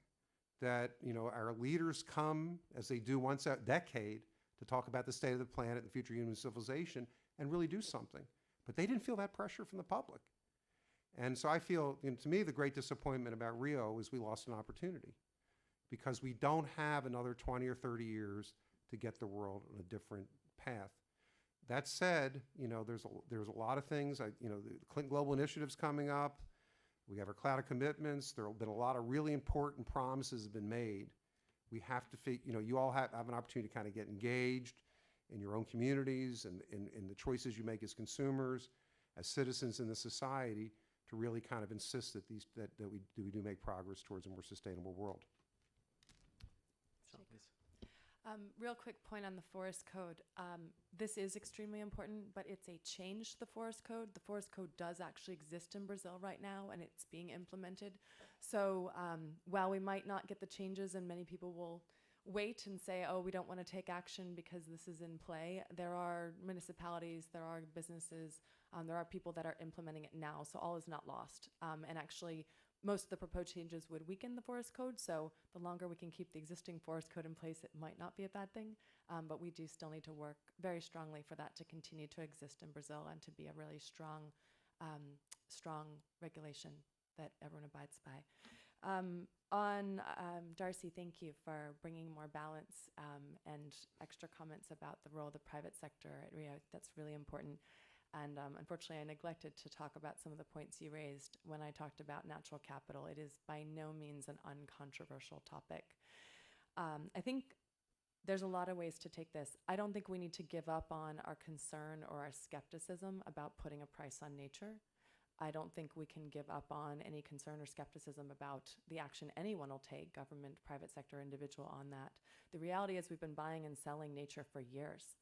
S3: that our leaders come, as they do once a decade, to talk about the state of the planet, the future of human civilization, and really do something. But they didn't feel that pressure from the public. And so I feel, to me, the great disappointment about Rio is we lost an opportunity, because we don't have another 20 or 30 years to get the world on a different path. That said, there's a lot of things. The Clinton Global Initiative's coming up. We have our cloud of commitments. There have been a lot of really important promises have been made. We have to, you all have an opportunity to kind of get engaged in your own communities and in the choices you make as consumers, as citizens in the society, to really kind of insist that we do make progress towards a more sustainable world.
S5: Michelle, please.
S4: Real quick point on the forest code. This is extremely important, but it's a change to the forest code. The forest code does actually exist in Brazil right now, and it's being implemented. So while we might not get the changes, and many people will wait and say, oh, we don't want to take action because this is in play, there are municipalities, there are businesses, there are people that are implementing it now, so all is not lost. And actually, most of the proposed changes would weaken the forest code, so the longer we can keep the existing forest code in place, it might not be a bad thing, but we do still need to work very strongly for that to continue to exist in Brazil and to be a really strong regulation that everyone abides by. Darcy, thank you for bringing more balance and extra comments about the role of the private sector at Rio. That's really important. And unfortunately, I neglected to talk about some of the points you raised when I talked about natural capital. It is by no means an uncontroversial topic. I think there's a lot of ways to take this. I don't think we need to give up on our concern or our skepticism about putting a price on nature. I don't think we can give up on any concern or skepticism about the action anyone will take, government, private sector, individual, on that. The reality is we've been buying and selling nature for years.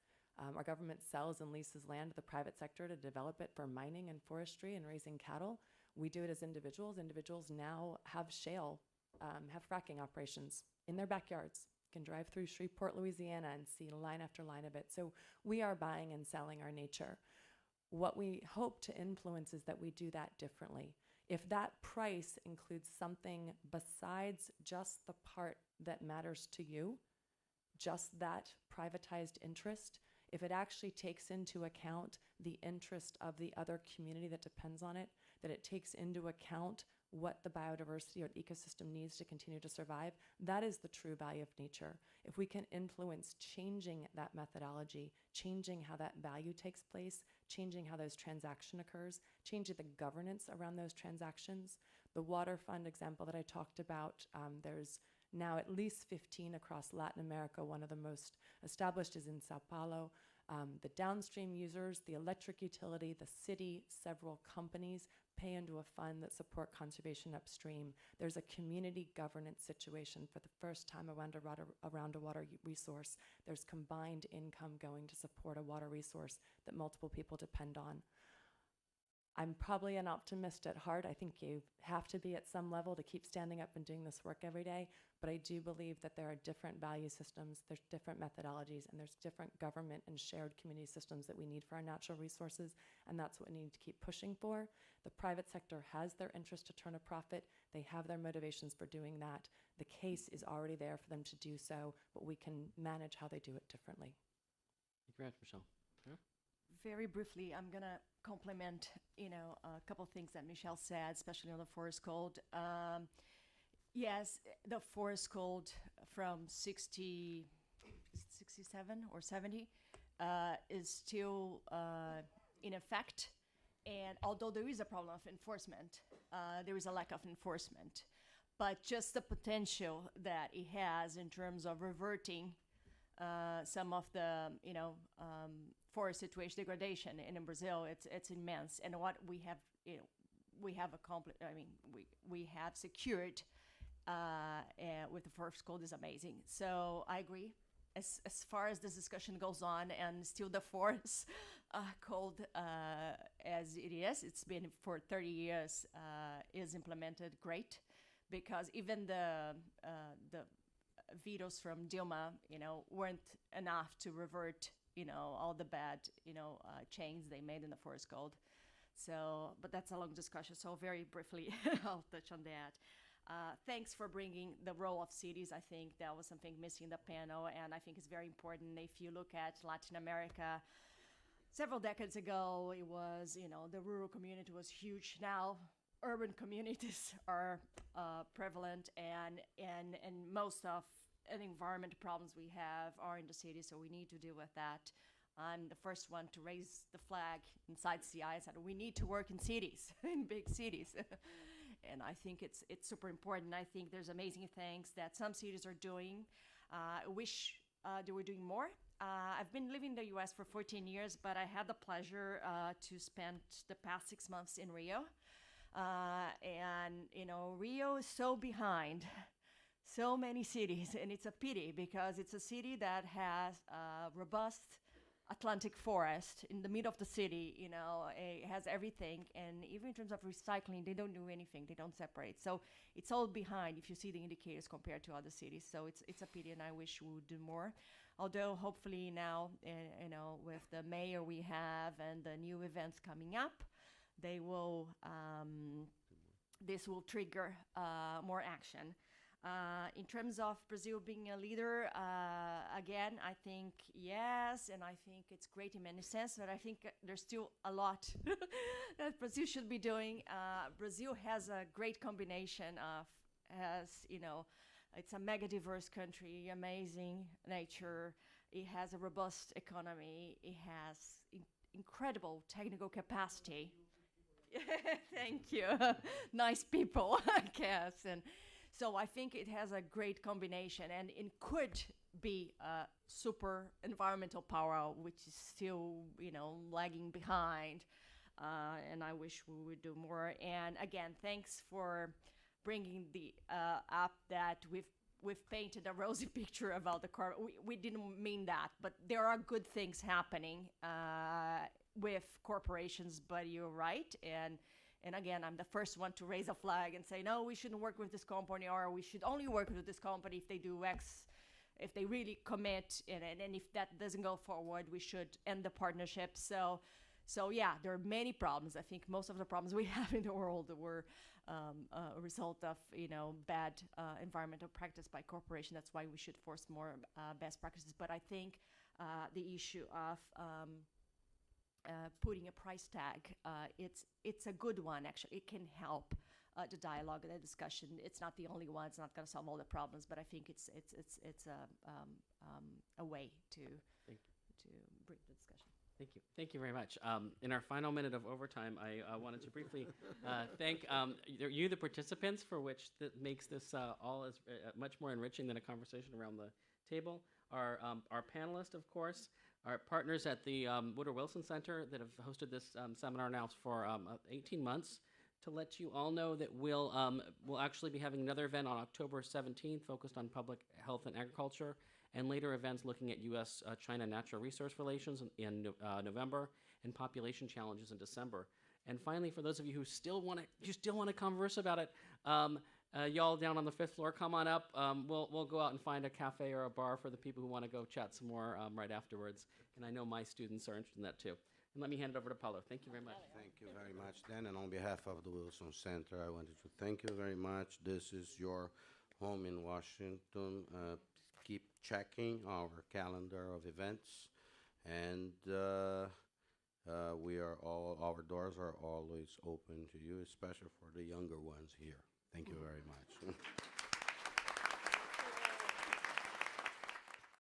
S4: Our government sells and leases land to the private sector to develop it for mining and forestry and raising cattle. We do it as individuals. Individuals now have shale, have fracking operations in their backyards. You can drive through Shreveport, Louisiana and see line after line of it. So we are buying and selling our nature. What we hope to influence is that we do that differently. If that price includes something besides just the part that matters to you, just that privatized interest, if it actually takes into account the interest of the other community that depends on it, that it takes into account what the biodiversity or ecosystem needs to continue to survive, that is the true value of nature. If we can influence changing that methodology, changing how that value takes place, changing how those transaction occurs, changing the governance around those transactions. The water fund example that I talked about, there's now at least 15 across Latin America. One of the most established is in Sao Paulo. The downstream users, the electric utility, the city, several companies pay into a fund that support conservation upstream. There's a community governance situation for the first time around a water resource. There's combined income going to support a water resource that multiple people depend on. I'm probably an optimist at heart. I think you have to be at some level to keep standing up and doing this work every day. But I do believe that there are different value systems, there's different methodologies, and there's different government and shared community systems that we need for our natural resources. And that's what we need to keep pushing for. The private sector has their interest to turn a profit. They have their motivations for doing that. The case is already there for them to do so, but we can manage how they do it differently.
S5: Thank you very much, Michelle. Yeah?
S9: Very briefly, I'm going to complement, a couple things that Michelle said, especially on the forest code. Yes, the forest code from 67 or 70 is still in effect. And although there is a problem of enforcement, there is a lack of enforcement. But just the potential that it has in terms of reverting some of the, forest situation degradation in Brazil, it's immense. And what we have, we have accomplished. I mean, we have secured with the forest code is amazing. So I agree. As far as this discussion goes on, and still the forest code as it is, it's been for 30 years, is implemented great, because even the vetoes from Dilma, weren't enough to revert, all the bad, changes they made in the forest code. So, but that's a long discussion. So very briefly, I'll touch on that. Thanks for bringing the role of cities. I think that was something missing in the panel, and I think it's very important. If you look at Latin America, several decades ago, it was, the rural community was huge. Now, urban communities are prevalent, and most of the environment problems we have are in the city, so we need to deal with that. I'm the first one to raise the flag inside CI. I said, we need to work in cities, in big cities. And I think it's super important. I think there's amazing things that some cities are doing. I wish they were doing more. I've been living in the US for 14 years, but I had the pleasure to spend the past 6 months in Rio. And, you know, Rio is so behind so many cities, and it's a pity because it's a city that has a robust Atlantic forest in the middle of the city. You know, it has everything, and even in terms of recycling, they don't do anything. They don't separate, so it's all behind if you see the indicators compared to other cities. So it's a pity, and I wish we would do more. Although hopefully now, you know, with the mayor we have and the new events coming up, they will this will trigger more action. In terms of Brazil being a leader, again, I think yes, and I think it's great in many sense, but I think there's still a lot that Brazil should be doing. Brazil has a great combination of, you know, it's a mega diverse country, amazing nature. It has a robust economy. It has incredible technical capacity. Thank you. Nice people, I guess. And so I think it has a great combination, and it could be a super environmental power, which is still, you know, lagging behind. And I wish we would do more. And again, thanks for bringing the up that we've painted a rosy picture about the car. We didn't mean that, but there are good things happening with corporations. But you're right, and again, I'm the first one to raise a flag and say, no, we shouldn't work with this company, or we should only work with this company if they do X, if they really commit, and if that doesn't go forward, we should end the partnership. So yeah, there are many problems. I think most of the problems we have in the world were a result of, you know, bad environmental practice by corporation. That's why we should force more best practices. But I think the issue of putting a price tag, it's a good one, actually. It can help the dialogue and the discussion. It's not the only one. It's not going to solve all the problems, but I think it's a way to bring the discussion.
S5: Thank you. Thank you very much. In our final minute of overtime, I wanted to briefly thank you, the participants, for which that makes this all as much more enriching than a conversation around the table. Our panelists, of course, our partners at the Woodrow Wilson Center that have hosted this seminar now for 18 months. To let you all know that we'll actually be having another event on October 17th focused on public health and agriculture, and later events looking at U.S.-China natural resource relations in November, and population challenges in December. And finally, for those of you who still want to converse about it, y'all down on the 5th floor, come on up. We'll go out and find a cafe or a bar for the people who want to go chat some more right afterwards. And I know my students are interested in that too. And let me hand it over to Paulo. Thank you very much.
S1: Thank you very much, Dan. And on behalf of the Wilson Center, I wanted to thank you very much. This is your home in Washington. Keep checking our calendar of events, and our doors are always open to you, especially for the younger ones here. Thank you very much.